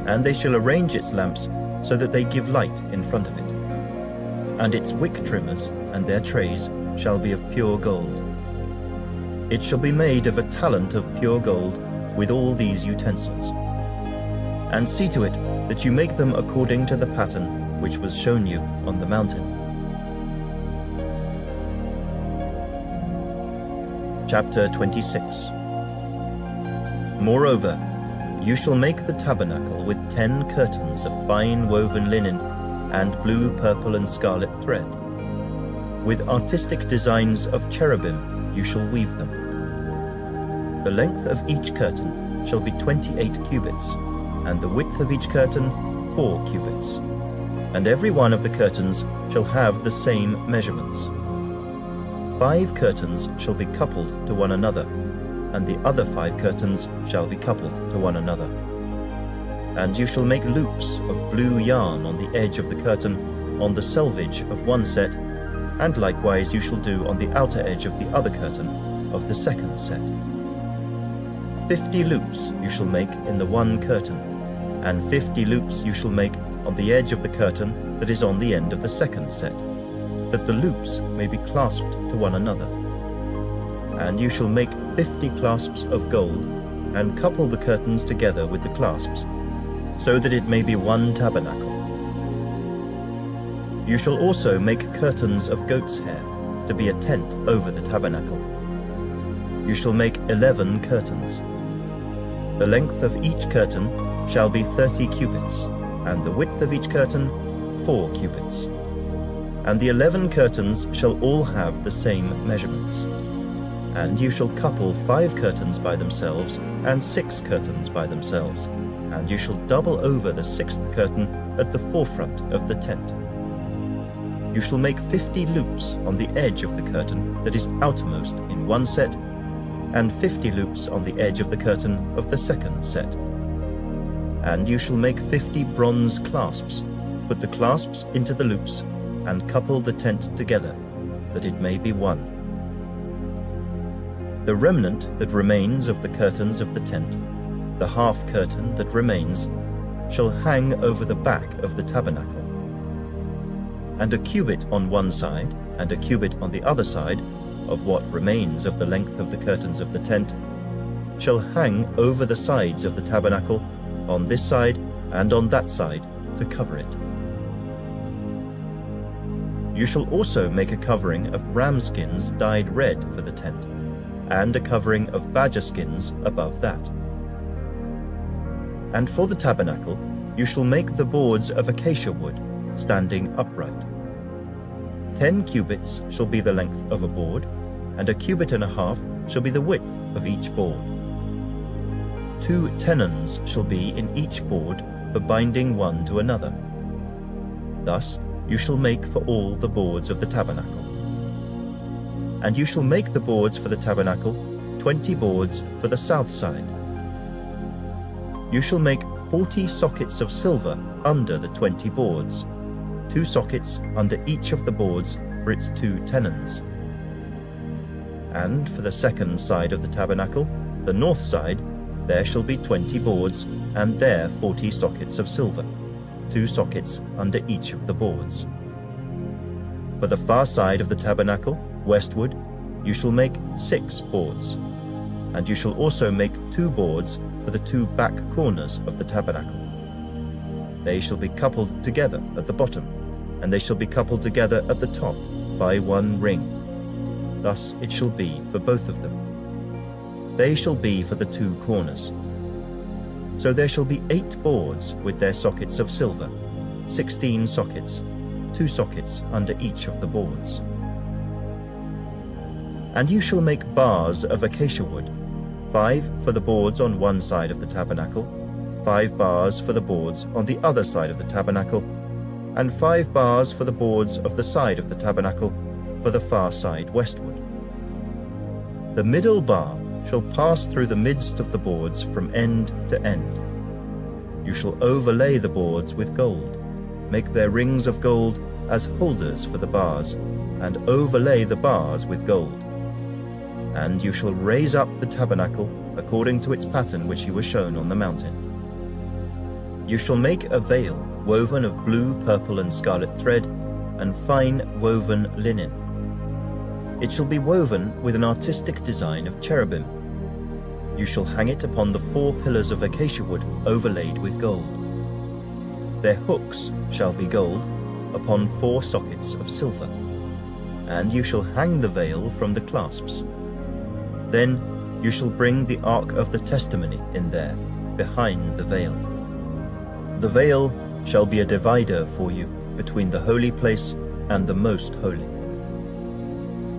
and they shall arrange its lamps so that they give light in front of it. And its wick trimmers and their trays shall be of pure gold. It shall be made of a talent of pure gold with all these utensils. And see to it that you make them according to the pattern which was shown you on the mountain. Chapter 26. Moreover, you shall make the tabernacle with 10 curtains of fine woven linen and blue, purple, and scarlet thread. With artistic designs of cherubim you shall weave them. The length of each curtain shall be 28 cubits, and the width of each curtain 4 cubits. And every one of the curtains shall have the same measurements. 5 curtains shall be coupled to one another, and the other 5 curtains shall be coupled to one another. And you shall make loops of blue yarn on the edge of the curtain, on the selvage of one set, and likewise you shall do on the outer edge of the other curtain of the second set. 50 loops you shall make in the one curtain, and 50 loops you shall make on the edge of the curtain that is on the end of the second set, that the loops may be clasped to one another. And you shall make 50 clasps of gold, and couple the curtains together with the clasps, so that it may be one tabernacle. You shall also make curtains of goat's hair, to be a tent over the tabernacle. You shall make 11 curtains. The length of each curtain shall be 30 cubits, and the width of each curtain 4 cubits. And the 11 curtains shall all have the same measurements. And you shall couple 5 curtains by themselves, and 6 curtains by themselves, and you shall double over the 6th curtain at the forefront of the tent. You shall make 50 loops on the edge of the curtain that is outermost in one set, and 50 loops on the edge of the curtain of the second set. And you shall make 50 bronze clasps, put the clasps into the loops, and couple the tent together, that it may be one. The remnant that remains of the curtains of the tent, the half curtain that remains, shall hang over the back of the tabernacle. And a cubit on one side, and a cubit on the other side, of what remains of the length of the curtains of the tent, shall hang over the sides of the tabernacle, on this side and on that side, to cover it. You shall also make a covering of ram skins dyed red for the tent, and a covering of badger skins above that. And for the tabernacle you shall make the boards of acacia wood, standing upright. 10 cubits shall be the length of a board, and 1.5 cubits shall be the width of each board. 2 tenons shall be in each board for binding one to another. Thus you shall make for all the boards of the tabernacle. And you shall make the boards for the tabernacle 20 boards for the south side. You shall make 40 sockets of silver under the 20 boards, 2 sockets under each of the boards for its 2 tenons. And for the second side of the tabernacle, the north side, there shall be 20 boards, and there 40 sockets of silver, 2 sockets under each of the boards. For the far side of the tabernacle, westward, you shall make 6 boards, and you shall also make 2 boards for the 2 back corners of the tabernacle. They shall be coupled together at the bottom, and they shall be coupled together at the top by 1 ring. Thus it shall be for both of them. They shall be for the 2 corners. So there shall be 8 boards with their sockets of silver, 16 sockets, 2 sockets under each of the boards. And you shall make bars of acacia wood, 5 for the boards on one side of the tabernacle, 5 bars for the boards on the other side of the tabernacle, and 5 bars for the boards of the side of the tabernacle for the far side westward. The middle bar shall pass through the midst of the boards from end to end. You shall overlay the boards with gold, make their rings of gold as holders for the bars, and overlay the bars with gold. And you shall raise up the tabernacle according to its pattern which you were shown on the mountain. You shall make a veil woven of blue, purple, and scarlet thread, and fine woven linen. It shall be woven with an artistic design of cherubim. You shall hang it upon the 4 pillars of acacia wood overlaid with gold. Their hooks shall be gold, upon 4 sockets of silver. And you shall hang the veil from the clasps. Then you shall bring the ark of the testimony in there, behind the veil. The veil shall be a divider for you between the holy place and the most holy.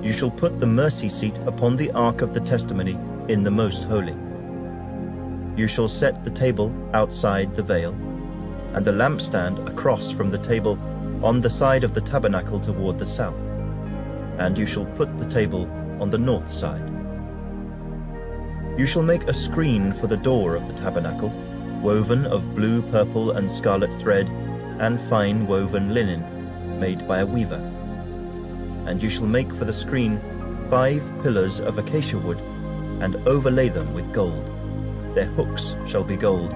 You shall put the mercy seat upon the ark of the testimony in the most holy. You shall set the table outside the veil, and the lampstand across from the table on the side of the tabernacle toward the south, and you shall put the table on the north side. You shall make a screen for the door of the tabernacle, woven of blue, purple, and scarlet thread, and fine woven linen, made by a weaver. And you shall make for the screen 5 pillars of acacia wood, and overlay them with gold. Their hooks shall be gold,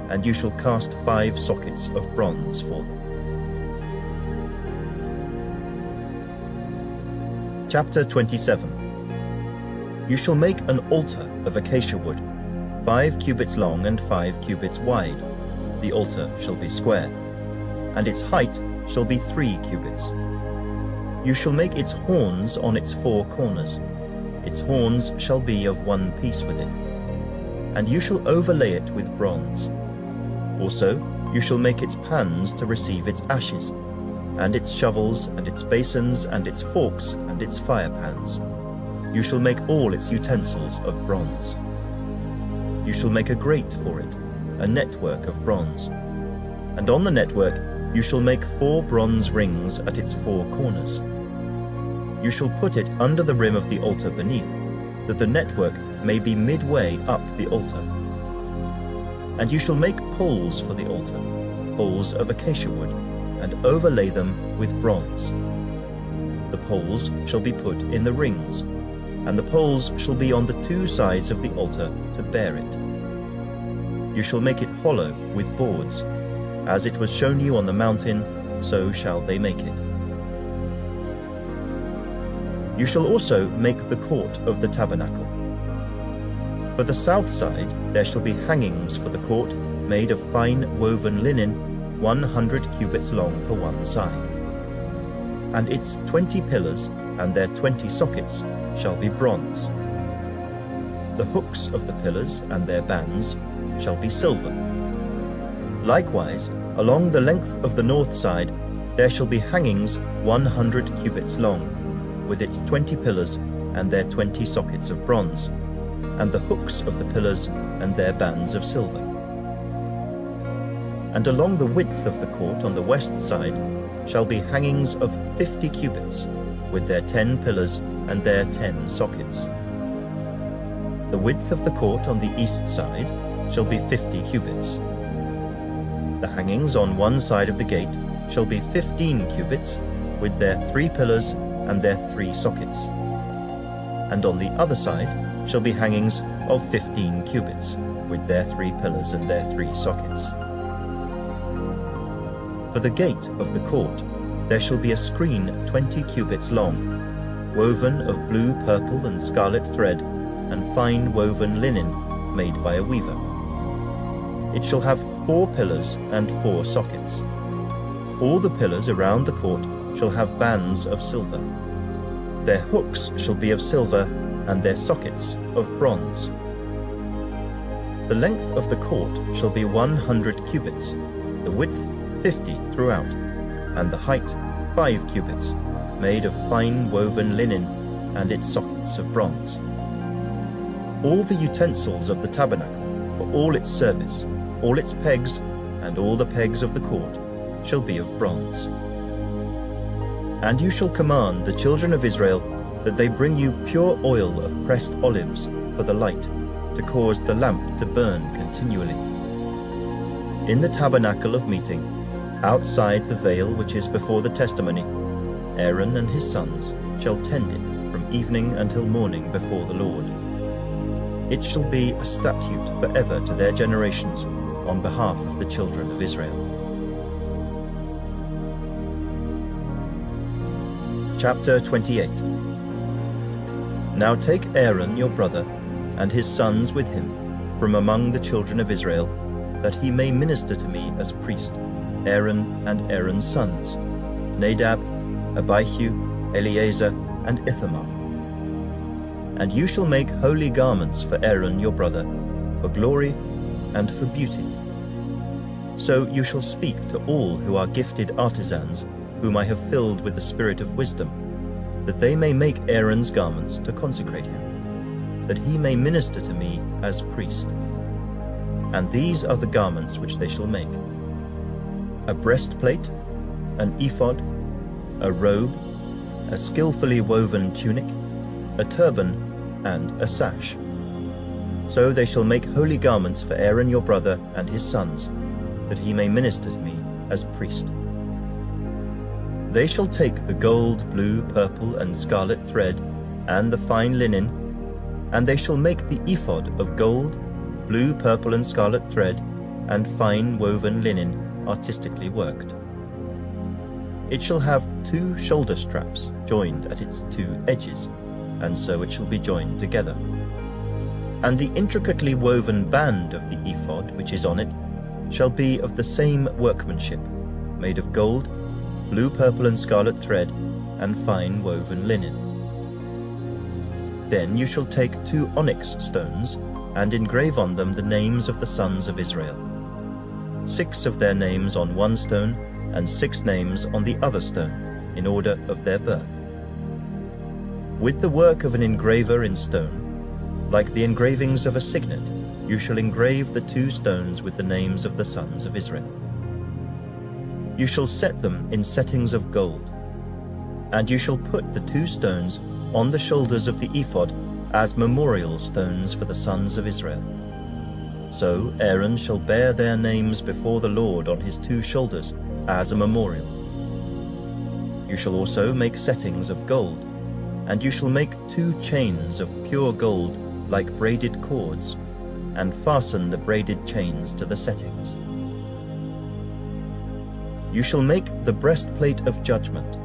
and you shall cast 5 sockets of bronze for them. Chapter 27. You shall make an altar of acacia wood, 5 cubits long and 5 cubits wide. The altar shall be square, and its height shall be 3 cubits. You shall make its horns on its 4 corners. Its horns shall be of one piece with it, and you shall overlay it with bronze. Also you shall make its pans to receive its ashes, and its shovels, and its basins, and its forks, and its fire pans. You shall make all its utensils of bronze. You shall make a grate for it, a network of bronze. And on the network you shall make 4 bronze rings at its 4 corners. You shall put it under the rim of the altar beneath, that the network may be midway up the altar. And you shall make poles for the altar, poles of acacia wood, and overlay them with bronze. The poles shall be put in the rings, and the poles shall be on the 2 sides of the altar to bear it. You shall make it hollow with boards. As it was shown you on the mountain, so shall they make it. You shall also make the court of the tabernacle. For the south side there shall be hangings for the court made of fine woven linen, 100 cubits long for one side. And its 20 pillars and their 20 sockets shall be bronze. The hooks of the pillars and their bands shall be silver. Likewise, along the length of the north side there shall be hangings 100 cubits long, with its 20 pillars and their 20 sockets of bronze, and the hooks of the pillars and their bands of silver. And along the width of the court on the west side shall be hangings of 50 cubits, with their 10 pillars and their 10 sockets. The width of the court on the east side shall be 50 cubits. The hangings on one side of the gate shall be 15 cubits, with their 3 pillars and their 3 sockets. And on the other side shall be hangings of 15 cubits, with their 3 pillars and their 3 sockets. For the gate of the court there shall be a screen 20 cubits long, woven of blue, purple, and scarlet thread, and fine woven linen made by a weaver. It shall have 4 pillars and 4 sockets. All the pillars around the court shall have bands of silver. Their hooks shall be of silver, and their sockets of bronze. The length of the court shall be 100 cubits, the width 50 throughout, and the height 5 cubits, made of fine woven linen, and its sockets of bronze. All the utensils of the tabernacle, for all its service, all its pegs, and all the pegs of the court, shall be of bronze. And you shall command the children of Israel that they bring you pure oil of pressed olives for the light, to cause the lamp to burn continually. In the tabernacle of meeting, outside the veil which is before the testimony, Aaron and his sons shall tend it from evening until morning before the Lord. It shall be a statute forever to their generations on behalf of the children of Israel. Chapter 28. Now take Aaron your brother and his sons with him from among the children of Israel, that he may minister to me as priest, Aaron and Aaron's sons, Nadab, Abihu, Eleazar, and Ithamar. And you shall make holy garments for Aaron your brother, for glory and for beauty. So you shall speak to all who are gifted artisans, whom I have filled with the spirit of wisdom, that they may make Aaron's garments to consecrate him, that he may minister to me as priest. And these are the garments which they shall make: a breastplate, an ephod, a robe, a skillfully woven tunic, a turban, and a sash. So they shall make holy garments for Aaron your brother and his sons, that he may minister to me as priest. They shall take the gold, blue, purple, and scarlet thread, and the fine linen, and they shall make the ephod of gold, blue, purple, and scarlet thread, and fine woven linen, artistically worked. It shall have 2 shoulder straps joined at its 2 edges, and so it shall be joined together. And the intricately woven band of the ephod which is on it shall be of the same workmanship, made of gold, blue, purple, and scarlet thread, and fine woven linen. Then you shall take 2 onyx stones, and engrave on them the names of the sons of Israel, 6 of their names on one stone, and 6 names on the other stone, in order of their birth. With the work of an engraver in stone, like the engravings of a signet, you shall engrave the 2 stones with the names of the sons of Israel. You shall set them in settings of gold, and you shall put the 2 stones on the shoulders of the ephod as memorial stones for the sons of Israel. So Aaron shall bear their names before the Lord on his 2 shoulders as a memorial. You shall also make settings of gold, and you shall make 2 chains of pure gold like braided cords, and fasten the braided chains to the settings. You shall make the breastplate of judgment.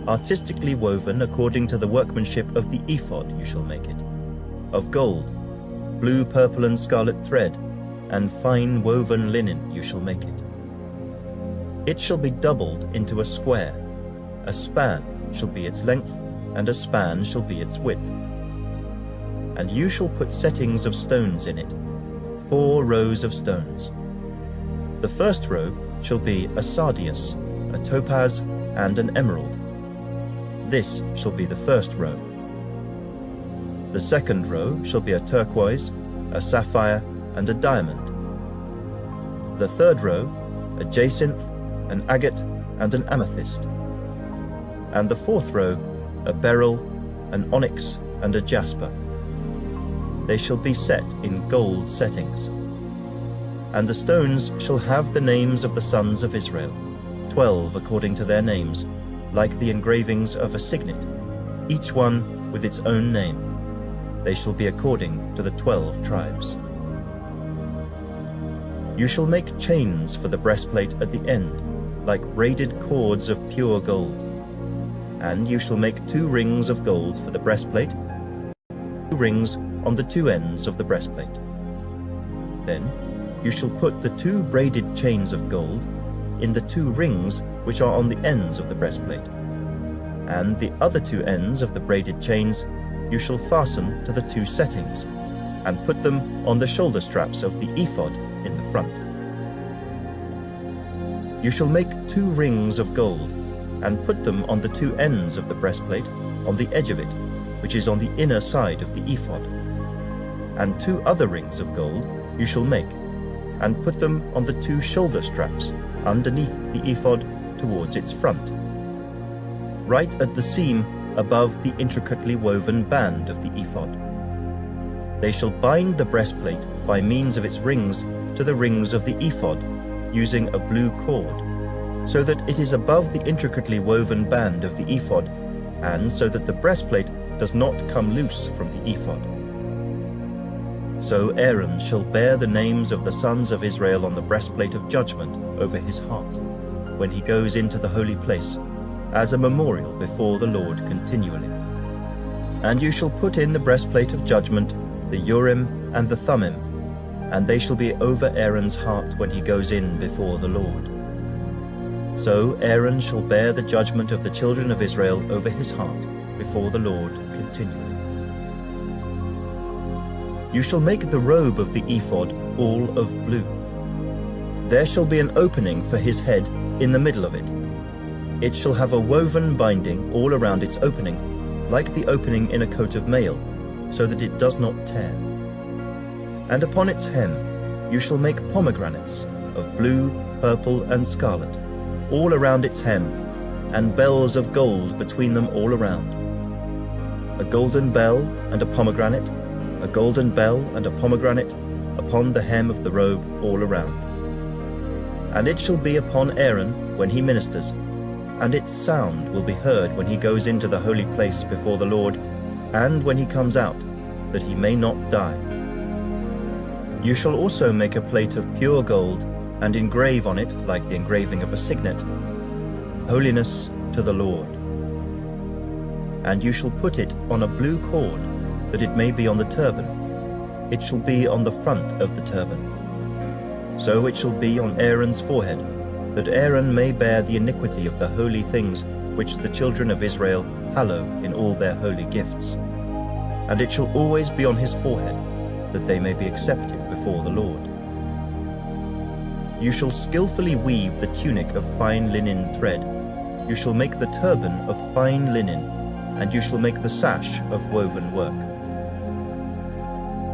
Artistically woven according to the workmanship of the ephod you shall make it, of gold, blue, purple, and scarlet thread, and fine woven linen you shall make it. It shall be doubled into a square. A span shall be its length, and a span shall be its width. And you shall put settings of stones in it, 4 rows of stones. The first row shall be a sardius, a topaz, and an emerald. This shall be the first row. The second row shall be a turquoise, a sapphire, and a diamond. The third row, a jacinth, an agate, and an amethyst. And the fourth row, a beryl, an onyx, and a jasper. They shall be set in gold settings. And the stones shall have the names of the sons of Israel, 12 according to their names, like the engravings of a signet, each one with its own name. They shall be according to the 12 tribes. You shall make chains for the breastplate at the end, like braided cords of pure gold. And you shall make 2 rings of gold for the breastplate, 2 rings on the 2 ends of the breastplate. Then you shall put the 2 braided chains of gold in the 2 rings which are on the ends of the breastplate. And the other 2 ends of the braided chains you shall fasten to the 2 settings, and put them on the shoulder straps of the ephod in the front. You shall make 2 rings of gold, and put them on the 2 ends of the breastplate, on the edge of it, which is on the inner side of the ephod. And 2 other rings of gold you shall make, and put them on the 2 shoulder straps underneath the ephod towards its front, right at the seam above the intricately woven band of the ephod. They shall bind the breastplate by means of its rings to the rings of the ephod, using a blue cord, so that it is above the intricately woven band of the ephod, and so that the breastplate does not come loose from the ephod. So Aaron shall bear the names of the sons of Israel on the breastplate of judgment over his heart, when he goes into the holy place, as a memorial before the Lord continually. And you shall put in the breastplate of judgment the Urim and the Thummim, and they shall be over Aaron's heart when he goes in before the Lord. So Aaron shall bear the judgment of the children of Israel over his heart before the Lord continually. You shall make the robe of the ephod all of blue. There shall be an opening for his head in the middle of it. It shall have a woven binding all around its opening, like the opening in a coat of mail, so that it does not tear. And upon its hem you shall make pomegranates of blue, purple, and scarlet, all around its hem, and bells of gold between them all around. A golden bell and a pomegranate, a golden bell and a pomegranate, upon the hem of the robe all around. And it shall be upon Aaron when he ministers, and its sound will be heard when he goes into the holy place before the Lord, and when he comes out, that he may not die. You shall also make a plate of pure gold, and engrave on it, like the engraving of a signet, Holiness to the Lord. And you shall put it on a blue cord, that it may be on the turban. It shall be on the front of the turban. So it shall be on Aaron's forehead, that Aaron may bear the iniquity of the holy things which the children of Israel hallow in all their holy gifts. And it shall always be on his forehead, that they may be accepted before the Lord. You shall skillfully weave the tunic of fine linen thread. You shall make the turban of fine linen, and you shall make the sash of woven work.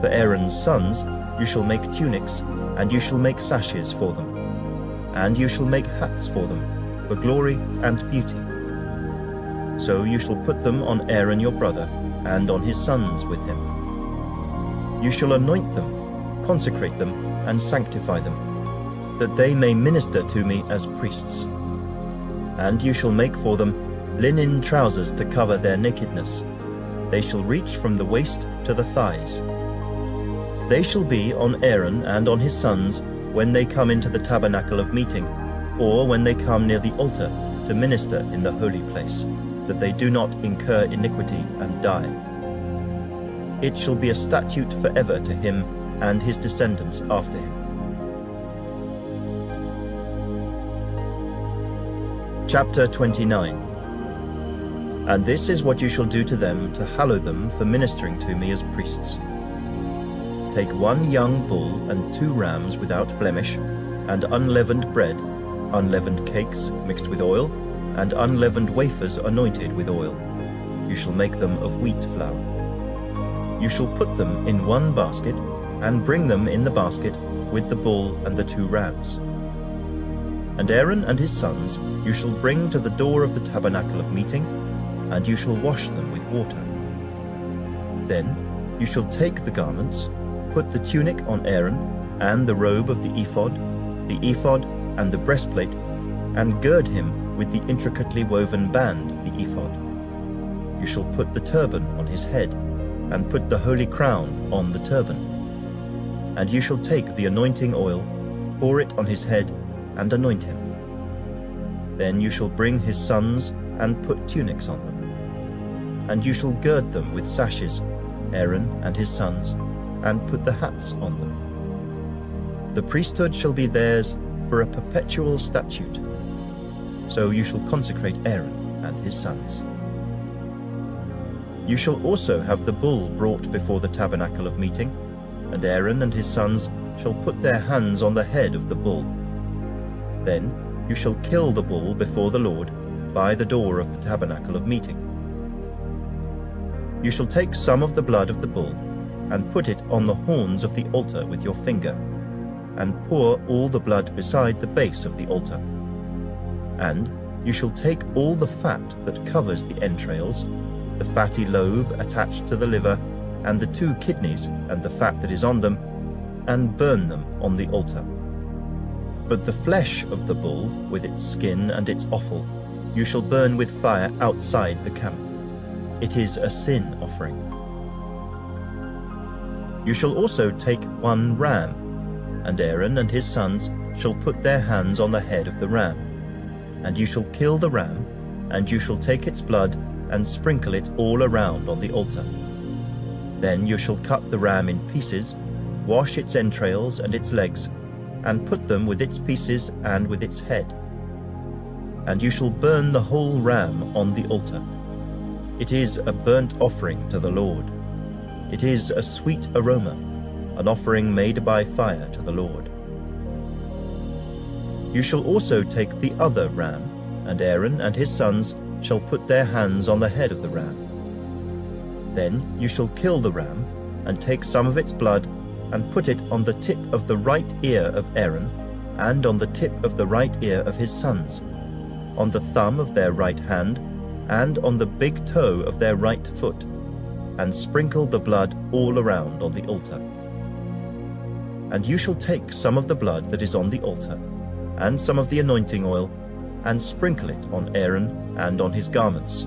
For Aaron's sons you shall make tunics, and you shall make sashes for them. And you shall make hats for them, for glory and beauty. So you shall put them on Aaron your brother, and on his sons with him. You shall anoint them, consecrate them, and sanctify them, that they may minister to me as priests. And you shall make for them linen trousers to cover their nakedness. They shall reach from the waist to the thighs. They shall be on Aaron and on his sons when they come into the tabernacle of meeting, or when they come near the altar to minister in the holy place, that they do not incur iniquity and die. It shall be a statute forever to him and his descendants after him. Chapter 29. And this is what you shall do to them to hallow them for ministering to me as priests. Take 1 young bull and 2 rams without blemish, and unleavened bread, unleavened cakes mixed with oil, and unleavened wafers anointed with oil. You shall make them of wheat flour. You shall put them in one basket, and bring them in the basket with the bull and the 2 rams. And Aaron and his sons you shall bring to the door of the tabernacle of meeting, and you shall wash them with water. Then you shall take the garments, put the tunic on Aaron, and the robe of the ephod and the breastplate, and gird him with the intricately woven band of the ephod. You shall put the turban on his head, and put the holy crown on the turban. And you shall take the anointing oil, pour it on his head, and anoint him. Then you shall bring his sons, and put tunics on them. And you shall gird them with sashes, Aaron and his sons, and put the hats on them. The priesthood shall be theirs for a perpetual statute. So you shall consecrate Aaron and his sons. You shall also have the bull brought before the tabernacle of meeting, and Aaron and his sons shall put their hands on the head of the bull. Then you shall kill the bull before the Lord by the door of the tabernacle of meeting. You shall take some of the blood of the bull, and put it on the horns of the altar with your finger, and pour all the blood beside the base of the altar. And you shall take all the fat that covers the entrails, the fatty lobe attached to the liver, and the 2 kidneys and the fat that is on them, and burn them on the altar. But the flesh of the bull, with its skin and its offal, you shall burn with fire outside the camp. It is a sin offering. You shall also take 1 ram, and Aaron and his sons shall put their hands on the head of the ram. And you shall kill the ram, and you shall take its blood and sprinkle it all around on the altar. Then you shall cut the ram in pieces, wash its entrails and its legs, and put them with its pieces and with its head. And you shall burn the whole ram on the altar. It is a burnt offering to the Lord. It is a sweet aroma, an offering made by fire to the Lord. You shall also take the other ram, and Aaron and his sons shall put their hands on the head of the ram. Then you shall kill the ram, and take some of its blood, and put it on the tip of the right ear of Aaron, and on the tip of the right ear of his sons, on the thumb of their right hand, and on the big toe of their right foot, and sprinkle the blood all around on the altar. And you shall take some of the blood that is on the altar, and some of the anointing oil, and sprinkle it on Aaron and on his garments,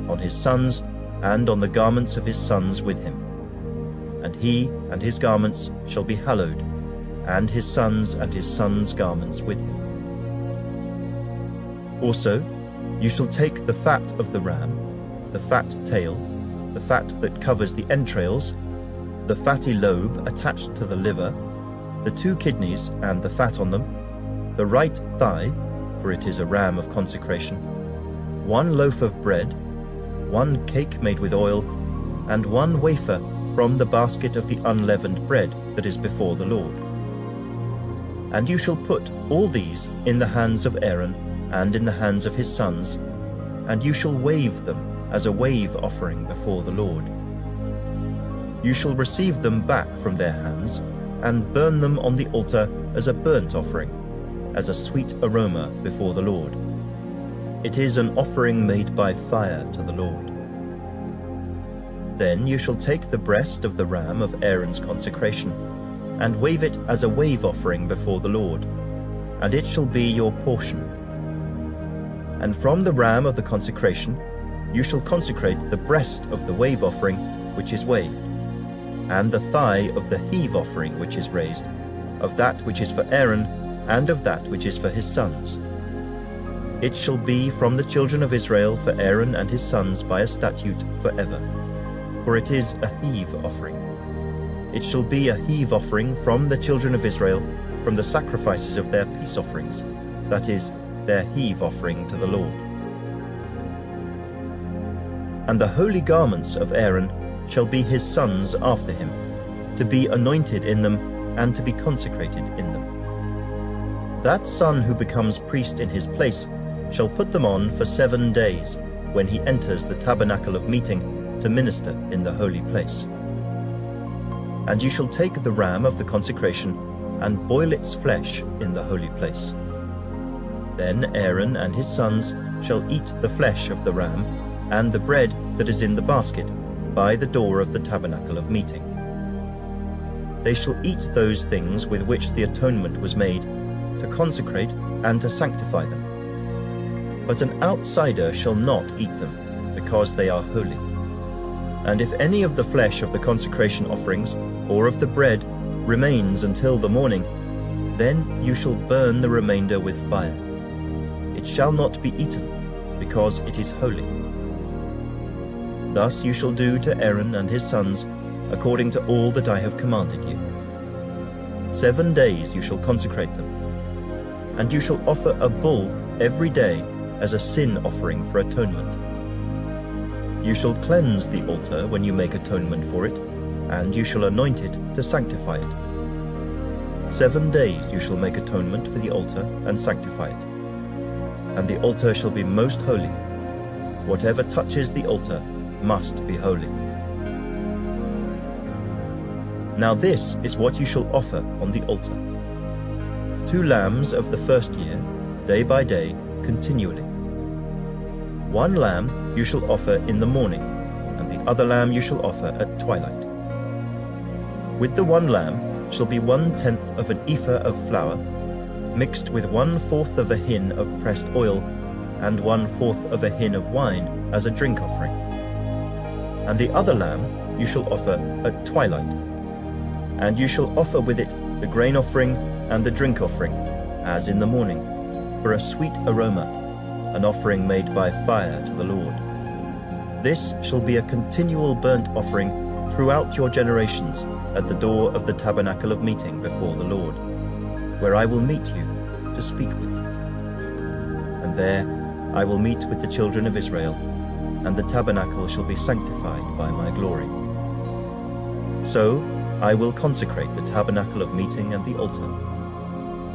on his sons, and on the garments of his sons with him. And he and his garments shall be hallowed, and his sons garments with him. Also, you shall take the fat of the ram, the fat tail, the fat that covers the entrails, the fatty lobe attached to the liver, the 2 kidneys and the fat on them, the right thigh, for it is a ram of consecration, 1 loaf of bread, 1 cake made with oil, and 1 wafer from the basket of the unleavened bread that is before the Lord. And you shall put all these in the hands of Aaron and in the hands of his sons, and you shall wave them as a wave offering before the Lord. You shall receive them back from their hands, and burn them on the altar as a burnt offering, as a sweet aroma before the Lord. It is an offering made by fire to the Lord. Then you shall take the breast of the ram of Aaron's consecration, and wave it as a wave offering before the Lord, and it shall be your portion. And from the ram of the consecration you shall consecrate the breast of the wave offering which is waved, and the thigh of the heave offering which is raised, of that which is for Aaron, and of that which is for his sons. It shall be from the children of Israel for Aaron and his sons by a statute forever, for it is a heave offering. It shall be a heave offering from the children of Israel, from the sacrifices of their peace offerings, that is, their heave offering to the Lord. And the holy garments of Aaron shall be his sons after him, to be anointed in them and to be consecrated in them. That son who becomes priest in his place shall put them on for 7 days when he enters the tabernacle of meeting to minister in the holy place. And you shall take the ram of the consecration and boil its flesh in the holy place. Then Aaron and his sons shall eat the flesh of the ram and the bread that is in the basket by the door of the tabernacle of meeting. They shall eat those things with which the atonement was made, to consecrate and to sanctify them. But an outsider shall not eat them, because they are holy. And if any of the flesh of the consecration offerings or of the bread remains until the morning, then you shall burn the remainder with fire. It shall not be eaten, because it is holy. Thus you shall do to Aaron and his sons, according to all that I have commanded you. 7 days you shall consecrate them, and you shall offer a bull every day as a sin offering for atonement. You shall cleanse the altar when you make atonement for it, and you shall anoint it to sanctify it. 7 days you shall make atonement for the altar and sanctify it. And the altar shall be most holy. Whatever touches the altar must be holy. Now this is what you shall offer on the altar: 2 lambs of the first year, day by day, continually. 1 lamb you shall offer in the morning, and the other lamb you shall offer at twilight. With the 1 lamb shall be 1/10 of an ephah of flour, mixed with 1/4 of a hin of pressed oil, and 1/4 of a hin of wine as a drink offering. And the other lamb you shall offer at twilight. And you shall offer with it the grain offering and the drink offering, as in the morning, for a sweet aroma, an offering made by fire to the Lord. This shall be a continual burnt offering throughout your generations at the door of the tabernacle of meeting before the Lord, where I will meet you to speak with you. And there I will meet with the children of Israel, and the tabernacle shall be sanctified by my glory. So I will consecrate the tabernacle of meeting and the altar.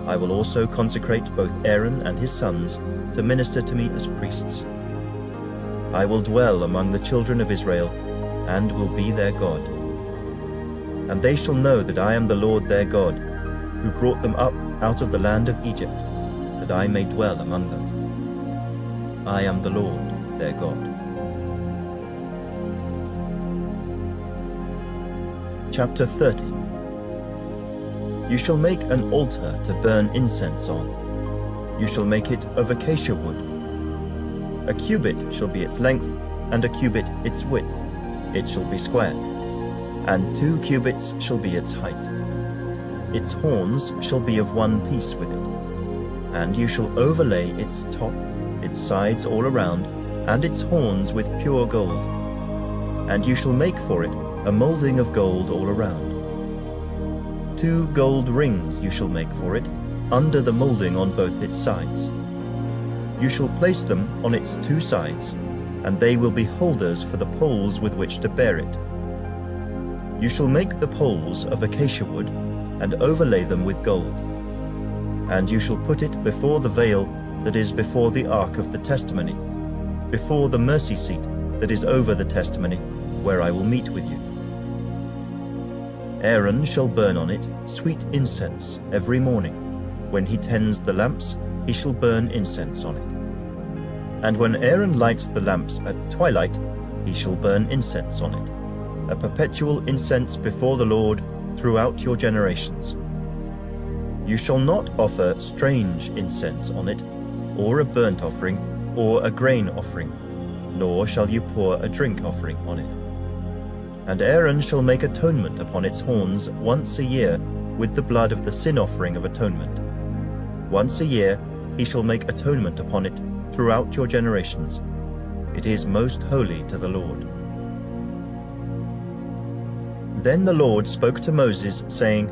I will also consecrate both Aaron and his sons to minister to me as priests. I will dwell among the children of Israel, and will be their God. And they shall know that I am the Lord their God, who brought them up out of the land of Egypt, that I may dwell among them. I am the Lord their God. Chapter 30. You shall make an altar to burn incense on. You shall make it of acacia wood. A cubit shall be its length, and a cubit its width. It shall be square, and 2 cubits shall be its height. Its horns shall be of one piece with it. And you shall overlay its top, its sides all around, and its horns with pure gold. And you shall make for it a molding of gold all around. 2 gold rings you shall make for it, under the molding on both its sides. You shall place them on its 2 sides, and they will be holders for the poles with which to bear it. You shall make the poles of acacia wood, and overlay them with gold. And you shall put it before the veil that is before the ark of the testimony, before the mercy seat that is over the testimony, where I will meet with you. Aaron shall burn on it sweet incense every morning. When he tends the lamps, he shall burn incense on it. And when Aaron lights the lamps at twilight, he shall burn incense on it, a perpetual incense before the Lord throughout your generations. You shall not offer strange incense on it, or a burnt offering, or a grain offering, nor shall you pour a drink offering on it. And Aaron shall make atonement upon its horns once a year with the blood of the sin offering of atonement. Once a year he shall make atonement upon it throughout your generations. It is most holy to the Lord. Then the Lord spoke to Moses, saying,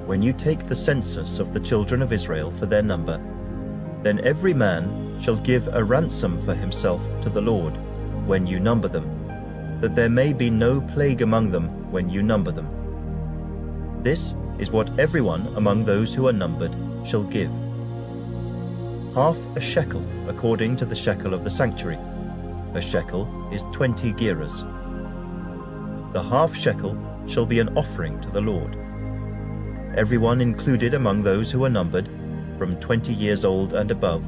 When you take the census of the children of Israel for their number, then every man shall give a ransom for himself to the Lord when you number them, that there may be no plague among them when you number them. This is what everyone among those who are numbered shall give. Half a shekel according to the shekel of the sanctuary. A shekel is 20 gerahs. The half shekel shall be an offering to the Lord. Everyone included among those who are numbered, from 20 years old and above,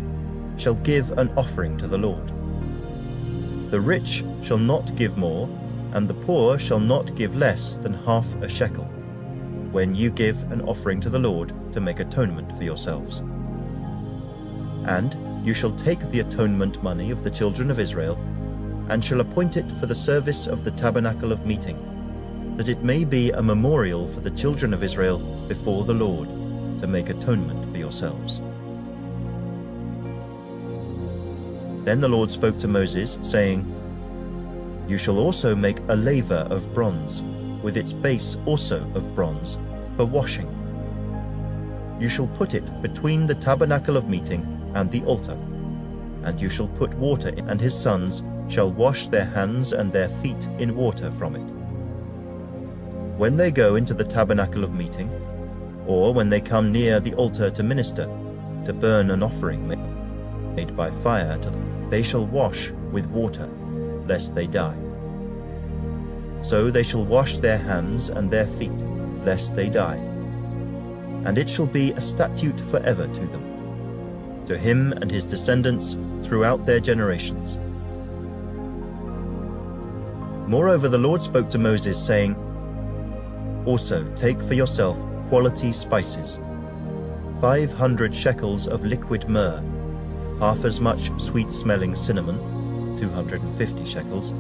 shall give an offering to the Lord. The rich shall not give more, and the poor shall not give less than half a shekel, when you give an offering to the Lord to make atonement for yourselves. And you shall take the atonement money of the children of Israel, and shall appoint it for the service of the tabernacle of meeting, that it may be a memorial for the children of Israel before the Lord, to make atonement for yourselves. Then the Lord spoke to Moses, saying, You shall also make a laver of bronze, with its base also of bronze, for washing. You shall put it between the tabernacle of meeting and the altar, and you shall put water in, and his sons shall wash their hands and their feet in water from it. When they go into the tabernacle of meeting, or when they come near the altar to minister, to burn an offering made by fire to them, they shall wash with water, lest they die. So they shall wash their hands and their feet, lest they die. And it shall be a statute forever to them, to him and his descendants throughout their generations. Moreover, the Lord spoke to Moses, saying, Also take for yourself quality spices, 500 shekels of liquid myrrh, half as much sweet-smelling cinnamon, 250 shekels,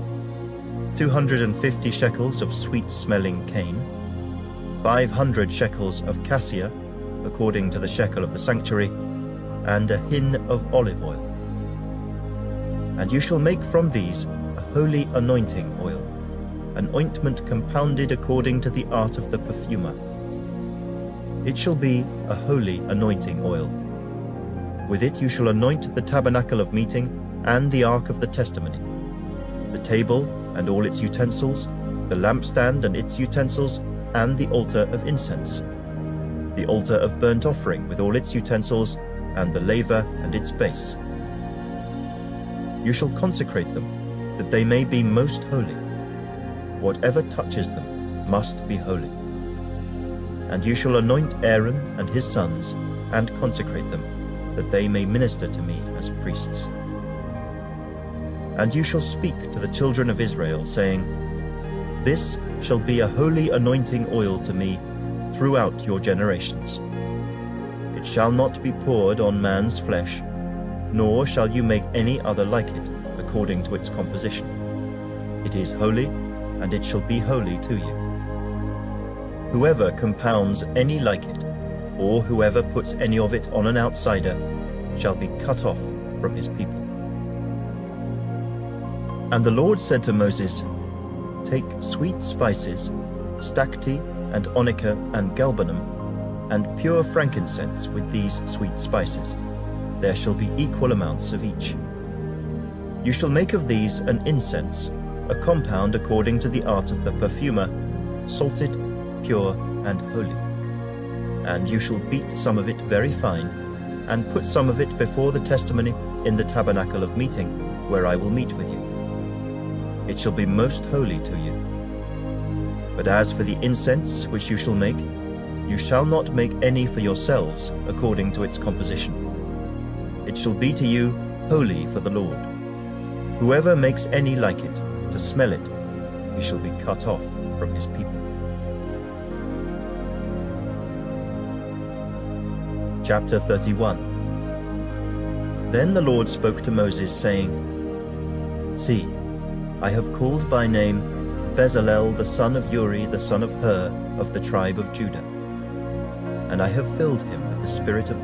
250 shekels of sweet-smelling cane, 500 shekels of cassia, according to the shekel of the sanctuary, and a hin of olive oil. And you shall make from these a holy anointing oil, an ointment compounded according to the art of the perfumer. It shall be a holy anointing oil. With it you shall anoint the tabernacle of meeting and the ark of the testimony, the table and all its utensils, the lampstand and its utensils, and the altar of incense, the altar of burnt offering with all its utensils, and the laver and its base. You shall consecrate them, that they may be most holy. Whatever touches them must be holy. And you shall anoint Aaron and his sons, and consecrate them, that they may minister to me as priests. And you shall speak to the children of Israel, saying, This shall be a holy anointing oil to me throughout your generations. It shall not be poured on man's flesh, nor shall you make any other like it, according to its composition. It is holy, and it shall be holy to you. Whoever compounds any like it, or whoever puts any of it on an outsider, shall be cut off from his people. And the Lord said to Moses, Take sweet spices, stacte and onycha and galbanum, and pure frankincense with these sweet spices. There shall be equal amounts of each. You shall make of these an incense, a compound according to the art of the perfumer, salted, pure, and holy. And you shall beat some of it very fine, and put some of it before the testimony in the tabernacle of meeting, where I will meet with you. It shall be most holy to you. But as for the incense which you shall make, you shall not make any for yourselves according to its composition. It shall be to you holy for the Lord. Whoever makes any like it, to smell it, he shall be cut off from his people. Chapter 31. Then the Lord spoke to Moses, saying, See, I have called by name Bezalel the son of Uri the son of Hur of the tribe of Judah, and I have filled him with the Spirit of